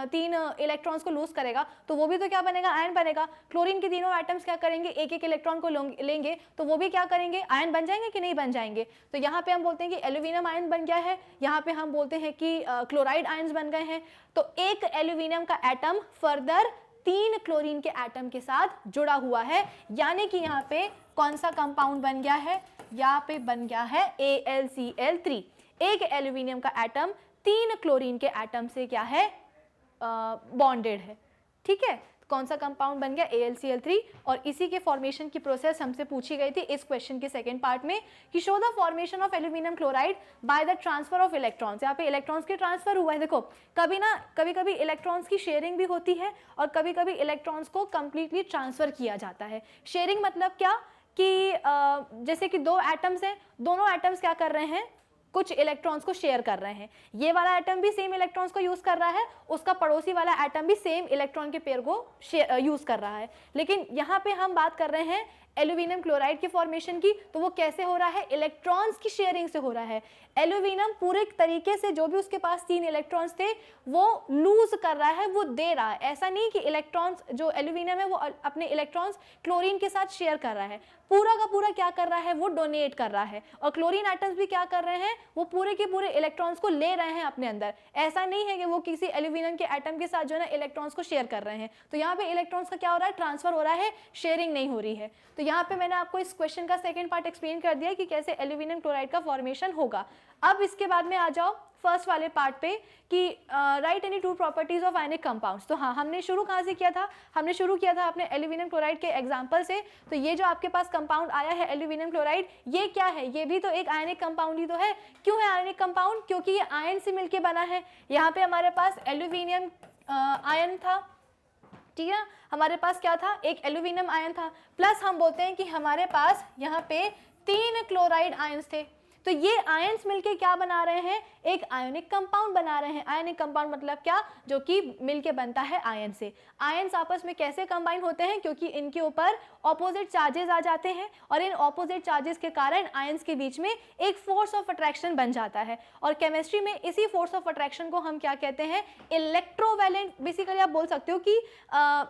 तीन इलेक्ट्रॉन्स को लूज करेगा तो वो भी तो क्या बनेगा, आयन बनेगा। क्लोरीन के तीनों एटम्स क्या करेंगे, एक एक इलेक्ट्रॉन को लेंगे तो वो भी क्या करेंगे, आयन बन जाएंगे कि नहीं बन जाएंगे। तो यहाँ पे हम बोलते हैं कि एल्यूमिनियम आयन बन गया है, यहाँ पे हम बोलते हैं कि क्लोराइड आयंस बन गए हैं। तो एक एल्यूमिनियम का एटम फर्दर 3 क्लोरीन के एटम के साथ जुड़ा हुआ है, यानी कि यहाँ पे कौन सा कंपाउंड बन गया है, यहाँ पे बन गया है AlCl3। एक एल्यूमिनियम का एटम 3 क्लोरीन के एटम से क्या है, बॉन्डेड है। ठीक है, कौन सा कंपाउंड बन गया, AlCl3। और इसी के फॉर्मेशन की प्रोसेस हमसे पूछी गई थी इस क्वेश्चन के सेकंड पार्ट में कि show the formation of aluminium chloride by the transfer of electrons. यहाँ पे इलेक्ट्रॉन्स के ट्रांसफर हुआ है। देखो कभी कभी इलेक्ट्रॉन्स की शेयरिंग भी होती है और कभी कभी इलेक्ट्रॉन्स को कंप्लीटली ट्रांसफर किया जाता है। शेयरिंग मतलब क्या कि जैसे कि 2 एटम्स हैं, दोनों एटम्स क्या कर रहे हैं, कुछ इलेक्ट्रॉन्स को शेयर कर रहे हैं। ये वाला एटम भी सेम इलेक्ट्रॉन्स को यूज कर रहा है, उसका पड़ोसी वाला एटम भी सेम इलेक्ट्रॉन के पेयर को यूज कर रहा है। लेकिन यहाँ पे हम बात कर रहे हैं एल्यूमिनियम क्लोराइड के फॉर्मेशन की, तो वो कैसे हो रहा है, इलेक्ट्रॉन्स की शेयरिंग से हो रहा है। एल्यूमिनियम पूरे तरीके से जो भी उसके पास 3 इलेक्ट्रॉन्स थे वो लूज कर रहा है, वो दे रहा है। ऐसा नहीं कि इलेक्ट्रॉन्स जो एल्यूमिनियम है वो अपने इलेक्ट्रॉन्स क्लोरीन के साथ शेयर कर रहा है, पूरा का पूरा क्या कर रहा है, वो डोनेट कर रहा है। और क्लोरीन एटम्स भी क्या कर रहे हैं, वो पूरे के पूरे इलेक्ट्रॉन्स को ले रहे हैं अपने अंदर। ऐसा नहीं है कि वो किसी एल्यूमिनियम के एटम के साथ जो है ना इलेक्ट्रॉन्स को शेयर कर रहे हैं। तो यहाँ पे इलेक्ट्रॉन्स का क्या हो रहा है, ट्रांसफर हो रहा है, शेयरिंग नहीं हो रही है। तो यहाँ पे मैंने आपको इस क्वेश्चन का सेकंड पार्ट एक्सप्लेन कर दिया कि कैसे एल्यूमिनियम क्लोराइड का फॉर्मेशन होगा। अब इसके बाद में आ जाओ फर्स्ट वाले पार्ट पे कि right any 2 properties of ionic compounds. तो हाँ, हमने शुरू कहाँ से किया था, हमने शुरू किया था अपने एल्यूमिनियम क्लोराइड के एग्जांपल से। तो ये जो आपके पास कंपाउंड आया है एल्यूमिनियम क्लोराइड, ये क्या है, ये भी तो एक आयनिक कंपाउंड ही तो है। क्यों है आयनिक कंपाउंड, क्योंकि ये आयन से मिलकर बना है। यहाँ पे हमारे पास एल्यूमिनियम आयन था, ठीक है, हमारे पास क्या था, एक एल्यूमिनियम आयन था, प्लस हम बोलते हैं कि हमारे पास यहाँ पे 3 क्लोराइड आयंस थे। तो ये आयंस मिलके क्या बना रहे हैं, एक आयोनिक कंपाउंड बना रहे हैं। आयोनिक कंपाउंड मतलब क्या, जो कि मिलके बनता है आयन से। आयंस आपस में कैसे कंबाइन होते हैं, क्योंकि इनके ऊपर ऑपोजिट चार्जेस आ जाते हैं और इन ऑपोजिट चार्जेस के कारण आयंस के बीच में एक फोर्स ऑफ अट्रैक्शन बन जाता है। और केमिस्ट्री में इसी फोर्स ऑफ अट्रैक्शन को हम क्या कहते हैं, इलेक्ट्रोवैलेंट। बेसिकली आप बोल सकते हो कि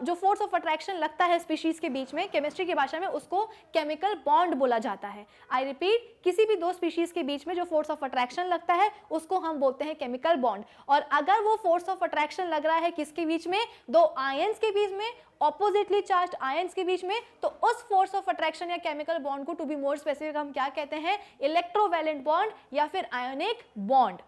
जो फोर्स ऑफ अट्रैक्शन लगता है स्पीशीज के बीच में, केमिस्ट्री की भाषा में उसको केमिकल बॉन्ड बोला जाता है। आई रिपीट, किसी भी 2 स्पीशीज के बीच में जो फोर्स ऑफ अट्रैक्शन लगता है उसको हम बोलते हैं केमिकल बॉन्ड। और अगर वो फोर्स ऑफ अट्रैक्शन लग रहा है किसके बीच में, 2 आयंस के बीच में, ऑपोजिटली चार्ज्ड आयंस के बीच में, तो उस फोर्स ऑफ अट्रैक्शन या केमिकल बॉन्ड को टू बी मोर स्पेसिफिक हम क्या कहते हैं, इलेक्ट्रोवैलेंट बॉन्ड या फिर आयोनिक बॉन्ड।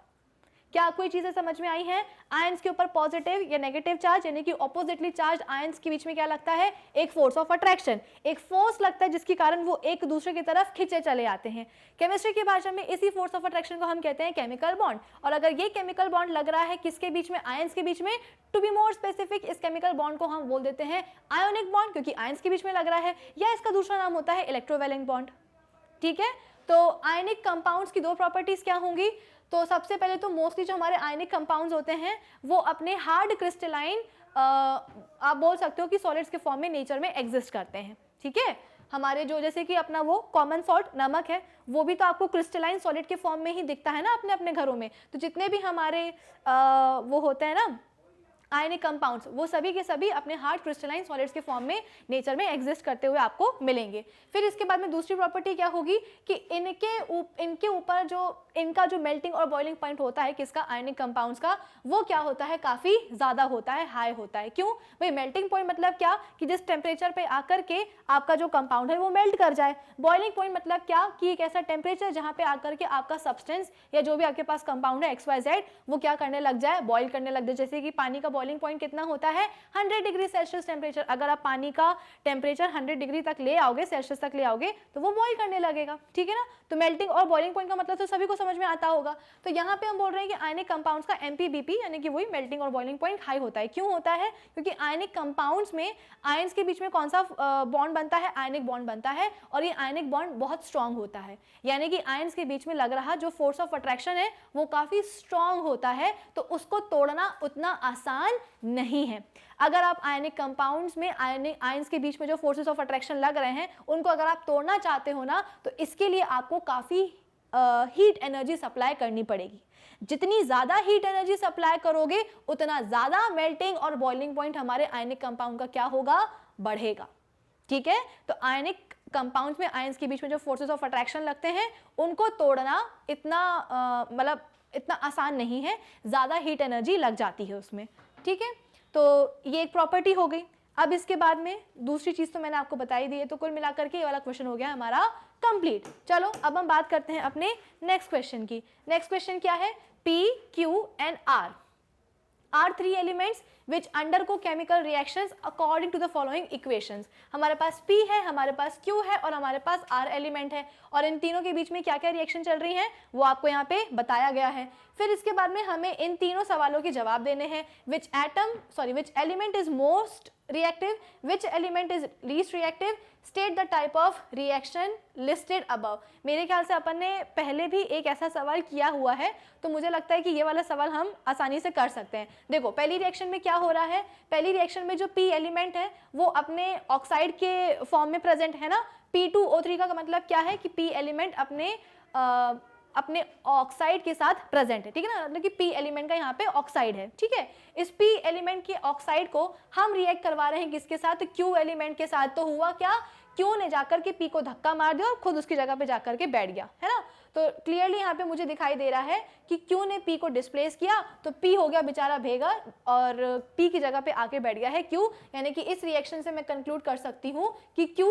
क्या कोई चीजें समझ में आई हैं? आयंस के ऊपर पॉजिटिव या नेगेटिव चार्ज यानी कि ऑपोजिटली चार्ज आयंस के बीच में क्या लगता है, एक फोर्स ऑफ अट्रैक्शन, एक फोर्स लगता है जिसके कारण वो एक दूसरे की तरफ खिंचे चले आते हैं। केमिस्ट्री की भाषा में इसी फोर्स ऑफ अट्रैक्शन को हम कहते हैं केमिकल बॉन्ड। और अगर ये केमिकल बॉन्ड लग रहा है किसके बीच में, आयंस के बीच में, टू बी मोर स्पेसिफिक इस केमिकल बॉन्ड को हम बोल देते हैं आयोनिक बॉन्ड, क्योंकि आयंस के बीच में लग रहा है, या इसका दूसरा नाम होता है इलेक्ट्रोवैलेंट बॉन्ड। ठीक है, तो आयनिक कंपाउंड्स की 2 प्रॉपर्टीज क्या होंगी, तो सबसे पहले तो मोस्टली जो हमारे आयनिक कंपाउंड्स होते हैं वो अपने हार्ड क्रिस्टलाइन आप बोल सकते हो कि सॉलिड्स के फॉर्म में नेचर में एग्जिस्ट करते हैं। ठीक है, हमारे जो जैसे कि अपना वो कॉमन सॉल्ट नमक है, वो भी तो आपको क्रिस्टलाइन सॉलिड के फॉर्म में ही दिखता है ना अपने अपने घरों में। तो जितने भी हमारे वो होते हैं ना आयनिक कंपाउंड्स, वो सभी के सभी अपने हार्ड क्रिस्टलाइन सॉलिड्स के फॉर्म में नेचर में एग्जिस्ट करते हुए आपको मिलेंगे। फिर इसके बाद में दूसरी प्रॉपर्टी क्या होगी कि इनके ऊपर जो इनका जो मेल्टिंग और बॉइलिंग पॉइंट होता है किसका, आयनिक कंपाउंड्स का, वो क्या होता है, काफी ज्यादा होता है, हाई होता है। क्यों भाई, मेल्टिंग पॉइंट मतलब क्या कि जिस टेम्परेचर पे आकर के आपका जो कंपाउंड है वो मेल्ट कर जाए। बॉइलिंग पॉइंट मतलब क्या कि एक ऐसा टेम्परेचर जहाँ पे आकर के आपका सब्सटेंस या जो भी आपके पास कंपाउंड है XYZ वो क्या करने लग जाए, बॉइल करने लग जाए। जैसे कि पानी का बॉइलिंग पॉइंट कितना होता है 100 डिग्री सेल्सियस टेम्परेचर। अगर आप पानी का टेम्परेचर 100 डिग्री तक ले आओगे, सेल्सियस तक ले आओगे, तो वो बॉईल करने लगेगा, ठीक है ना। तो मेल्टिंग और बॉइलिंग पॉइंट का मतलब तो सभी को समझ में आता होगा। तो यहाँ पे हम बोल रहे हैं कि आयनिक कंपाउंड्स का MPBP यानी कि वही मेल्टिंग और बॉइलिंग पॉइंट हाई होता है। क्यों होता है? क्योंकि आयनिक कंपाउंड्स में आयंस के बीच में कौन सा बॉन्ड बनता है? आयनिक बॉन्ड बनता है, और ये आयनिक बॉन्ड बहुत स्ट्रांग होता है, यानी कि आयंस के बीच में लग रहा जो फोर्स ऑफ अट्रैक्शन है वो काफी स्ट्रांग होता है, तो उसको तोड़ना उतना आसान नहीं है। अगर आप आयनिक कंपाउंड्स में आयंस के बीच में जो फोर्सेस ऑफ अट्रैक्शन लग रहे हैं उनको अगर आप तोड़ना चाहते हो ना, तो इसके लिए आपको काफी हीट एनर्जी सप्लाई करनी पड़ेगी। जितनी ज्यादा हीट एनर्जी सप्लाई करोगे उतना ज्यादा मेल्टिंग और बॉइलिंग पॉइंट हमारे आयनिक कंपाउंड का क्या होगा? बढ़ेगा, ठीक है। तो आयनिक कंपाउंड्स में आयंस के बीच में जो फोर्सेस ऑफ अट्रैक्शन लगते हैं उनको तोड़ना इतना मतलब इतना आसान नहीं है, ज्यादा हीट एनर्जी लग जाती है उसमें, ठीक है। तो ये एक प्रॉपर्टी हो गई। अब इसके बाद में दूसरी चीज तो मैंने आपको बताई दी है, तो कुल मिलाकर के ये वाला क्वेश्चन हो गया हमारा कंप्लीट। चलो अब हम बात करते हैं अपने नेक्स्ट क्वेश्चन की। नेक्स्ट क्वेश्चन क्या है? P, Q and R are three elements which undergo chemical reactions according to the following equations। हमारे पास P है, हमारे पास Q है और हमारे पास R एलिमेंट है, और इन तीनों के बीच में क्या क्या रिएक्शन चल रही है वो आपको यहाँ पे बताया गया है। फिर इसके बाद में हमें इन तीनों सवालों के जवाब देने हैं। which element is most reactive, which element is least reactive, state the type of reaction listed above। मेरे ख्याल से अपन ने पहले भी एक ऐसा सवाल किया हुआ है, तो मुझे लगता है कि ये वाला सवाल हम आसानी से कर सकते हैं। देखो पहली रिएक्शन में क्या हो रहा है? पहली रिएक्शन में जो P एलिमेंट है वो अपने ऑक्साइड के फॉर्म में प्रेजेंट है ना। P2O3 का मतलब क्या है कि P एलिमेंट अपने ऑक्साइड के साथ प्रेजेंट है, ठीक है ना। मतलब कि P एलिमेंट का यहाँ पे ऑक्साइड है, ठीक है। इस P एलिमेंट के ऑक्साइड को हम रिएक्ट करवा रहे हैं किसके साथ? Q एलिमेंट के साथ। तो हुआ क्या? Q ने जाकर के P को धक्का मार दिया और खुद उसकी जगह पे जाकर के बैठ गया, है ना। तो क्लियरली यहाँ पे मुझे दिखाई दे रहा है कि Q ने P को डिस्प्लेस किया, तो P हो गया बेचारा भेगा और P की जगह पे आके बैठ गया है Q। यानी कि इस रिएक्शन से मैं कंक्लूड कर सकती हूँ कि Q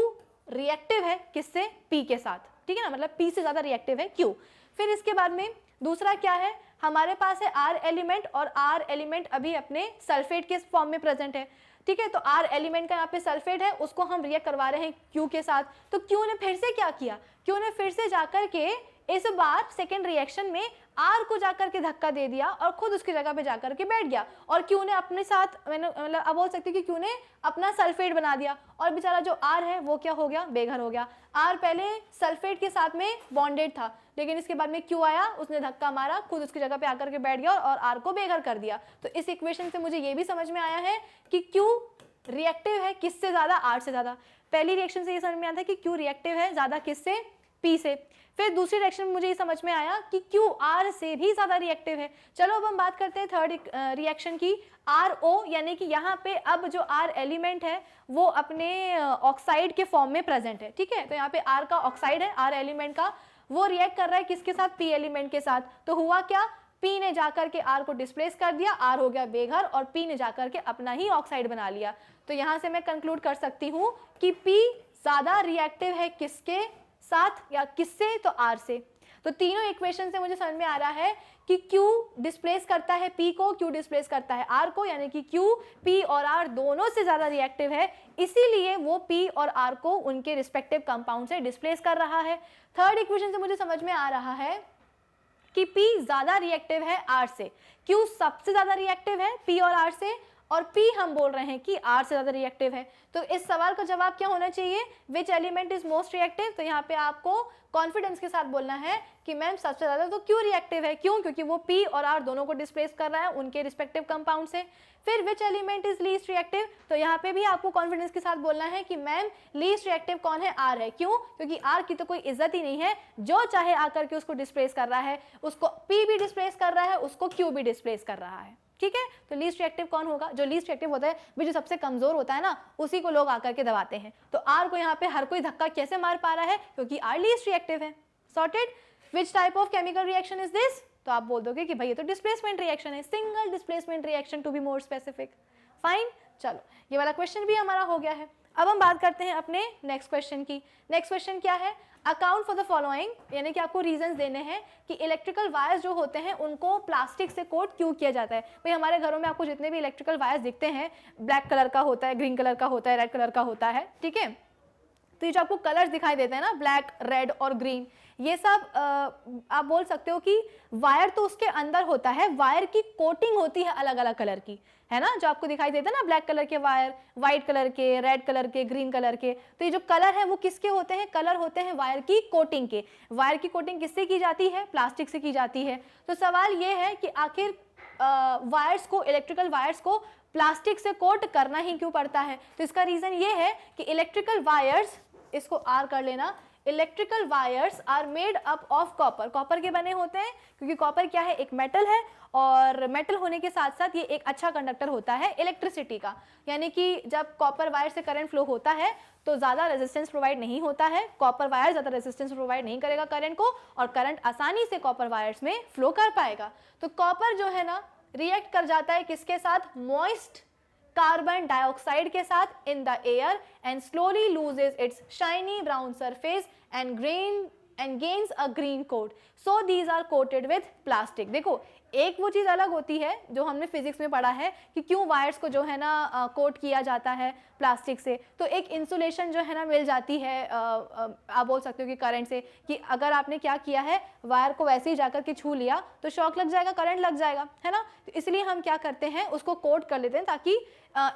रिएक्टिव है किससे? P के साथ, ठीक है ना। मतलब P से ज्यादा रिएक्टिव है Q। फिर इसके बाद में दूसरा क्या है? हमारे पास है R एलिमेंट, और R एलिमेंट अभी अपने सल्फेट के फॉर्म में प्रेजेंट है, ठीक है। तो R एलिमेंट का यहाँ पे सल्फेट है, उसको हम रिएक्ट करवा रहे हैं Q के साथ। तो Q ने फिर से क्या किया? Q ने फिर से जाकर के इस बार सेकेंड रिएक्शन में R को जाकर के धक्का दे दिया और खुद उसकी जगह पे जाकर के बैठ गया, और Q ने अपने साथ, मैंने मतलब अब बोल सकती हूँ कि Q ने अपना सल्फेट बना दिया, और बेचारा जो R है वो क्या हो गया? बेघर हो गया। R पहले सल्फेट के साथ में बॉन्डेड था, लेकिन इसके बाद में Q आया, उसने धक्का मारा, खुद उसकी जगह पे आकर के बैठ गया और R को बेघर कर दिया। तो इस इक्वेशन से मुझे ये भी समझ में आया है कि Q रिएक्टिव है किससे ज्यादा? R से ज्यादा। पहली रिएक्शन से ये समझ में आता है कि Q रिएक्टिव है ज्यादा किससे? P से। फिर दूसरी रिएक्शन में मुझे ये समझ में आया कि Q R से भी ज्यादा रिएक्टिव है। चलो अब हम बात करते हैं थर्ड रिएक्शन की, RO, यानी कि यहाँ पे अब जो R एलिमेंट है वो अपने ऑक्साइड के फॉर्म में प्रेजेंट है, ठीक है। तो यहाँ पे R का ऑक्साइड है, R एलिमेंट का, वो रिएक्ट कर रहा है किसके साथ? P एलिमेंट के साथ। तो हुआ क्या? P ने जाकर के R को डिस्प्लेस कर दिया, R हो गया बेघर, और P ने जाकर के अपना ही ऑक्साइड बना लिया। तो यहाँ से मैं कंक्लूड कर सकती हूँ कि P ज्यादा रिएक्टिव है किसके साथ या किससे? तो R से। तो तीनों इक्वेशन से मुझे समझ में आ रहा है कि Q डिस्प्लेस करता है P को, Q डिस्प्लेस करता है R को, यानी कि Q P और R दोनों से ज्यादा रिएक्टिव है, इसीलिए वो P और R को उनके रिस्पेक्टिव कंपाउंड से डिस्प्लेस कर रहा है। थर्ड इक्वेशन से मुझे समझ में आ रहा है कि P ज्यादा रिएक्टिव है R से, Q सबसे ज्यादा रिएक्टिव है P और R से, और P हम बोल रहे हैं कि R से ज्यादा रिएक्टिव है। तो इस सवाल का जवाब क्या होना चाहिए? Which element is most reactive? तो यहाँ पे आपको कॉन्फिडेंस के साथ बोलना है कि मैम सबसे ज्यादा तो Q रिएक्टिव है। क्यों? क्योंकि वो P और R दोनों को डिस्प्लेस कर रहा है उनके रिस्पेक्टिव कंपाउंड से। फिर which element is least reactive? तो यहाँ पे भी आपको कॉन्फिडेंस के साथ बोलना है कि मैम लीस्ट रिएक्टिव कौन है? R है। क्यों? क्योंकि R की तो कोई इज्जत ही नहीं है, जो चाहे आकर के उसको डिस्प्लेस कर रहा है, उसको P भी डिस्प्लेस कर रहा है, उसको Q भी डिस्प्लेस कर रहा है, ठीक है। तो लीस्ट रिएक्टिव कौन होगा? जो लीस्ट रिएक्टिव होता है भी, जो सबसे कमजोर होता है ना, उसी को लोग आकर के दबाते हैं। तो R को यहाँ पे हर कोई धक्का कैसे मार पा रहा है? क्योंकि R लीस्ट रिएक्टिव है। Sorted. Which type of chemical reaction is this? तो आप बोल दोगे कि भाई ये तो डिस्प्लेसमेंट रिएक्शन है, single displacement reaction to be more specific. Fine, चलो ये वाला क्वेश्चन भी हमारा हो गया है। अब हम बात करते हैं अपने नेक्स्ट क्वेश्चन की। नेक्स्ट क्वेश्चन क्या है? अकाउंट फॉर द फॉलोइंग, यानी कि आपको रीजंस देने हैं कि इलेक्ट्रिकल वायर्स जो होते हैं उनको प्लास्टिक से कोट क्यों किया जाता है। भाई हमारे घरों में आपको जितने भी इलेक्ट्रिकल वायर्स दिखते हैं, ब्लैक कलर का होता है, ग्रीन कलर का होता है, रेड कलर का होता है, ठीक है। तो ये जो आपको कलर्स दिखाई देते हैं ना, ब्लैक, रेड और ग्रीन, ये सब आप बोल सकते हो कि वायर तो उसके अंदर होता है, वायर की कोटिंग होती है अलग अलग कलर की, है ना। जो आपको दिखाई देता है ना ब्लैक कलर के वायर, व्हाइट कलर के, रेड कलर के, ग्रीन कलर के, तो ये जो कलर है वो किसके होते हैं? कलर होते हैं वायर की कोटिंग के। वायर की कोटिंग किससे की जाती है? प्लास्टिक से की जाती है। तो सवाल ये है कि आखिर वायर्स को, इलेक्ट्रिकल वायर्स को प्लास्टिक से कोट करना ही क्यों पड़ता है? तो इसका रीजन ये है कि इलेक्ट्रिकल वायर्स, इसको आर कर लेना, electrical wires are made up of copper, copper के बने होते हैं, क्योंकि कॉपर क्या है? एक मेटल है, और मेटल होने के साथ साथ ये एक अच्छा कंडक्टर होता है इलेक्ट्रिसिटी का। यानी कि जब कॉपर वायर से करंट फ्लो होता है तो ज़्यादा रेजिस्टेंस प्रोवाइड नहीं होता है, कॉपर वायर ज़्यादा रेजिस्टेंस प्रोवाइड नहीं करेगा करंट को, और करंट आसानी से कॉपर वायर्स में फ्लो कर पाएगा। तो कॉपर जो है ना, रिएक्ट कर जाता है किसके साथ? मॉइस्ट कार्बन डाइऑक्साइड के साथ in the air, and slowly loses it's shiny brown surface and gains a green coat. So these are coated with plastic. देखो, एक वो चीज़ अलग होती है जो हमने फिजिक्स में पढ़ा है कि क्यों वायर्स को जो है ना कोट किया जाता है प्लास्टिक से, तो एक इंसुलेशन जो है ना मिल जाती है, आप बोल सकते हो कि करंट से, कि अगर आपने क्या किया है, वायर को वैसे ही जाकर के छू लिया तो शॉक लग जाएगा, करंट लग जाएगा, है ना। तो इसलिए हम क्या करते हैं, उसको कोट कर लेते हैं ताकि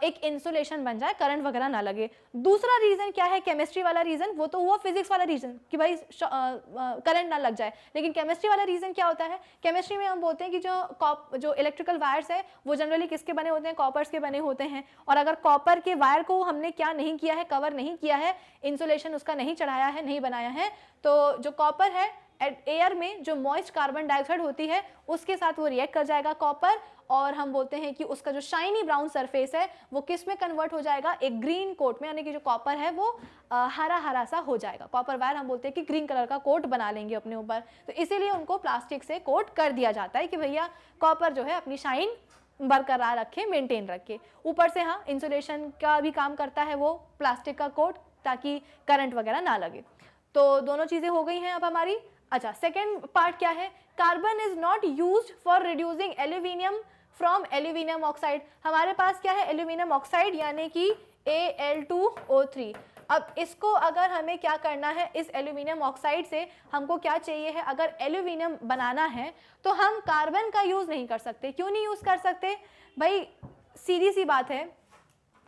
एक इंसुलेशन बन जाए, करंट वगैरह ना लगे। दूसरा रीजन क्या है? केमिस्ट्री वाला रीजन, वो तो हुआ फिजिक्स वाला रीजन कि भाई करंट ना लग जाए। लेकिन केमिस्ट्री वाला रीजन क्या होता है? केमिस्ट्री में हम बोलते हैं कि जो इलेक्ट्रिकल वायर्स है वो जनरली किसके बने होते हैं? कॉपर्स के बने होते हैं। और अगर कॉपर के वायर को हमने क्या नहीं किया है, कवर नहीं किया है, इंसुलेशन उसका नहीं चढ़ाया है, नहीं बनाया है, तो जो कॉपर है एयर में जो मॉइस्ट कार्बन डाइऑक्साइड होती है उसके साथ वो रिएक्ट कर जाएगा कॉपर, और हम बोलते हैं कि उसका जो शाइनी ब्राउन सरफेस है वो किस में कन्वर्ट हो जाएगा? एक ग्रीन कोट में, यानी कि जो कॉपर है वो हरा हरा सा हो जाएगा। कॉपर वायर हम बोलते हैं कि ग्रीन कलर का कोट बना लेंगे अपने ऊपर, तो इसीलिए उनको प्लास्टिक से कोट कर दिया जाता है कि भैया कॉपर जो है अपनी शाइन बरकरार रखे, मेंटेन रखे। ऊपर से हाँ, इंसुलेशन का भी काम करता है वो प्लास्टिक का कोट, ताकि करंट वगैरह ना लगे। तो दोनों चीज़ें हो गई हैं अब हमारी। अच्छा, सेकेंड पार्ट क्या है? Carbon is not used for reducing aluminium from aluminium oxide. हमारे पास क्या है? एल्यूमिनियम ऑक्साइड, यानी कि Al2O3। अब इसको अगर हमें क्या करना है, इस एल्यूमिनियम ऑक्साइड से हमको क्या चाहिए है? अगर एल्यूमिनियम बनाना है तो हम कार्बन का यूज़ नहीं कर सकते। क्यों नहीं यूज़ कर सकते भाई? सीधी सी बात है,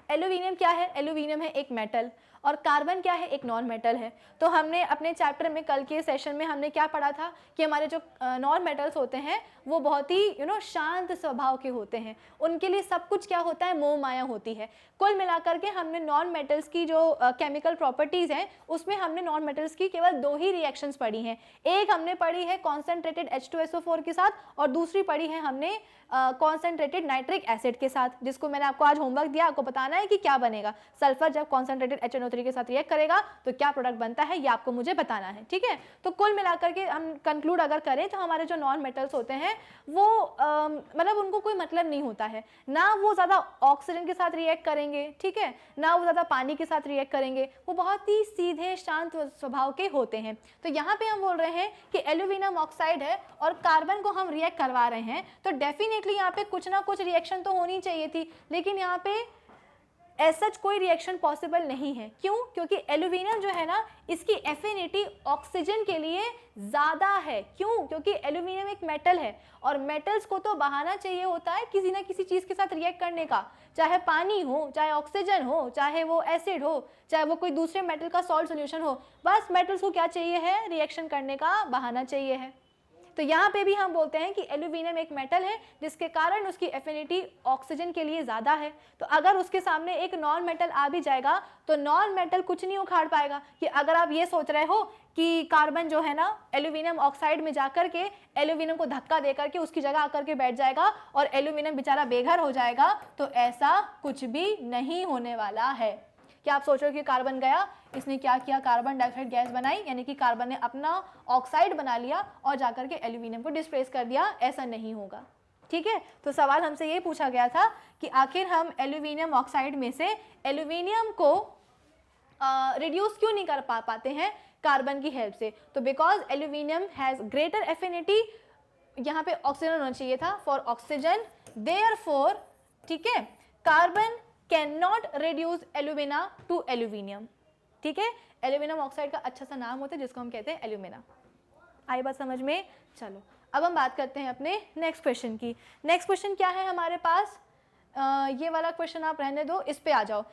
एल्यूमिनियम क्या है? एल्यूमिनियम है एक मेटल, और कार्बन क्या है? एक नॉन मेटल है। तो हमने अपने चैप्टर में, कल के सेशन में हमने क्या पढ़ा था कि हमारे जो नॉन मेटल्स होते हैं वो बहुत ही शांत स्वभाव के होते हैं, उनके लिए सब कुछ क्या होता है? मोह माया होती है। कुल मिलाकर के हमने नॉन मेटल्स की जो केमिकल प्रॉपर्टीज़ हैं उसमें हमने नॉन मेटल्स की केवल 2 ही रिएक्शंस पढ़ी हैं। एक हमने पढ़ी है कॉन्सेंट्रेटेड H2SO4 के साथ, और दूसरी पढ़ी है हमने कॉन्सेंट्रेटेड नाइट्रिक एसिड के साथ, जिसको मैंने आपको आज होमवर्क दिया, आपको बताना है कि क्या बनेगा। सल्फर जब कॉन्सेंट्रेटेड HNO3 के साथ रिएक्ट करेगा तो क्या प्रोडक्ट बनता है, ये आपको मुझे बताना है, ठीक है। तो कुल मिलाकर के हम कंक्लूड अगर करें तो हमारे जो नॉन मेटल्स होते हैं वो मतलब उनको कोई मतलब नहीं होता है, ना वो ज़्यादा ऑक्सीजन के साथ रिएक्ट करेंगे, ठीक है, ना वो ज़्यादा पानी के साथ रिएक्ट करेंगे, वो बहुत ही सीधे शांत स्वभाव के होते हैं। तो यहाँ पे हम बोल रहे हैं कि एल्यूमिनियम ऑक्साइड है और कार्बन को हम रिएक्ट करवा रहे हैं, तो डेफिनेटली यहाँ पे कुछ ना कुछ रिएक्शन तो होनी चाहिए थी, लेकिन यहाँ पे ऐसा कोई रिएक्शन पॉसिबल नहीं है। क्यों? क्योंकि एल्यूमिनियम जो है ना, इसकी एफिनिटी ऑक्सीजन के लिए ज़्यादा है। क्यों? क्योंकि एल्यूमिनियम एक मेटल है, और मेटल्स को तो बहाना चाहिए होता है किसी ना किसी चीज़ के साथ रिएक्ट करने का, चाहे पानी हो, चाहे ऑक्सीजन हो, चाहे वो एसिड हो, चाहे वो कोई दूसरे मेटल का सॉल्ट सोल्यूशन हो, बस मेटल्स को क्या चाहिए है? रिएक्शन करने का बहाना चाहिए है। तो यहाँ पे भी हम बोलते हैं कि एल्यूमिनियम एक मेटल है जिसके कारण उसकी एफिनिटी ऑक्सीजन के लिए ज़्यादा है। तो अगर उसके सामने एक नॉन मेटल आ भी जाएगा तो नॉन मेटल कुछ नहीं उखाड़ पाएगा। कि अगर आप ये सोच रहे हो कि कार्बन जो है ना एल्यूमिनियम ऑक्साइड में जाकर के एल्यूमिनियम को धक्का दे करके उसकी जगह आकर के बैठ जाएगा और एल्यूमिनियम बेचारा बेघर हो जाएगा, तो ऐसा कुछ भी नहीं होने वाला है। क्या आप सोच रहे हो कि कार्बन गया, इसने क्या किया? कार्बन डाइऑक्साइड गैस बनाई, यानी कि कार्बन ने अपना ऑक्साइड बना लिया और जाकर के एल्यूमिनियम को डिस्प्लेस कर दिया, ऐसा नहीं होगा, ठीक है। तो सवाल हमसे ये पूछा गया था कि आखिर हम एल्यूमिनियम ऑक्साइड में से एल्यूमिनियम को रिड्यूस क्यों नहीं कर पाते हैं, कार्बन की हेल्प से। तो because aluminium has greater affinity, यहाँ पे ऑक्सीजन होना चाहिए था फॉर ऑक्सीजन, देयरफॉर, ठीक है, carbon can not reduce alumina to aluminium, ठीक है। एल्यूमिनियम ऑक्साइड का अच्छा सा नाम होता है जिसको हम कहते हैं एल्यूमिना। आई बात समझ में? चलो अब हम बात करते हैं अपने नेक्स्ट क्वेश्चन की। नेक्स्ट क्वेश्चन क्या है हमारे पास? ये वाला क्वेश्चन आप रहने दो, इस पे आ जाओ।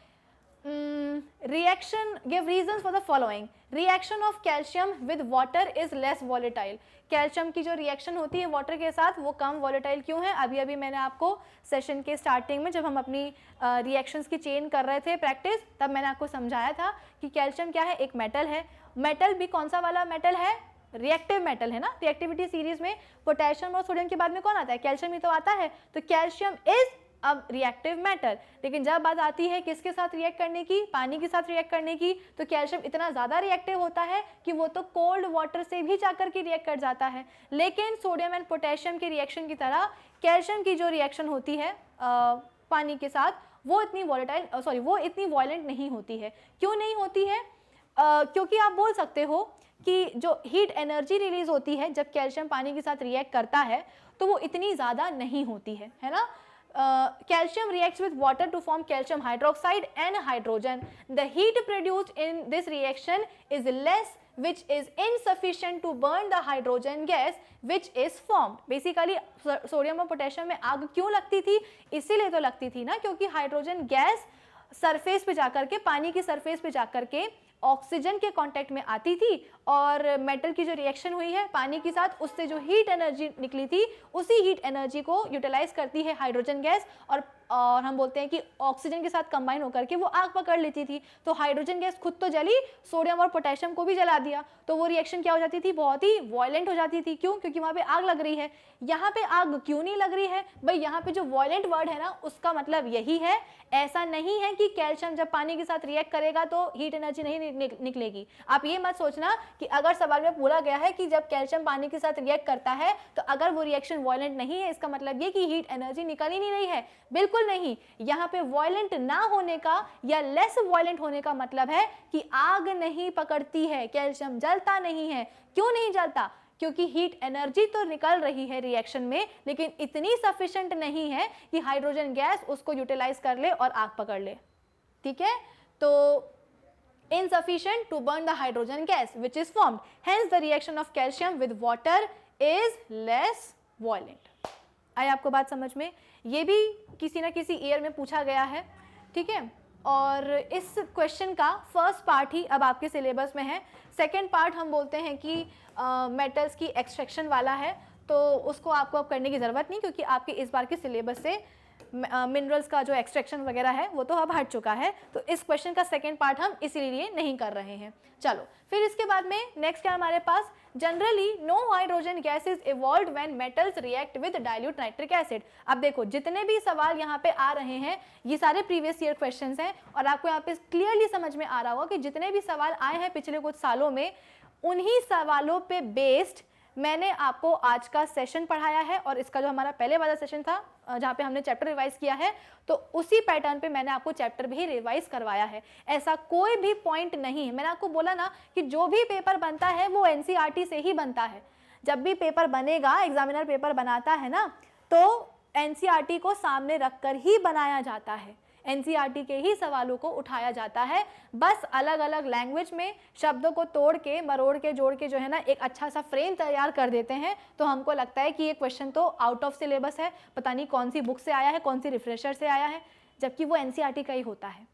Reaction, give reasons for the following. Reaction of calcium with water is less volatile. Calcium की जो रिएक्शन होती है वाटर के साथ वो कम वॉलेटाइल क्यों है? अभी अभी मैंने आपको सेशन के स्टार्टिंग में जब हम अपनी रिएक्शंस की चेन कर रहे थे प्रैक्टिस, तब मैंने आपको समझाया था कि कैल्शियम क्या है, एक मेटल है। मेटल भी कौन सा वाला मेटल है? रिएक्टिव मेटल है ना। रिएक्टिविटी सीरीज में पोटेशियम और सोडियम के बाद में कौन आता है? कैल्शियम ही तो आता है। तो कैल्शियम इज अब रिएक्टिव मेटल। लेकिन जब बात आती है किसके साथ रिएक्ट करने की? पानी के साथ रिएक्ट करने की, तो कैल्शियम इतना ज़्यादा रिएक्टिव होता है कि वो तो कोल्ड वाटर से भी जाकर के रिएक्ट कर जाता है। लेकिन सोडियम एंड पोटेशियम के रिएक्शन की तरह कैल्शियम की जो रिएक्शन होती है पानी के साथ, वो इतनी वॉलेटाइल वो इतनी वॉयलेंट नहीं होती है। क्यों नहीं होती है? क्योंकि आप बोल सकते हो कि जो हीट एनर्जी रिलीज होती है जब कैल्शियम पानी के साथ रिएक्ट करता है तो वो इतनी ज़्यादा नहीं होती है ना। Calcium reacts with water to form calcium hydroxide and hydrogen. The heat produced in this reaction is less, which is insufficient to burn the hydrogen gas which is formed. Basically sodium और potassium में आग क्यों लगती थी? इसीलिए तो लगती थी ना क्योंकि हाइड्रोजन गैस सरफेस पे जाकर के, पानी की सरफेस पे जाकर के ऑक्सीजन के कांटेक्ट में आती थी और मेटल की जो रिएक्शन हुई है पानी के साथ, उससे जो हीट एनर्जी निकली थी उसी हीट एनर्जी को यूटिलाइज करती है हाइड्रोजन गैस और हम बोलते हैं कि ऑक्सीजन के साथ कंबाइन होकर के वो आग पकड़ लेती थी। तो हाइड्रोजन गैस खुद तो जली, सोडियम और पोटेशियम को भी जला दिया, तो वो रिएक्शन क्या हो जाती थी? बहुत ही वॉयलेंट हो जाती थी। क्यों? क्योंकि वहाँ पे आग लग रही है। यहाँ पे आग क्यों नहीं लग रही है भाई? यहाँ पे जो वॉयलेंट वर्ड है ना उसका मतलब यही है, ऐसा नहीं है कि कैल्शियम जब पानी के साथ रिएक्ट करेगा तो हीट एनर्जी नहीं निकलेगी। आप ये मत सोचना कि अगर सवाल में बोला गया है कि जब कैल्शियम पानी के साथ रिएक्ट करता है तो अगर वो रिएक्शन वॉयलेंट नहीं है इसका मतलब ये कि हीट एनर्जी निकल ही नहीं रही है। बिल्कुल नहीं। यहाँ पे वॉयलेंट ना होने का या लेस वॉयलेंट होने का मतलब है कि आग नहीं पकड़ती है, कैल्शियम जलता नहीं है। क्यों नहीं जलता? क्योंकि हीट एनर्जी तो निकल रही है रिएक्शन में, लेकिन इतनी सफिशिएंट नहीं है कि हाइड्रोजन गैस उसको यूटिलाइज कर ले और आग पकड़ ले। ठीक है, तो insufficient to burn the hydrogen gas which is formed, hence the reaction of calcium with water is less violent। आई आपको बात समझ में? ये भी किसी ना किसी ईयर में पूछा गया है, ठीक है। और इस क्वेश्चन का फर्स्ट पार्ट ही अब आपके सिलेबस में है। सेकंड पार्ट हम बोलते हैं कि मेटल्स की एक्सट्रैक्शन वाला है, तो उसको आपको अब करने की ज़रूरत नहीं क्योंकि आपके इस बार के सिलेबस से मिनरल्स का जो एक्सट्रैक्शन वगैरह है वो तो अब हट चुका है। तो इस क्वेश्चन का सेकंड पार्ट हम इसीलिए नहीं कर रहे हैं। चलो फिर इसके बाद में नेक्स्ट क्या हमारे पास? Generally no hydrogen gas is evolved when metals react with dilute nitric acid. अब देखो जितने भी सवाल यहाँ पे आ रहे हैं ये सारे प्रीवियस ईयर क्वेश्चंस हैं और आपको यहाँ पे क्लियरली समझ में आ रहा होगा कि जितने भी सवाल आए हैं पिछले कुछ सालों में उन्हीं सवालों पे बेस्ड मैंने आपको आज का सेशन पढ़ाया है। और इसका जो हमारा पहले वाला सेशन था जहाँ पे हमने चैप्टर रिवाइज किया है तो उसी पैटर्न पे मैंने आपको चैप्टर भी रिवाइज करवाया है। ऐसा कोई भी पॉइंट नहीं है। मैंने आपको बोला ना कि जो भी पेपर बनता है वो एनसीईआरटी से ही बनता है। जब भी पेपर बनेगा, एग्जामिनर पेपर बनाता है ना, तो एनसीईआरटी को सामने रखकर ही बनाया जाता है, एनसीईआरटी के ही सवालों को उठाया जाता है। बस अलग अलग लैंग्वेज में शब्दों को तोड़ के मरोड़ के जोड़ के जो है ना एक अच्छा सा फ्रेम तैयार कर देते हैं, तो हमको लगता है कि ये क्वेश्चन तो आउट ऑफ सिलेबस है, पता नहीं कौन सी बुक से आया है, कौन सी रिफ्रेशर से आया है, जबकि वो एनसीईआरटी का ही होता है।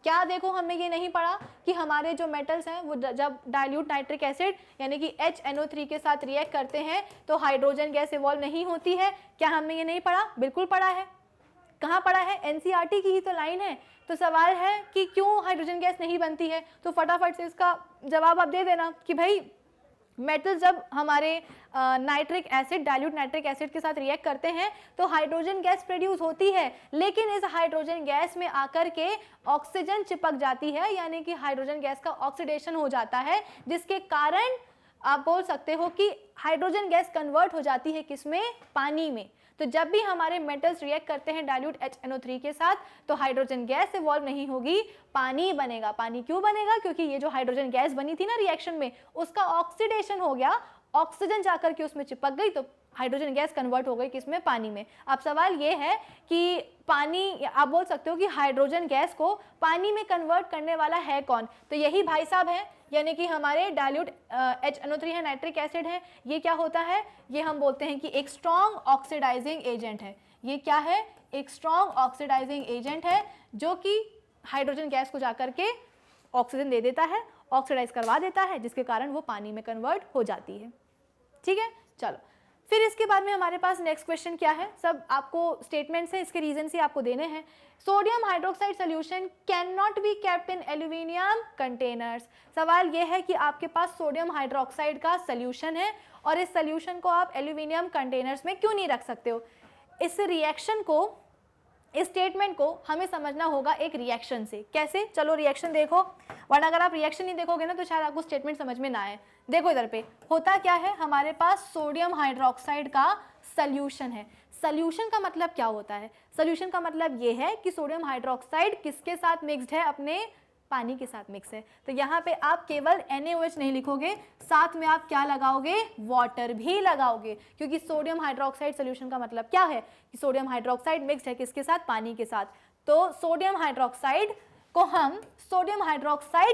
क्या देखो हमने ये नहीं पढ़ा कि हमारे जो मेटल्स हैं वो जब डाइल्यूट नाइट्रिक एसिड यानी कि HNO3 के साथ रिएक्ट करते हैं तो हाइड्रोजन गैस इवॉल्व नहीं होती है। क्या हमने ये नहीं पढ़ा? बिल्कुल पढ़ा है। कहाँ पढ़ा है? एनसीईआरटी की ही तो लाइन है। तो सवाल है कि क्यों हाइड्रोजन गैस नहीं बनती है, तो फटाफट से इसका जवाब आप दे देना कि भाई मेटल्स जब हमारे nitric acid, dilute nitric acid के साथ रिएक्ट करते हैं तो हाइड्रोजन गैस प्रोड्यूस होती है, लेकिन इस हाइड्रोजन गैस में आकर के ऑक्सीजन चिपक जाती है, यानी कि हाइड्रोजन गैस का ऑक्सीडेशन हो जाता है, जिसके कारण आप बोल सकते हो कि हाइड्रोजन गैस कन्वर्ट हो जाती है किसमें? पानी में। तो जब भी हमारे मेटल्स रिएक्ट करते हैं डाइल्यूट HNO3 के साथ तो हाइड्रोजन गैस इवॉल्व नहीं होगी, पानी बनेगा। पानी क्यों बनेगा? क्योंकि ये जो हाइड्रोजन गैस बनी थी ना रिएक्शन में, उसका ऑक्सीडेशन हो गया, ऑक्सीजन जाकर के उसमें चिपक गई तो हाइड्रोजन गैस कन्वर्ट हो गई किसमें? पानी में। अब सवाल ये है कि पानी, आप बोल सकते हो कि हाइड्रोजन गैस को पानी में कन्वर्ट करने वाला है कौन? तो यही भाई साहब हैं, यानी कि हमारे डाइल्यूट HNO3 है, नाइट्रिक एसिड है। ये क्या होता है? ये हम बोलते हैं कि एक स्ट्रॉन्ग ऑक्सीडाइजिंग एजेंट है। ये क्या है? एक स्ट्रॉन्ग ऑक्सीडाइजिंग एजेंट है जो कि हाइड्रोजन गैस को जाकर के ऑक्सीजन दे देता है, ऑक्सीडाइज करवा देता है, जिसके कारण वो पानी में कन्वर्ट हो जाती है। ठीक है, चलो फिर इसके बाद में हमारे पास नेक्स्ट क्वेश्चन क्या है? सब आपको स्टेटमेंट्स हैं, इसके रीजन ही आपको देने हैं। Sodium hydroxide solution can not be kept in aluminium containers. सवाल यह है कि आपके पास सोडियम हाइड्रोक्साइड का सोल्यूशन है और इस सोल्यूशन को आप एल्यूमिनियम कंटेनर्स में क्यों नहीं रख सकते हो? इस रिएक्शन को, इस स्टेटमेंट को हमें समझना होगा एक रिएक्शन से। कैसे? चलो रिएक्शन देखो, वरना अगर आप रिएक्शन नहीं देखोगे ना तो शायद आपको स्टेटमेंट समझ में ना आए। देखो इधर पे होता क्या है, हमारे पास सोडियम हाइड्रोक्साइड का सॉल्यूशन है। सॉल्यूशन का मतलब क्या होता है? सॉल्यूशन का मतलब ये है कि सोडियम हाइड्रोक्साइड किसके साथ मिक्स्ड है? अपने पानी के साथ मिक्स है। तो यहाँ पे आप केवल NaOH नहीं लिखोगे, साथ में आप क्या लगाओगे? वाटर भी लगाओगे, क्योंकि सोडियम हाइड्रोक्साइड सॉल्यूशन का मतलब क्या है कि सोडियम हाइड्रोक्साइड मिक्स्ड है किसके साथ? पानी के साथ। तो सोडियम हाइड्रोक्साइड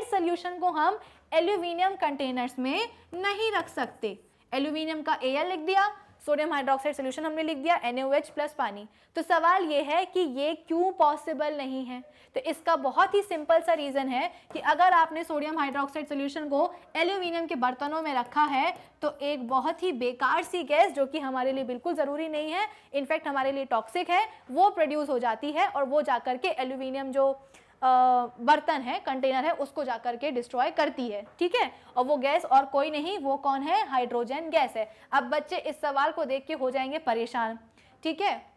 सॉल्यूशन को हम एल्यूमिनियम कंटेनर्स में नहीं रख सकते। एल्यूमिनियम का Al लिख दिया, सोडियम हाइड्रोक्साइड सॉल्यूशन हमने लिख दिया NaOH प्लस पानी। तो सवाल ये है कि ये क्यों पॉसिबल नहीं है? तो इसका बहुत ही सिंपल सा रीज़न है कि अगर आपने सोडियम हाइड्रोक्साइड सॉल्यूशन को एल्यूमिनियम के बर्तनों में रखा है तो एक बहुत ही बेकार सी गैस, जो कि हमारे लिए बिल्कुल ज़रूरी नहीं है, इनफैक्ट हमारे लिए टॉक्सिक है, वो प्रोड्यूस हो जाती है और वो जाकर के एल्यूमिनियम जो बर्तन है, कंटेनर है, उसको जाकर के डिस्ट्रॉय करती है। ठीक है, और वो गैस और कोई नहीं, वो कौन है? हाइड्रोजन गैस है। अब बच्चे इस सवाल को देख के हो जाएंगे परेशान। ठीक है,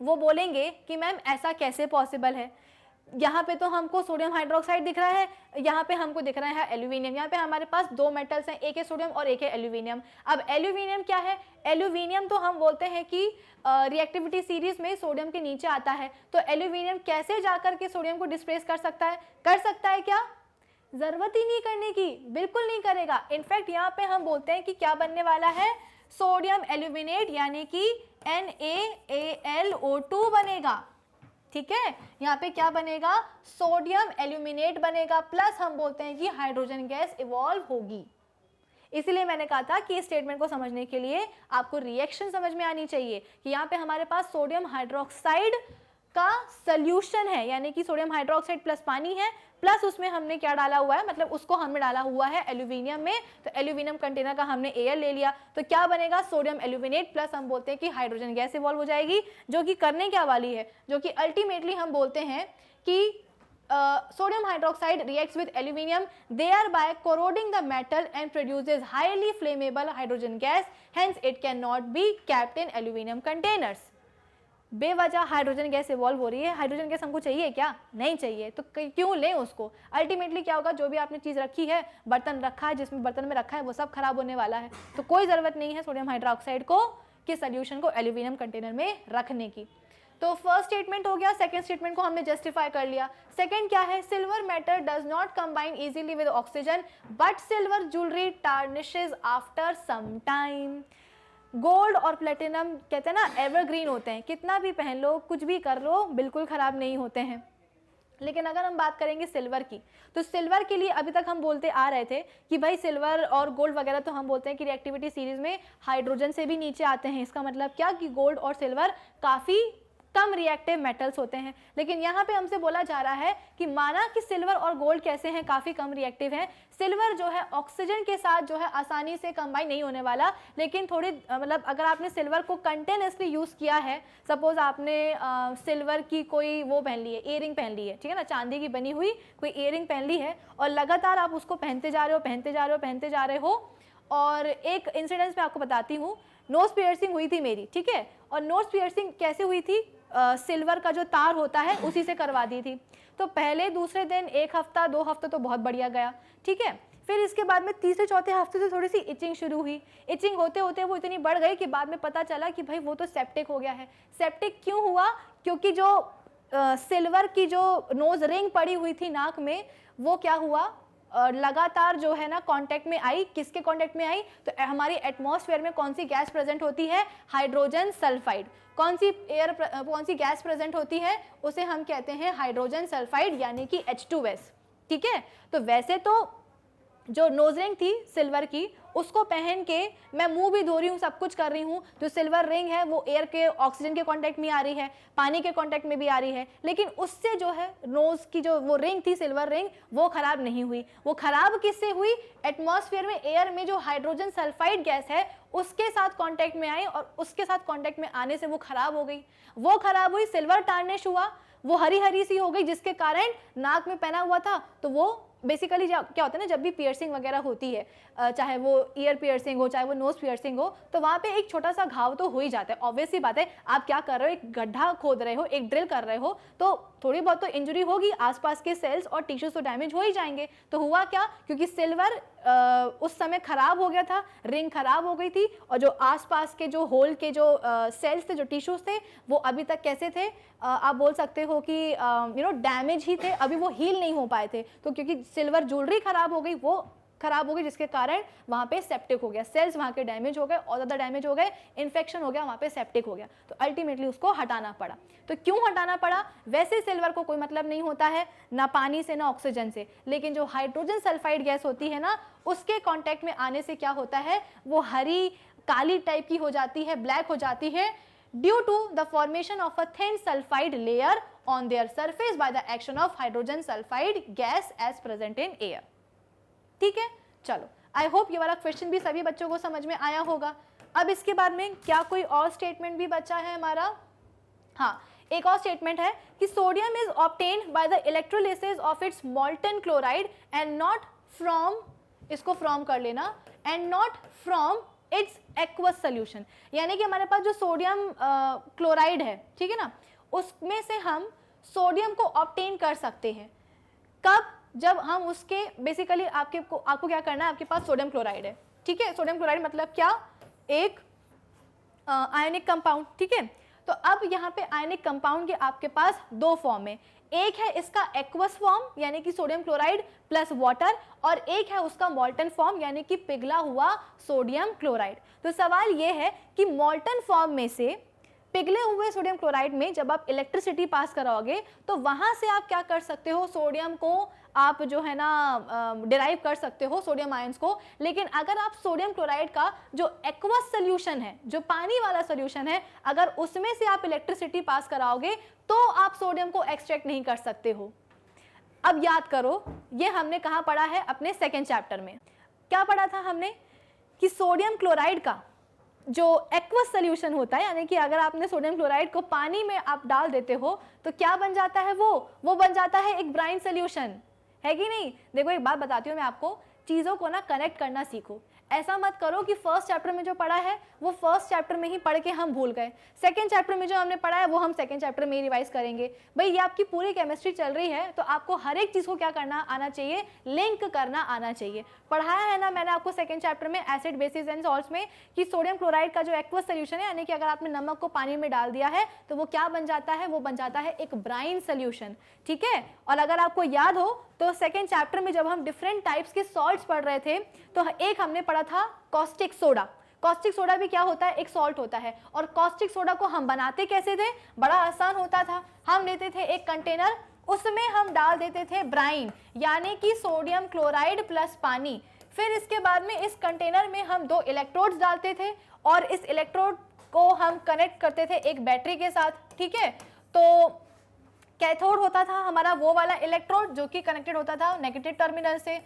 वो बोलेंगे कि मैम ऐसा कैसे पॉसिबल है? यहाँ पे तो हमको सोडियम हाइड्रोक्साइड दिख रहा है, यहाँ पे हमको दिख रहा है एल्यूमिनियम। यहाँ पे हमारे पास दो मेटल्स हैं, एक है सोडियम और एक है एल्यूमिनियम। अब एल्यूमिनियम क्या है? एल्यूमिनियम तो हम बोलते हैं कि रिएक्टिविटी सीरीज में सोडियम के नीचे आता है, तो एल्यूमिनियम कैसे जाकर के सोडियम को डिस्प्लेस कर सकता है? कर सकता है क्या? जरूरत ही नहीं करने की, बिल्कुल नहीं करेगा। इनफैक्ट यहाँ पे हम बोलते हैं कि क्या बनने वाला है? सोडियम एल्यूमिनेट, यानी कि NaAlO2 बनेगा। ठीक है, यहाँ पे क्या बनेगा? सोडियम एल्यूमिनेट बनेगा, प्लस हम बोलते हैं कि हाइड्रोजन गैस इवॉल्व होगी। इसलिए मैंने कहा था कि इस स्टेटमेंट को समझने के लिए आपको रिएक्शन समझ में आनी चाहिए कि यहाँ पे हमारे पास सोडियम हाइड्रोक्साइड का सॉल्यूशन है, यानी कि सोडियम हाइड्रोक्साइड प्लस पानी है, प्लस उसमें हमने क्या डाला हुआ है? मतलब उसको हमने डाला हुआ है एल्यूमिनियम में, तो एल्यूमिनियम कंटेनर का हमने Al ले लिया, तो क्या बनेगा? सोडियम एल्यूमिनेट प्लस हम बोलते हैं कि हाइड्रोजन गैस इवॉल्व हो जाएगी, जो कि करने क्या वाली है? जो कि अल्टीमेटली हम बोलते हैं कि sodium hydroxide reacts with aluminium, thereby corroding the metal and produces highly flammable hydrogen gas. Hence, it cannot be kept in aluminium containers. बेवजह हाइड्रोजन गैस इवॉल्व हो रही है। हाइड्रोजन गैस हमको चाहिए क्या? नहीं चाहिए, तो क्यों लें उसको? अल्टीमेटली क्या होगा? जो भी आपने चीज़ रखी है, बर्तन रखा है, जिसमें बर्तन में रखा है, वो सब खराब होने वाला है। तो कोई ज़रूरत नहीं है सोडियम हाइड्रोक्साइड को कि सोल्यूशन को एल्यूमिनियम कंटेनर में रखने की। तो फर्स्ट स्टेटमेंट हो गया। सेकंड स्टेटमेंट को हमने जस्टिफाई कर लिया। सेकंड क्या है? Silver metal does not combine easily with oxygen, but silver jewellery tarnishes after some time. Gold और प्लेटिनम कहते हैं ना एवरग्रीन होते हैं, कितना भी पहन लो, कुछ भी कर लो, बिल्कुल ख़राब नहीं होते हैं। लेकिन अगर हम बात करेंगे सिल्वर की, तो सिल्वर के लिए अभी तक हम बोलते आ रहे थे कि भाई सिल्वर और गोल्ड वगैरह तो हम बोलते हैं कि रिएक्टिविटी सीरीज में हाइड्रोजन से भी नीचे आते हैं। इसका मतलब क्या कि गोल्ड और सिल्वर काफ़ी कम रिएक्टिव मेटल्स होते हैं। लेकिन यहाँ पे हमसे बोला जा रहा है कि माना कि सिल्वर और गोल्ड कैसे हैं? काफ़ी कम रिएक्टिव हैं। सिल्वर जो है ऑक्सीजन के साथ जो है आसानी से कंबाइन नहीं होने वाला, लेकिन थोड़ी मतलब अगर आपने सिल्वर को कंटिन्यूसली यूज़ किया है, सपोज आपने सिल्वर की कोई वो पहन ली है, ईयरिंग पहन ली है, ठीक है ना, चांदी की बनी हुई कोई ईयरिंग पहन ली है, और लगातार आप उसको पहनते जा रहे हो। और एक इंसिडेंस मैं आपको बताती हूँ, नोज पियर्सिंग हुई थी मेरी, ठीक है, और नोज पियर्सिंग कैसे हुई थी? सिल्वर का जो तार होता है उसी से करवा दी थी। तो पहले दूसरे दिन 1 हफ्ता 2 हफ्ता तो बहुत बढ़िया गया, ठीक है। फिर इसके बाद में तीसरे चौथे हफ्ते से थोड़ी सी इचिंग शुरू हुई। इचिंग होते होते वो इतनी बढ़ गई कि बाद में पता चला कि भाई वो तो सेप्टिक हो गया है। सेप्टिक क्यों हुआ? क्योंकि जो सिल्वर की जो नोज रिंग पड़ी हुई थी नाक में, वो क्या हुआ, लगातार जो है ना कांटेक्ट में आई। किसके कांटेक्ट में आई? तो हमारी एटमॉस्फेयर में कौन सी गैस प्रेजेंट होती है? Hydrogen sulphide. कौन सी गैस प्रेजेंट होती है? उसे हम कहते हैं हाइड्रोजन सल्फाइड यानी कि H2S। ठीक है, तो वैसे तो जो नोज रिंग थी सिल्वर की, उसको पहन के मैं मुंह भी धो रही हूँ, सब कुछ कर रही हूँ, जो सिल्वर रिंग है वो एयर के ऑक्सीजन के कांटेक्ट में आ रही है, पानी के कांटेक्ट में भी आ रही है, लेकिन उससे जो है नोज की जो वो रिंग थी सिल्वर रिंग, वो खराब नहीं हुई। वो खराब किससे हुई? एटमॉस्फेयर में एयर में जो हाइड्रोजन सल्फाइड गैस है उसके साथ कांटेक्ट में आई, और उसके साथ कांटेक्ट में आने से वो खराब हो गई। वो खराब हुई, सिल्वर टार्निश हुआ, वो हरी हरी सी हो गई, जिसके कारण नाक में पहना हुआ था तो वो बेसिकली क्या होता है ना, जब भी पियर्सिंग वगैरह होती है, चाहे वो ईयर पियर्सिंग हो चाहे वो नोज पियर्सिंग हो, तो वहाँ पे एक छोटा सा घाव तो हो ही जाता है। ऑब्वियस सी बात है, आप क्या कर रहे हो, एक गड्ढा खोद रहे हो, एक ड्रिल कर रहे हो, तो थोड़ी बहुत तो इंजरी होगी, आसपास के सेल्स और टिश्यूज तो डैमेज हो ही जाएंगे। तो हुआ क्या, क्योंकि सिल्वर उस समय खराब हो गया था, रिंग खराब हो गई थी, और जो आसपास के जो होल के जो सेल्स थे, जो टिश्यूज थे, वो अभी तक कैसे थे, आप बोल सकते हो कि डैमेज ही थे, अभी वो हील नहीं हो पाए थे। तो क्योंकि सिल्वर ज्वेलरी खराब हो गई, वो खराब हो गई, जिसके कारण वहाँ पे सेप्टिक हो गया, सेल्स वहाँ के डैमेज हो गए, और ज़्यादा डैमेज हो गए, इन्फेक्शन हो गया, वहाँ पे सेप्टिक हो गया, तो अल्टीमेटली उसको हटाना पड़ा। तो क्यों हटाना पड़ा? वैसे सिल्वर को कोई मतलब नहीं होता है ना पानी से ना ऑक्सीजन से, लेकिन जो हाइड्रोजन सल्फाइड गैस होती है ना, उसके कॉन्टैक्ट में आने से क्या होता है, वो हरी काली टाइप की हो जाती है, ब्लैक हो जाती है, due to the formation of a thin sulfide layer on their surface by the action of hydrogen sulfide gas as present in air। ठीक है, चलो, आई होप ये वाला क्वेश्चन भी सभी बच्चों को समझ में आया होगा। अब इसके बाद में क्या कोई और स्टेटमेंट भी बचा है हमारा? हाँ, एक और स्टेटमेंट है कि sodium is obtained by the electrolysis of its मॉल्टन chloride and not from, इसको फ्रॉम कर लेना, and not from its aqueous solution. यानी कि हमारे पास जो सोडियम क्लोराइड है, ठीक है ना, उसमें से हम सोडियम को ऑब्टेन कर सकते हैं। कब? जब हम उसके बेसिकली आपको क्या करना है, आपके पास सोडियम क्लोराइड है, ठीक है, सोडियम क्लोराइड मतलब क्या, एक आयनिक कंपाउंड, ठीक है। तो अब यहाँ पे आयनिक कंपाउंड के आपके पास दो फॉर्म है, एक है इसका एक्वस फॉर्म यानी कि सोडियम क्लोराइड प्लस वाटर, और एक है उसका मॉल्टन फॉर्म यानी कि पिघला हुआ सोडियम क्लोराइड। तो सवाल ये है कि मॉल्टन फॉर्म में से पिघले हुए सोडियम क्लोराइड में जब आप इलेक्ट्रिसिटी पास कराओगे तो वहां से आप क्या कर सकते हो, सोडियम को आप जो है ना डिराइव कर सकते हो, सोडियम आयंस को। लेकिन अगर आप सोडियम क्लोराइड का जो एक्वस सोल्यूशन है, जो पानी वाला सोल्यूशन है, अगर उसमें से आप इलेक्ट्रिसिटी पास कराओगे तो आप सोडियम को एक्सट्रैक्ट नहीं कर सकते हो। अब याद करो, ये हमने कहाँ पढ़ा है, अपने सेकेंड चैप्टर में। क्या पढ़ा था हमने कि सोडियम क्लोराइड का जो एक्वस सोल्यूशन होता है, यानी कि अगर आपने सोडियम क्लोराइड को पानी में आप डाल देते हो तो क्या बन जाता है, वो बन जाता है एक ब्राइन सोल्यूशन, है कि नहीं। देखो एक बात बताती हूँ मैं आपको, चीज़ों को ना कनेक्ट करना सीखो। ऐसा मत करो कि फर्स्ट चैप्टर में जो पढ़ा है वो फर्स्ट चैप्टर में ही पढ़ के हम भूल गए, सेकंड चैप्टर में जो हमने पढ़ा है वो हम सेकंड चैप्टर में ही रिवाइज करेंगे। भाई ये आपकी पूरी केमिस्ट्री चल रही है तो आपको हर एक चीज़ को क्या करना आना चाहिए, लिंक करना आना चाहिए। पढ़ाया है ना मैंने आपको सेकंड चैप्टर में एसिड बेसिस एंड सॉल्ट्स में कि सोडियम क्लोराइड का जो एक्वस सोल्यूशन है, यानी कि अगर आपने नमक को पानी में डाल दिया है तो वो क्या बन जाता है, वो बन जाता है एक ब्राइन सोल्यूशन, ठीक है। और अगर आपको याद हो तो सेकेंड चैप्टर में जब हम डिफरेंट टाइप्स के सॉल्ट्स पढ़ रहे थे तो एक हमने पढ़ा था कॉस्टिक सोडा। कॉस्टिक सोडा भी क्या होता है, एक सॉल्ट होता है। और कॉस्टिक सोडा को हम बनाते कैसे थे, बड़ा आसान होता था। हम लेते थे एक कंटेनर, उसमें हम डाल देते थे ब्राइन यानी कि सोडियम क्लोराइड प्लस पानी। फिर इसके बाद में इस कंटेनर में हम दो इलेक्ट्रोड्स डालते थे और इस इलेक्ट्रोड को हम कनेक्ट करते थे एक बैटरी के साथ, ठीक है। तो कैथोड होता था हमारा वो वाला इलेक्ट्रोड जो कि कनेक्टेड होता था नेगेटिव टर्मिनल से,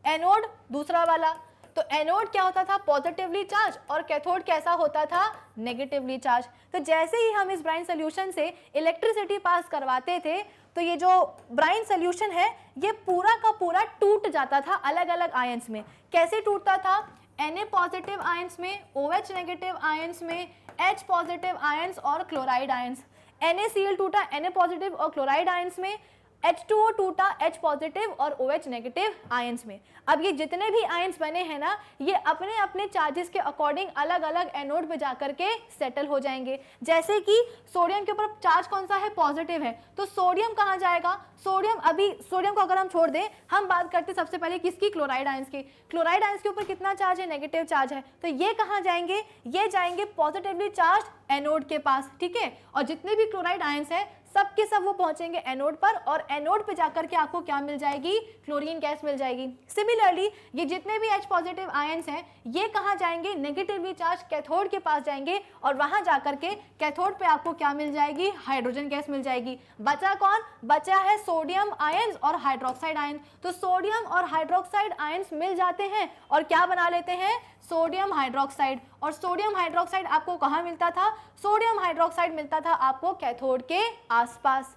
एनोड दूसरा वाला। तो एनोड क्या होता था, पॉजिटिवली चार्ज, और कैथोड कैसा होता था, नेगेटिवली चार्ज। तो जैसे ही हम इस ब्राइन सोल्यूशन से इलेक्ट्रिसिटी पास करवाते थे तो ये जो ब्राइन सोल्यूशन है ये पूरा का पूरा टूट जाता था अलग अलग आयंस में। कैसे टूटता था, Na पॉजिटिव आयंस में, OH नेगेटिव आयंस में, H पॉजिटिव आयंस और क्लोराइड आयंस। NaCl टूटा Na पॉजिटिव और क्लोराइड आयंस में, H2O टूटा H पॉजिटिव और OH नेगेटिव आयंस में। अब ये जितने भी आयंस बने हैं ना, ये अपने अपने चार्जेस के अकॉर्डिंग अलग अलग एनोड पे जाकर के सेटल हो जाएंगे। जैसे कि सोडियम के ऊपर चार्ज कौन सा है, पॉजिटिव है, तो सोडियम कहाँ जाएगा, सोडियम को अगर हम छोड़ दें, हम बात करते सबसे पहले किसकी, क्लोराइड आयंस की। क्लोराइड आयंस के ऊपर कितना चार्ज है, नेगेटिव चार्ज है, तो ये कहाँ जाएंगे, ये जाएंगे पॉजिटिवली चार्ज एनोड के पास, ठीक है। और जितने भी क्लोराइड आयंस है सब के सब वो पहुंचेंगे एनोड पर, और एनोड पे जाकर के आपको क्या मिल जाएगी, क्लोरीन गैस मिल जाएगी। सिमिलरली ये जितने भी H पॉजिटिव आयंस हैं ये कहाँ जाएंगे, नेगेटिवली चार्ज कैथोड के पास जाएंगे, और वहां जाकर के कैथोड पे आपको क्या मिल जाएगी, हाइड्रोजन गैस मिल जाएगी। बचा कौन, बचा है सोडियम आयंस और हाइड्रोक्साइड आयंस। तो सोडियम और हाइड्रोक्साइड आयंस मिल जाते हैं और क्या बना लेते हैं, सोडियम हाइड्रोक्साइड। और सोडियम हाइड्रोक्साइड आपको कहाँ मिलता था, सोडियम हाइड्रोक्साइड मिलता था आपको कैथोड के आसपास।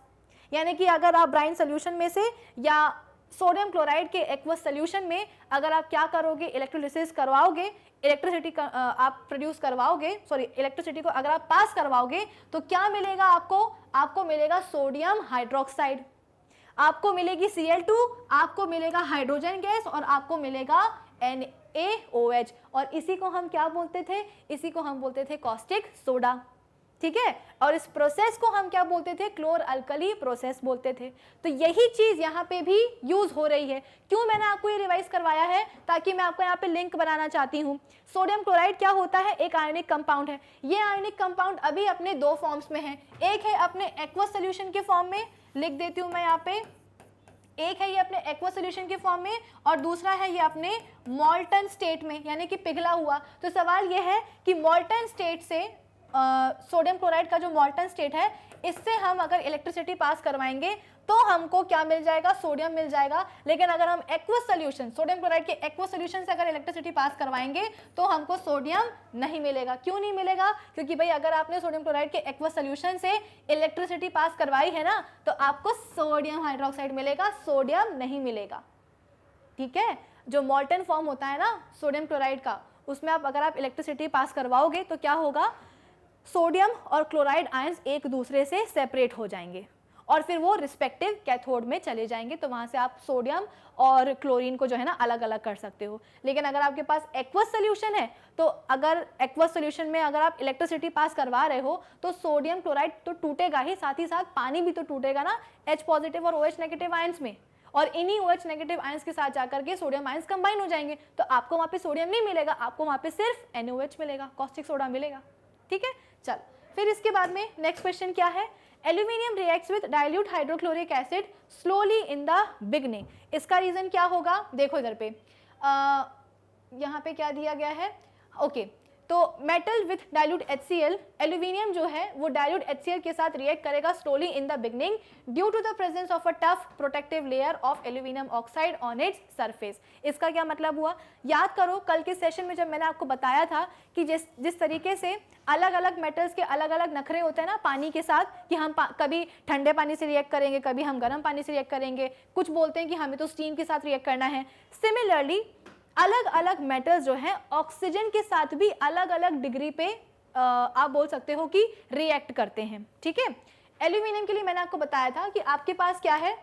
यानी कि अगर आप ब्राइन सोल्यूशन में से या सोडियम क्लोराइड के एक्वस सोल्यूशन में अगर आप क्या करोगे, इलेक्ट्रोलिसिस करवाओगे, इलेक्ट्रिसिटी आप प्रोड्यूस करवाओगे, सॉरी इलेक्ट्रिसिटी को अगर आप पास करवाओगे, तो क्या मिलेगा आपको मिलेगा सोडियम हाइड्रोक्साइड, आपको मिलेगी Cl2, आपको मिलेगा हाइड्रोजन गैस और आपको मिलेगा NaOH। और इसी को हम क्या बोलते थे, इसी को हम बोलते थे कॉस्टिक सोडा, ठीक है। और इस प्रोसेस को हम क्या बोलते थे, क्लोर अल्कली प्रोसेस बोलते थे। तो यही चीज यहाँ पे भी यूज हो रही है। क्यों मैंने आपको ये रिवाइज करवाया है, ताकि मैं आपको यहाँ पे लिंक बनाना चाहती हूँ। सोडियम क्लोराइड क्या होता है, एक आयनिक कंपाउंड है। ये आयनिक कंपाउंड अभी अपने दो फॉर्म्स में है, एक है अपने एक्वस सोल्यूशन के फॉर्म में, लिख देती हूँ मैं यहाँ पे, एक है ये अपने एक्वस सोल्यूशन के फॉर्म में, और दूसरा है ये अपने मॉल्टन स्टेट में, यानी कि पिघला हुआ। तो सवाल ये है कि मॉल्टन स्टेट से सोडियम क्लोराइड का जो मॉल्टन स्टेट है, इससे हम अगर इलेक्ट्रिसिटी पास करवाएंगे तो हमको क्या मिल जाएगा, सोडियम मिल जाएगा। लेकिन अगर हम एक्वस सोल्यूशन, सोडियम क्लोराइड के एक्वस सोल्यूशन से अगर इलेक्ट्रिसिटी पास करवाएंगे तो हमको सोडियम नहीं मिलेगा। क्यों नहीं मिलेगा, क्योंकि भाई अगर आपने सोडियम क्लोराइड के एक्वस सोल्यूशन से इलेक्ट्रिसिटी पास करवाई है ना, तो आपको सोडियम हाइड्रोक्साइड मिलेगा, सोडियम नहीं मिलेगा, ठीक है। जो मॉल्टन फॉर्म होता है ना सोडियम क्लोराइड का, उसमें अगर आप इलेक्ट्रिसिटी पास करवाओगे तो क्या होगा, सोडियम और क्लोराइड आयंस एक दूसरे से सेपरेट हो जाएंगे और फिर वो रिस्पेक्टिव कैथोड में चले जाएंगे। तो वहां से आप सोडियम और क्लोरीन को जो है ना अलग अलग कर सकते हो। लेकिन अगर आपके पास एक्वस सोल्यूशन है, तो अगर एक्वस सोल्यूशन में अगर आप इलेक्ट्रिसिटी पास करवा रहे हो तो सोडियम क्लोराइड तो टूटेगा ही, साथ पानी भी तो टूटेगा ना H पॉजिटिव और OH नेगेटिव आयंस में, और इन्हीं OH नेगेटिव आयंस के साथ जाकर के सोडियम आयंस कंबाइन हो जाएंगे। तो आपको वहाँ पे सोडियम नहीं मिलेगा, आपको वहाँ पे सिर्फ NaOH मिलेगा, कॉस्टिक सोडा मिलेगा, ठीक है। चल फिर इसके बाद में नेक्स्ट क्वेश्चन क्या है, aluminium reacts with dilute hydrochloric acid slowly in the beginning. इसका रीजन क्या होगा, देखो इधर पे यहाँ पे क्या दिया गया है, ओके। तो metal with dilute HCl, aluminium जो है वो डाइल्यूट HCl के साथ रिएक्ट करेगा slowly in the beginning due to the presence of a tough protective layer of aluminium oxide on its surface. इसका क्या मतलब हुआ, याद करो कल के सेशन में जब मैंने आपको बताया था कि जिस तरीके से अलग अलग मेटल्स के अलग अलग नखरे होते हैं ना पानी के साथ, कि हम कभी ठंडे पानी से रिएक्ट करेंगे, कभी हम गर्म पानी से रिएक्ट करेंगे, कुछ बोलते हैं कि हमें तो स्टीम के साथ रिएक्ट करना है। सिमिलरली अलग अलग मेटल्स जो हैं ऑक्सीजन के साथ भी अलग अलग डिग्री पे आप बोल सकते हो कि रिएक्ट करते हैं, ठीक है। एल्यूमिनियम के लिए मैंने आपको बताया था कि आपके पास क्या है,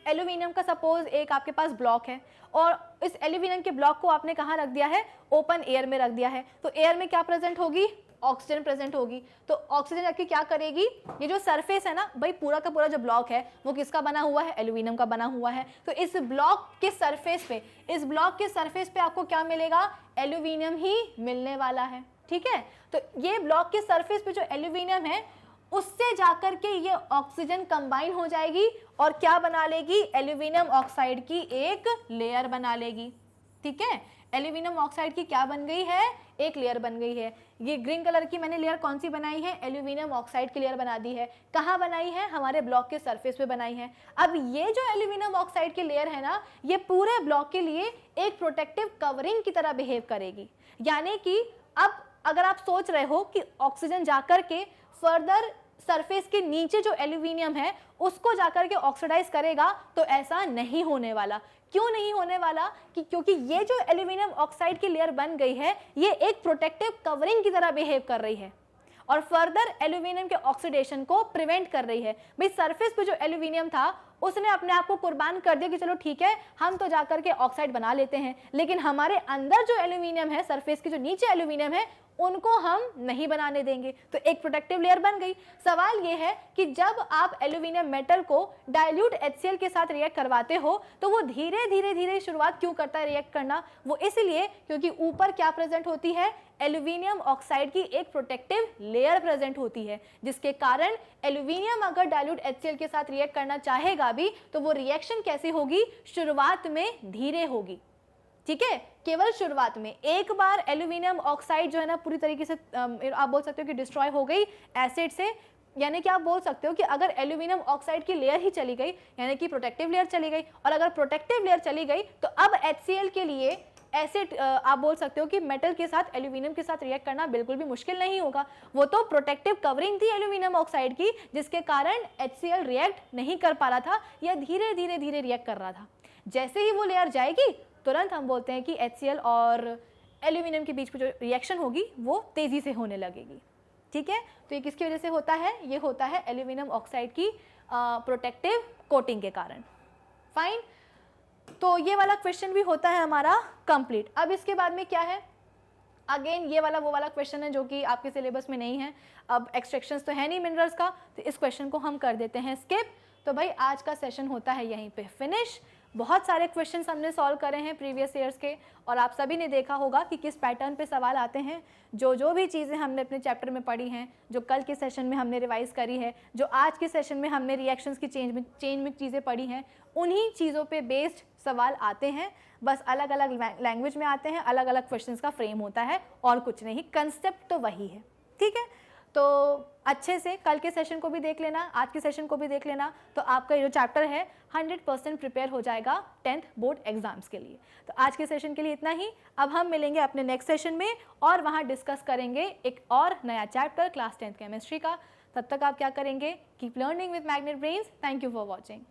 एल्यूमिनियम का सपोज एक आपके पास ब्लॉक है, और इस एल्यूमिनियम के ब्लॉक को आपने कहाँ रख दिया है, ओपन एयर में रख दिया है। तो एयर में क्या प्रेजेंट होगी, ऑक्सीजन प्रेजेंट होगी। तो ऑक्सीजन जाके क्या करेगी, ये जो सरफेस है ना भाई, पूरा का पूरा जो ब्लॉक है वो किसका बना हुआ है, एल्यूमिनियम का बना हुआ है। तो इस ब्लॉक के सरफेस पे, इस ब्लॉक के सरफेस पे आपको क्या मिलेगा, एल्यूमिनियम ही मिलने वाला है, ठीक है। तो ये ब्लॉक के सरफेस पे जो एल्यूमिनियम है उससे जाकर के ये ऑक्सीजन कंबाइन हो जाएगी और क्या बना लेगी, एल्यूमिनियम ऑक्साइड की एक लेयर बना लेगी, ठीक है। एल्यूमिनियम ऑक्साइड की क्या बन गई है, एक लेयर बन गई है। ये ग्रीन कलर की मैंने लेयर कौन सी बनाई है, एल्यूमिनियम ऑक्साइड की लेयर बना दी है। कहाँ बनाई है, हमारे ब्लॉक के सरफेस पे बनाई है। अब ये जो एल्यूमिनियम ऑक्साइड की लेयर है ना, ये पूरे ब्लॉक के लिए एक प्रोटेक्टिव कवरिंग की तरह बिहेव करेगी। यानी कि अब अगर आप सोच रहे हो कि ऑक्सीजन जाकर के फर्दर सरफेस के नीचे जो एल्यूमिनियम है उसको जाकर के ऑक्सीडाइज करेगा, तो ऐसा नहीं होने वाला। क्यों नहीं होने वाला, क्योंकि ये जो एल्यूमिनियम ऑक्साइड की लेयर बन गई है ये एक प्रोटेक्टिव कवरिंग की तरह बिहेव कर रही है और फर्दर एल्यूमिनियम के ऑक्सीडेशन को प्रिवेंट कर रही है। भाई सरफेस पे जो एल्यूमिनियम था उसने अपने आप को कुर्बान कर दिया कि चलो ठीक है हम तो जाकर के ऑक्साइड बना लेते हैं, लेकिन हमारे अंदर जो एल्यूमिनियम है, सरफेस के जो नीचे एल्यूमिनियम है, उनको हम नहीं बनाने देंगे। तो एक प्रोटेक्टिव लेयर बन गई। सवाल ये है कि जब आप एल्यूमिनियम मेटल को डाइल्यूट HCl के साथ रिएक्ट करवाते हो तो वो धीरे धीरे धीरे शुरुआत क्यों करता है रिएक्ट करना? वो इसलिए क्योंकि ऊपर क्या प्रेजेंट होती है, एल्यूमिनियम ऑक्साइड की एक प्रोटेक्टिव लेयर प्रेजेंट होती है, जिसके कारण एल्यूमिनियम अगर डाइल्यूट HCl के साथ रिएक्ट करना चाहेगा भी तो वो रिएक्शन कैसी होगी, शुरुआत में धीरे होगी। ठीक है, केवल शुरुआत में। एक बार एल्यूमिनियम ऑक्साइड जो है ना पूरी तरीके से आप बोल सकते हो कि डिस्ट्रॉय हो गई एसिड से, यानी कि आप बोल सकते हो कि अगर एल्यूमिनियम ऑक्साइड की लेयर ही चली गई, यानी कि प्रोटेक्टिव लेयर चली गई, और अगर प्रोटेक्टिव लेयर चली गई तो अब HCl के लिए एसिड आप बोल सकते हो कि मेटल के साथ एल्यूमिनियम के साथ रिएक्ट करना बिल्कुल भी मुश्किल नहीं होगा। वो तो प्रोटेक्टिव कवरिंग थी एल्यूमिनियम ऑक्साइड की, जिसके कारण HCl रिएक्ट नहीं कर पा रहा था या धीरे धीरे धीरे रिएक्ट कर रहा था। जैसे ही वो लेयर जाएगी तुरंत हम बोलते हैं कि HCl और एल्यूमिनियम के बीच में जो रिएक्शन होगी वो तेजी से होने लगेगी। ठीक है, तो ये किसकी वजह से होता है? ये होता है एल्यूमिनियम ऑक्साइड की प्रोटेक्टिव कोटिंग के कारण। फाइन, तो ये वाला क्वेश्चन भी होता है हमारा कंप्लीट। अब इसके बाद में क्या है, अगेन ये वाला वो वाला क्वेश्चन है जो कि आपके सिलेबस में नहीं है। अब एक्सट्रैक्शंस तो है नहीं मिनरल्स का, तो इस क्वेश्चन को हम कर देते हैं स्किप। तो भाई आज का सेशन होता है यहीं पे फिनिश। बहुत सारे क्वेश्चंस हमने सॉल्व करे हैं प्रीवियस ईयर्स के, और आप सभी ने देखा होगा कि किस पैटर्न पे सवाल आते हैं। जो भी चीज़ें हमने अपने चैप्टर में पढ़ी हैं, जो कल के सेशन में हमने रिवाइज करी है, जो आज के सेशन में हमने रिएक्शंस की चेंज में चीज़ें पढ़ी हैं, उन्हीं चीज़ों पे बेस्ड सवाल आते हैं। बस अलग अलग लैंग्वेज में आते हैं, अलग अलग क्वेश्चंस का फ्रेम होता है और कुछ नहीं, कंसेप्ट तो वही है। ठीक है, तो अच्छे से कल के सेशन को भी देख लेना, आज के सेशन को भी देख लेना, तो आपका जो चैप्टर है 100% प्रिपेयर हो जाएगा 10th बोर्ड एग्जाम्स के लिए। तो आज के सेशन के लिए इतना ही। अब हम मिलेंगे अपने नेक्स्ट सेशन में और वहाँ डिस्कस करेंगे एक और नया चैप्टर क्लास 10th केमिस्ट्री का। तब तक आप क्या करेंगे, keep learning with magnet brains. Thank you for watching.